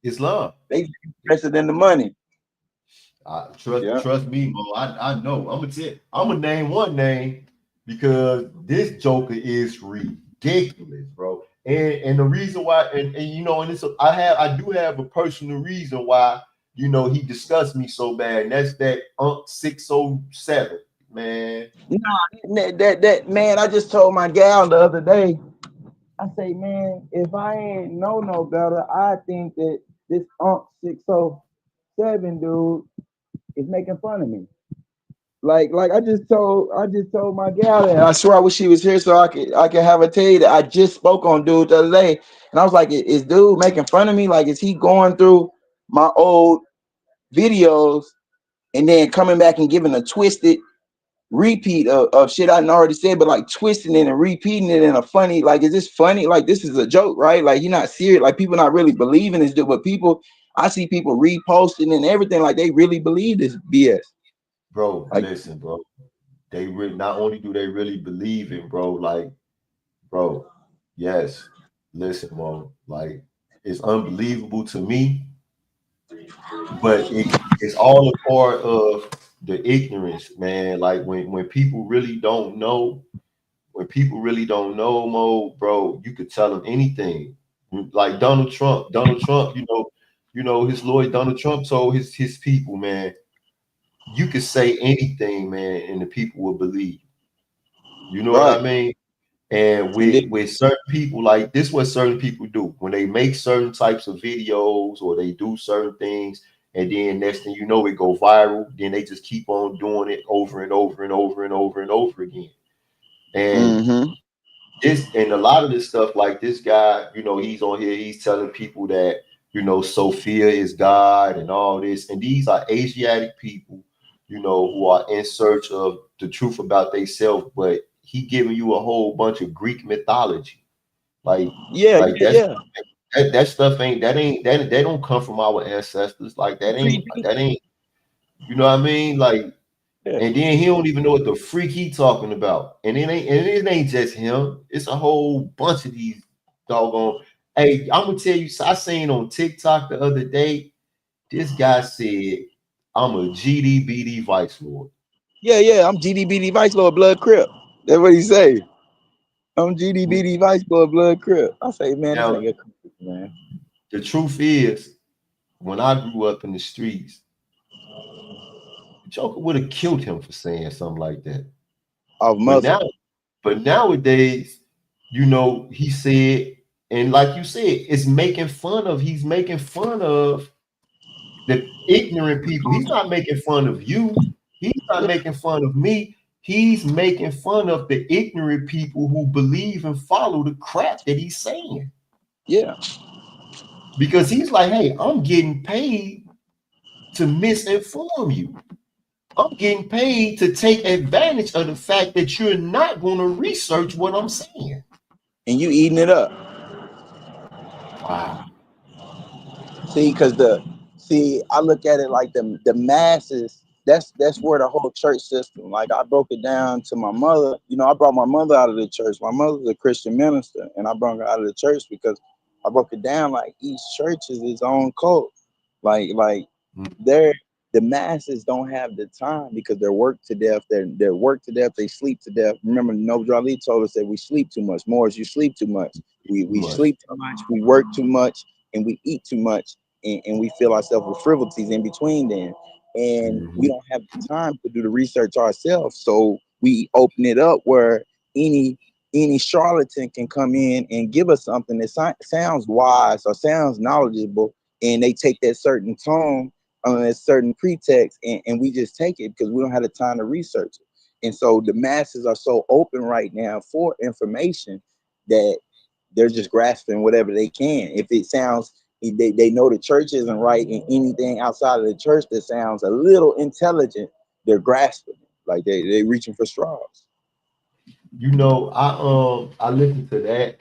It's love. They interested in the money. Trust me, Mo. I know. I'm gonna name one name because this joker is ridiculous, bro. And the reason why, and you know, and I do have a personal reason why, you know, he discussed me so bad, and that's that 607, man. Nah, that man, I just told my gal the other day, I say, man, if I ain't know no better, I think that this 607 dude is making fun of me. Like I just told my gal that. I swear I wish she was here so I could have her tell you that I just spoke on dude the other day, and I was like, is dude making fun of me? Like, is he going through my old videos and then coming back and giving a twisted repeat of shit I already said, but like twisting it and repeating it in a funny, like, is this funny? Like, this is a joke, right? Like, you're not serious. Like, people not really believing this dude, but I see people reposting and everything like they really believe this BS. Bro, like, listen, bro. They not only do they really believe it, bro. Like, bro, yes. Listen, bro. Like, it's unbelievable to me, but it's all a part of the ignorance, man. Like when people really don't know, Mo, bro, you could tell them anything. Like Donald Trump, you know his lawyer Donald Trump told his people, man. You could say anything, man, and the people will believe. You know what I mean? And with certain people, like this, what certain people do when they make certain types of videos or they do certain things, and then next thing you know, it go viral. Then they just keep on doing it over and over and over and over and over again. And and a lot of this stuff, like this guy, you know, he's on here, he's telling people that, you know, Sophia is God and all this, and these are Asiatic people, you know, who are in search of the truth about themselves, but he giving you a whole bunch of Greek mythology. Like, that stuff they don't come from our ancestors. Like that ain't, you know what I mean? Like, and then he don't even know what the freak he talking about. And it ain't just him. It's a whole bunch of these doggone. Hey, I'm gonna tell you, I seen on TikTok the other day, this guy said, I'm a GDBD Vice Lord. Yeah, I'm GDBD Vice Lord Blood Crip. That's what he say. I'm GDBD Vice Lord Blood Crip. I say, man, now, this nigga crazy, man. The truth is, when I grew up in the streets, Joker would have killed him for saying something like that. But nowadays, you know, he said, and like you said, he's making fun of the ignorant people. He's not making fun of you. He's not making fun of me. he's making fun of the ignorant people who believe and follow the crap that he's saying. Yeah. Because he's like, hey, I'm getting paid to misinform you. I'm getting paid to take advantage of the fact that you're not going to research what I'm saying. And you eating it up. Wow. See, I look at it like the masses. That's where the whole church system. Like I broke it down to my mother. You know, I brought my mother out of the church. My mother's a Christian minister, and I brought her out of the church because I broke it down like each church is its own cult. Like they're the masses don't have the time because they're worked to death. They're worked to death. They sleep to death. Remember, Noble Ali told us that we sleep too much. Moors, you sleep too much. We sleep too much. We work too much, and we eat too much, and we fill ourselves with frivolities in between then. And we don't have the time to do the research ourselves. So we open it up where any charlatan can come in and give us something that sounds wise or sounds knowledgeable, and they take that certain tone on a certain pretext, and we just take it because we don't have the time to research it. And so the masses are so open right now for information that they're just grasping whatever they can. If it sounds, they know the church isn't right, and anything outside of the church that sounds a little intelligent, they're grasping it. Like they reaching for straws. You know, I listened to that.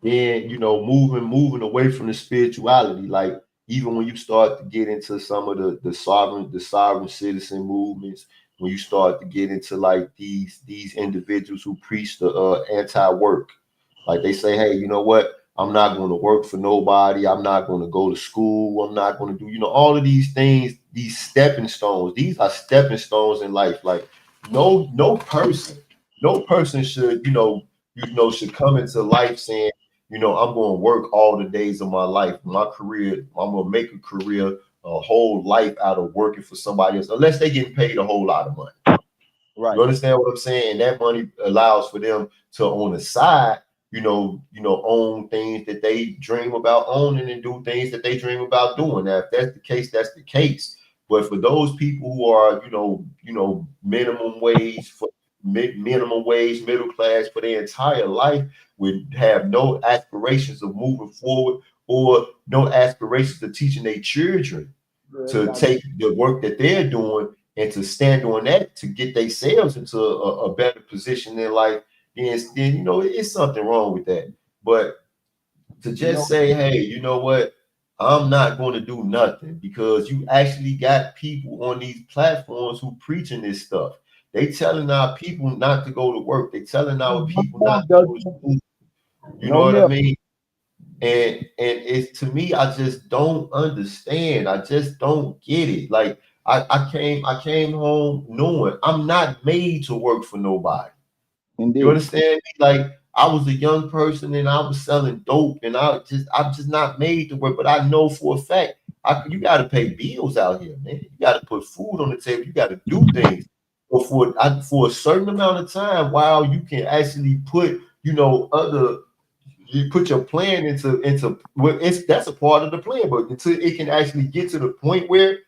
Then, you know, moving away from the spirituality, like even when you start to get into some of the sovereign citizen movements, when you start to get into like these individuals who preach the anti-work, like they say, hey, you know what? I'm not going to work for nobody. I'm not going to go to school. I'm not going to do, you know, all of these things, these stepping stones. These are stepping stones in life. Like no person should, should come into life saying, you know, I'm going to work all the days of my life. My career, I'm going to make a career, a whole life out of working for somebody else, unless they get paid a whole lot of money. Right. You understand what I'm saying? And that money allows for them to, on the side, own things that they dream about owning and do things that they dream about doing. Now, if that's the case, that's the case. But for those people who are, minimum wage, middle class for their entire life, would have no aspirations of moving forward or no aspirations of teaching their children to take the work that they're doing and to stand on that to get themselves into a better position in life, then it's something wrong with that. But to just say, hey, you know what, I'm not going to do nothing, because you actually got people on these platforms who preaching this stuff. They telling our people not to go to work. They telling our people not to go to school. You know what I mean? And it's, to me, I just don't understand. I just don't get it. Like I came home knowing I'm not made to work for nobody. Indeed. You understand me? Like I was a young person and I was selling dope, and I'm just not made to work. But I know for a fact you got to pay bills out here, man. You got to put food on the table. You got to do things. But for a certain amount of time, while you can actually put you put your plan into well, that's a part of the plan. But until it can actually get to the point where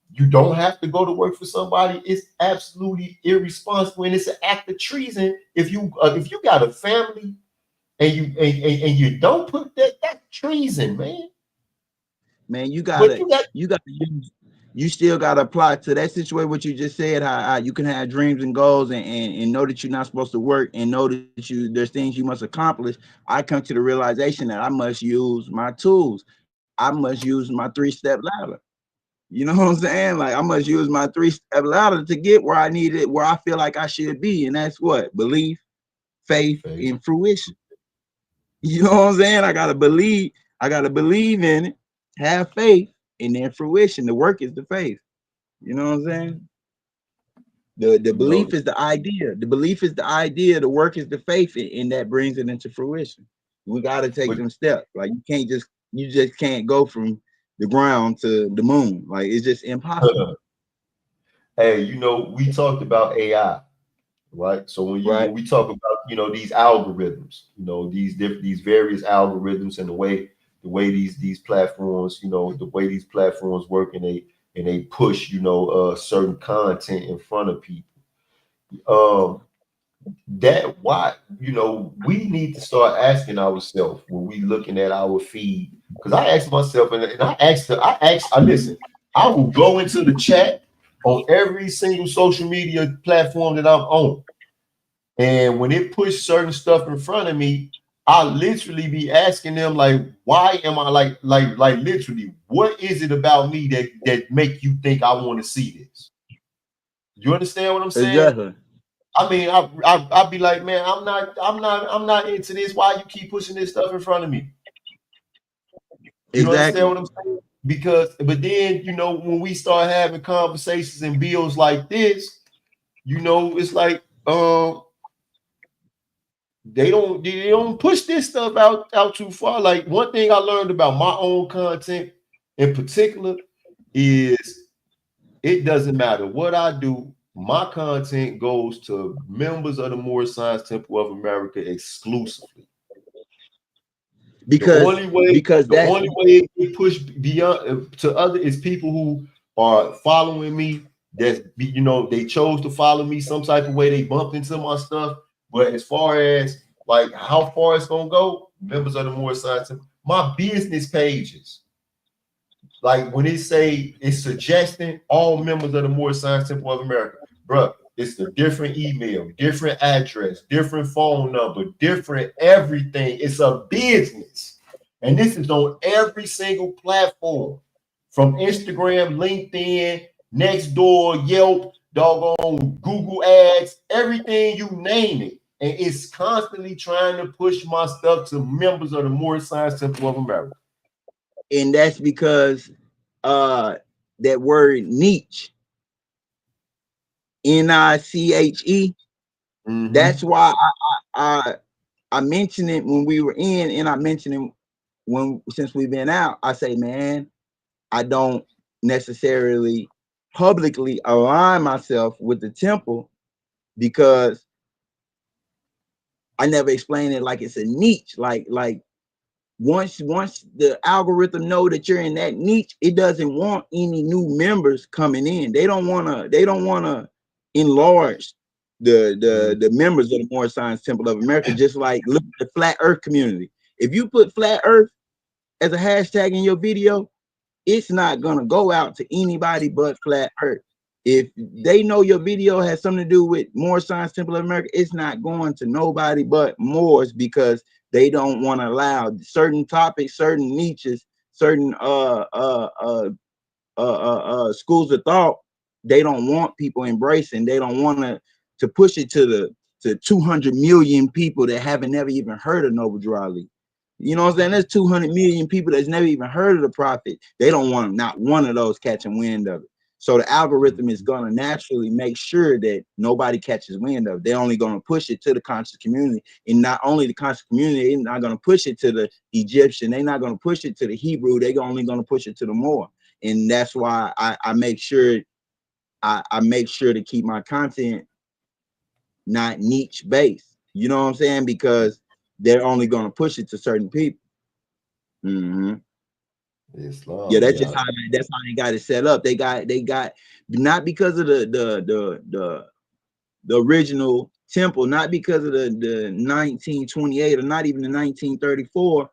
you don't have to go to work for somebody, it's absolutely irresponsible, and it's an act of treason. If you got a family and you don't put that's treason, man. Man, you still gotta apply to that situation. What you just said, how you can have dreams and goals and know that you're not supposed to work, and know that there's things you must accomplish. I come to the realization that I must use my tools. I must use my 3-step ladder. You know what I'm saying? Like I must use my 3-step ladder to get where I need it, where I feel like I should be. And that's what? Belief, faith, and fruition. You know what I'm saying? I gotta believe in it, have faith, and then fruition. The work is the faith. You know what I'm saying? The belief is the idea. The belief is the idea. The work is the faith, and that brings it into fruition. We gotta take them steps. Like you just can't go from the ground to the moon. Like it's just impossible. Hey, we talked about AI, right? So when we talk about these algorithms, these various algorithms, and the way these platforms, the way these platforms work, and they push certain content in front of people. that why, you know, we need to start asking ourselves when we looking at our feed. Because I asked myself, and I listen, I will go into the chat on every single social media platform that I'm on. And when it push certain stuff in front of me, I literally be asking them, like, why am I like literally, what is it about me that make you think I want to see this? You understand what I'm saying? Exactly. I mean, I'd be like, man, I'm not into this. Why you keep pushing this stuff in front of me? You understand Exactly. what I'm saying? Because, but then, you know, when we start having conversations and bills like this, you know, it's like, they don't push this stuff out too far. Like, one thing I learned about my own content in particular is it doesn't matter what I do. My content goes to members of the Moorish Science Temple of America exclusively. Because The that's only way we push beyond to other is people who are following me. You know, they chose to follow me some type of way. They bumped into my stuff. But as far as like how far it's gonna go, members of the Moorish Science Temple, my business pages, like when it say it's suggesting all members of the Moorish Science Temple of America, bro, it's a different email, different address, different phone number, different everything. It's a business. And this is on every single platform, from Instagram, LinkedIn, Nextdoor, Yelp, doggone Google Ads, everything, you name it. And it's constantly trying to push my stuff to members of the Moorish Science Temple of America. and that's because that word niche, NICHE, that's why I mentioned it when we were in, and I mentioned it since we've been out. I say, man, I don't necessarily publicly align myself with the temple because I never explain it like it's a niche. Like once the algorithm know that you're in that niche, it doesn't want any new members coming in. They don't want to enlarge the members of the Moorish Science Temple of America. Just like look at the flat earth community. If you put flat earth as a hashtag in your video, it's not gonna go out to anybody but flat earth. If they know your video has something to do with Moorish Science Temple of America, it's not going to nobody but Moors, because they don't want to allow certain topics, certain niches, certain schools of thought. They don't want people embracing. They don't want to push it to 200 million people that haven't never even heard of Noble Drew Ali. You know what I'm saying? There's 200 million people that's never even heard of the prophet. They don't want not one of those catching wind of it. So the algorithm is going to naturally make sure that nobody catches wind of it. They're only going to push it to the conscious community. And not only the conscious community, they're not going to push it to the Egyptian. They're not going to push it to the Hebrew. They're only going to push it to the Moor. And that's why I make sure I make sure to keep my content not niche based. You know what I'm saying? Because they're only going to push it to certain people. Islam, Yeah, that's just how they got it set up. They got not because of the original temple, not because of the 1928 or not even the 1934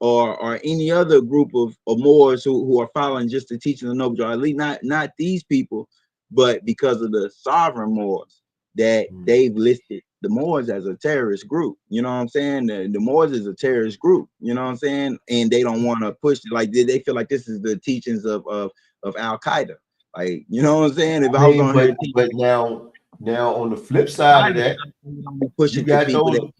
or any other group of Moors who are following just the teaching of Noble Drew Ali, not these people, but because of the sovereign Moors that they've listed the Moors as a terrorist group. You know what I'm saying? The Moors is a terrorist group, you know what I'm saying? And they don't want to push it. Like they feel like this is the teachings of Al-Qaeda. Like, you know what I'm saying? If I was on here, but now on the flip side of that, push you it to got people those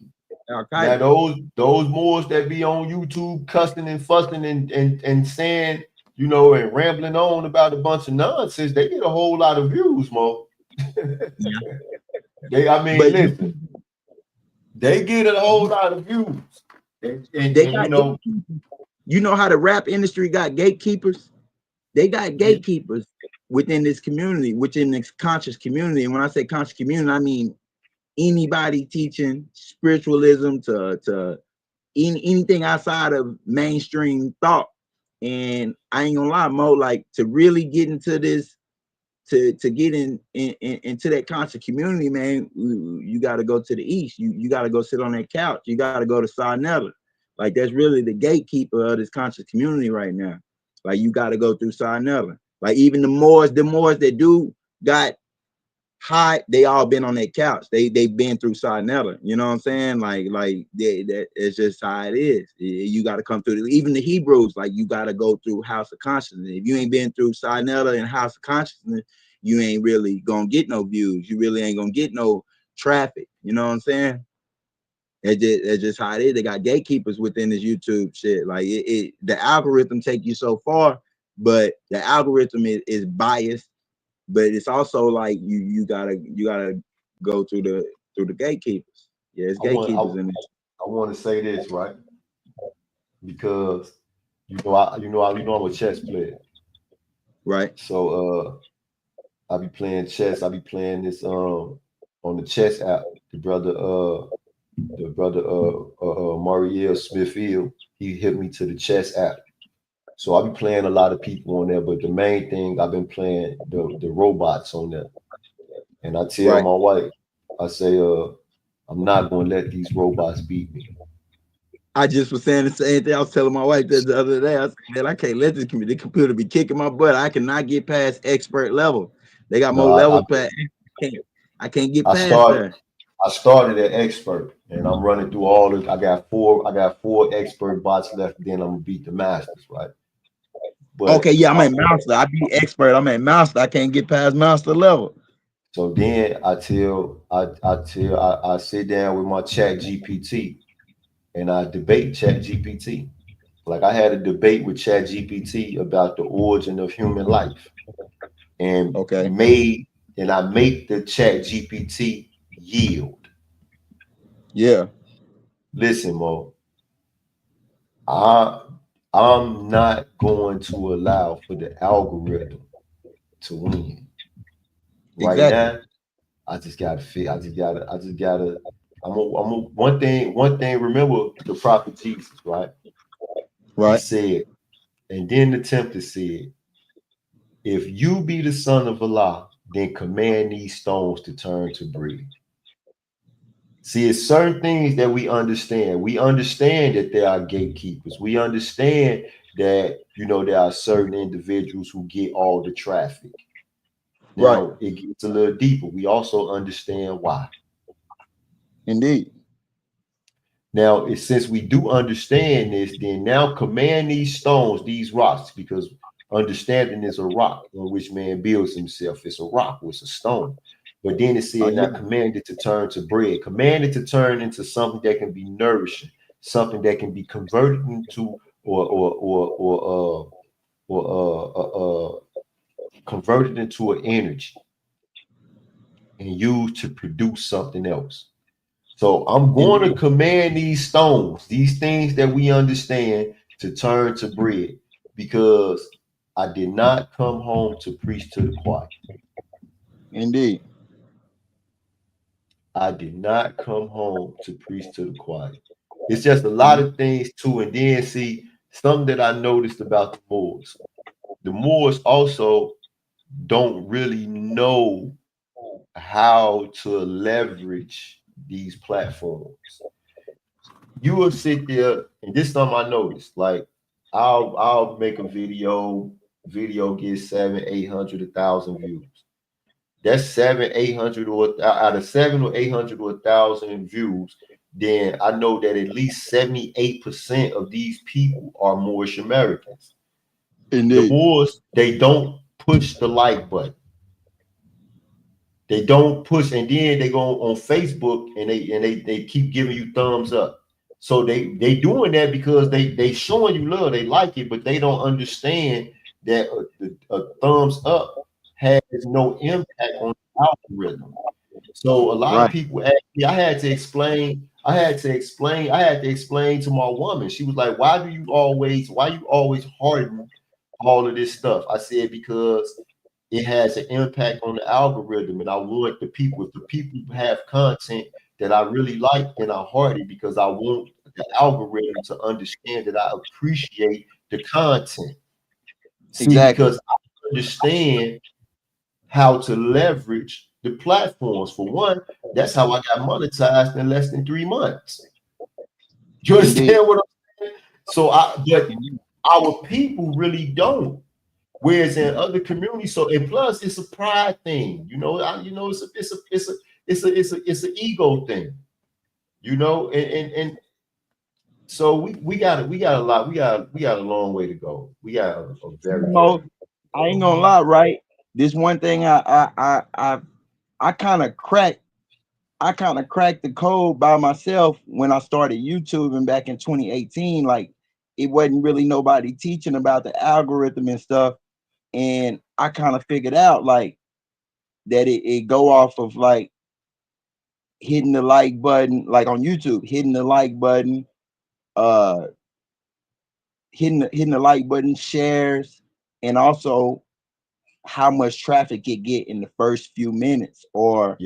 that now those Moors that be on YouTube cussing and fussing and saying, you know, and rambling on about a bunch of nonsense. They get a whole lot of views, Mo. Listen, they get a whole lot of views. And you know how the rap industry got gatekeepers? They got gatekeepers within this community, within this conscious community. And when I say conscious community, I mean anybody teaching spiritualism to anything outside of mainstream thought. And I ain't gonna lie, Mo, like to really get into this to get into that conscious community, man, you got to go to the east. You got to go sit on that couch. You got to go to Sinella. Like that's really the gatekeeper of this conscious community right now. Like you got to go through Sinella. Like even the Moors that do got high, they all been on that couch. They've been through Sinella. You know what I'm saying? Like that it's just how it is. You got to come through. Even the Hebrews, like you got to go through House of Consciousness. If you ain't been through Sinella and House of Consciousness, you ain't really gonna get no views. You really ain't gonna get no traffic. You know what I'm saying? It's just how it is. They got gatekeepers within this YouTube shit. Like the algorithm take you so far, but the algorithm is biased. But it's also like you gotta go through the gatekeepers. Yeah, it's gatekeepers in this. I want to say this, right? Because I'm a chess player. Right. So I be playing chess. I be playing this on the chess app. The brother Maurice Smithfield, he hit me to the chess app. So I be playing a lot of people on there, but the main thing I've been playing the robots on there. And I tell my wife, I say, I'm not gonna let these robots beat me. I just was saying the same thing. I was telling my wife that the other day. I said, man, I can't let the computer be kicking my butt. I cannot get past expert level. They got more levels, but I can't get past there. I started at expert, and I'm running through all the. I got four expert bots left. Then I'm gonna beat the masters, right? But okay, yeah, I'm at master. I be expert. I'm at master. I can't get past master level. So then I sit down with my Chat GPT, and I debate Chat GPT. Like I had a debate with Chat GPT about the origin of human life, and I make the Chat GPT yield. Yeah. Listen, Mo. I'm not going to allow for the algorithm to win. Right now, I just gotta feel. One thing. Remember the prophet Jesus, right? Right. He said, and then the tempter said, "If you be the son of Allah, then command these stones to turn to bread." See, it's certain things that we understand. We understand that there are gatekeepers. We understand that, there are certain individuals who get all the traffic. Now, it gets a little deeper. We also understand why. Indeed. Now, since we do understand this, then now command these stones, these rocks, because understanding is a rock on which man builds himself. It's a rock, it's a stone. But then it said, now command it to turn to bread. Command it to turn into something that can be nourishing, something that can be converted into or converted into an energy and used to produce something else. So I'm going to command these stones, these things that we understand, to turn to bread, because I did not come home to preach to the choir. Indeed. I did not come home to preach to the choir. It's just a lot of things too. And then see, something that I noticed about the Moors. The Moors also don't really know how to leverage these platforms. You will sit there, and this time I noticed, like I'll make a video gets 700, 800, 1,000 views. That's 700, 800, or out of 700 or 800 or 1,000 views, then I know that at least 78% of these people are Moorish Americans. Indeed. The Moors, they don't push the like button. They don't push, and then they go on Facebook and they keep giving you thumbs up. So they doing that because they showing you love, they like it, but they don't understand that a thumbs up has no impact on the algorithm. So a lot of people ask me, I had to explain to my woman. She was like, why you always harden all of this stuff? I said, because it has an impact on the algorithm, and I want if the people have content that I really like, then I heart it, because I want the algorithm to understand that I appreciate the content. See, because I understand how to leverage the platforms. For one, that's how I got monetized in less than 3 months. You understand what I'm saying? So but our people really don't. Whereas in other communities, so and plus it's a pride thing, you know. It's an ego thing, you know. And so we got a long way to go. We got a very. I ain't gonna lie, right? This one thing I kind of cracked the code by myself when I started YouTubing back in 2018. Like, it wasn't really nobody teaching about the algorithm and stuff. And I kind of figured out like that it go off of like hitting the like button, like on YouTube, hitting the like button, hitting the like button, shares, and also how much traffic it get in the first few minutes. Or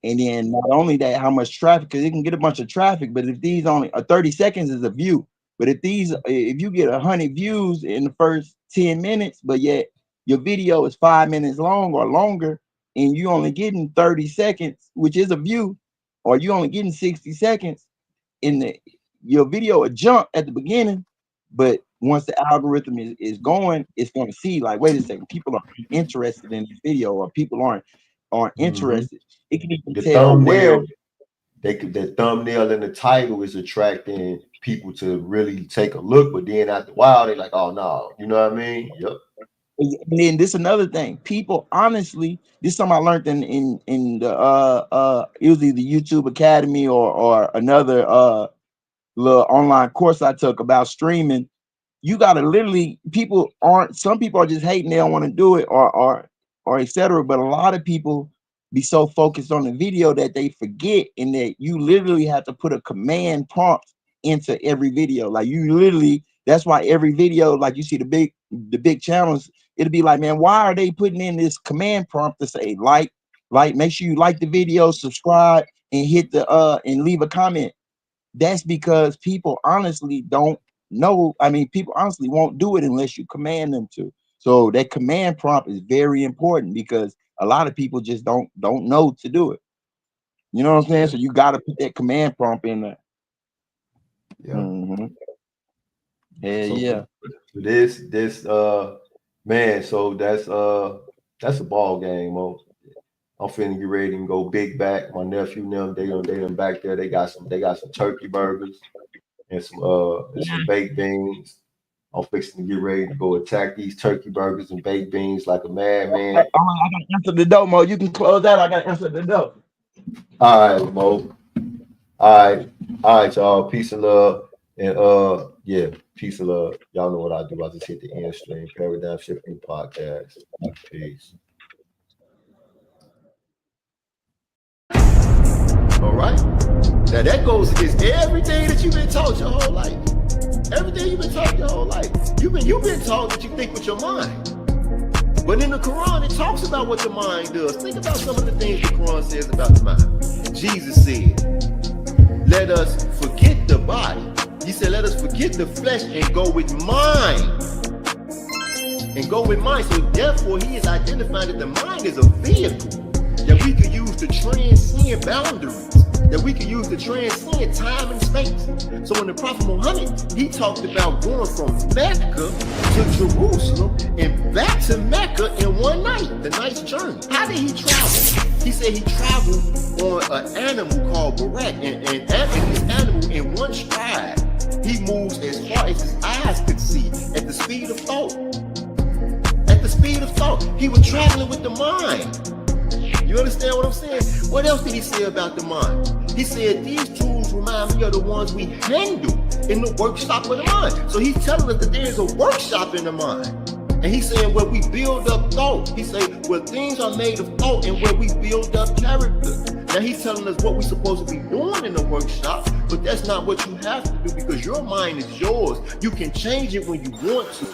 and then not only that, how much traffic, because it can get a bunch of traffic, but if these only 30 seconds is a view, but if you get 100 views in the first 10 minutes, but yet your video is 5 minutes long or longer, and you only getting 30 seconds, which is a view, or you only getting 60 seconds in your video will jump at the beginning, but once the algorithm is going, it's going to see like, wait a second, people are interested in this video, or people aren't interested. It can even tell where the thumbnail and the title is attracting people to really take a look, but then after a while they're like, oh no, you know what I mean? Yep. And then this another thing, people honestly, this is something I learned in the it was either YouTube Academy or another little online course I took about streaming. You gotta literally, some people are just hating, they don't want to do it, or etc. But a lot of people be so focused on the video that they forget, and that you literally have to put a command prompt into every video. Like, you literally, that's why every video, like you see the big channels, it'll be like, man, why are they putting in this command prompt to say like, make sure you like the video, subscribe, and hit the and leave a comment? That's because people honestly don't know. I mean, people honestly won't do it unless you command them to. So that command prompt is very important, because a lot of people just don't know to do it. You know what I'm saying? So you got to put that command prompt in there. Yeah. This man, so that's a ball game, Mo. I'm finna get ready and go big back. My nephew and them, they done back there. They got some turkey burgers and some baked beans. I'm fixing to get ready to go attack these turkey burgers and baked beans like a madman. I gotta answer the door, Mo. You can close that. I gotta answer the door. All right, Mo. All right, y'all. Peace and love. And peace and love. Y'all know what I do. I just hit the end stream. Paradigm Shifting Podcast. Peace. All right. Now that goes against everything that you've been taught your whole life. Everything you've been taught your whole life. You've been taught that you think with your mind. But in the Quran, it talks about what the mind does. Think about some of the things the Quran says about the mind. Jesus said, let us forget the body. He said, let us forget the flesh and go with mind. And go with mind. So therefore, he is identifying that the mind is a vehicle that we could use to transcend boundaries, that we could use to transcend time and space. So when the Prophet Muhammad, he talked about going from Mecca to Jerusalem and back to Mecca in one night, the night's journey. How did he travel? He said he traveled on an animal called Barak, and this animal in one stride, he moves as far as his eyes could see at the speed of thought. At the speed of thought, he was traveling with the mind. You understand what I'm saying? What else did he say about the mind? He said these tools remind me of the ones we handle in the workshop of the mind. So he's telling us that there is a workshop in the mind. And he's saying where we build up thought. He said where things are made of thought and where we build up character. Now he's telling us what we're supposed to be doing in the workshop, but that's not what you have to do, because your mind is yours. You can change it when you want to.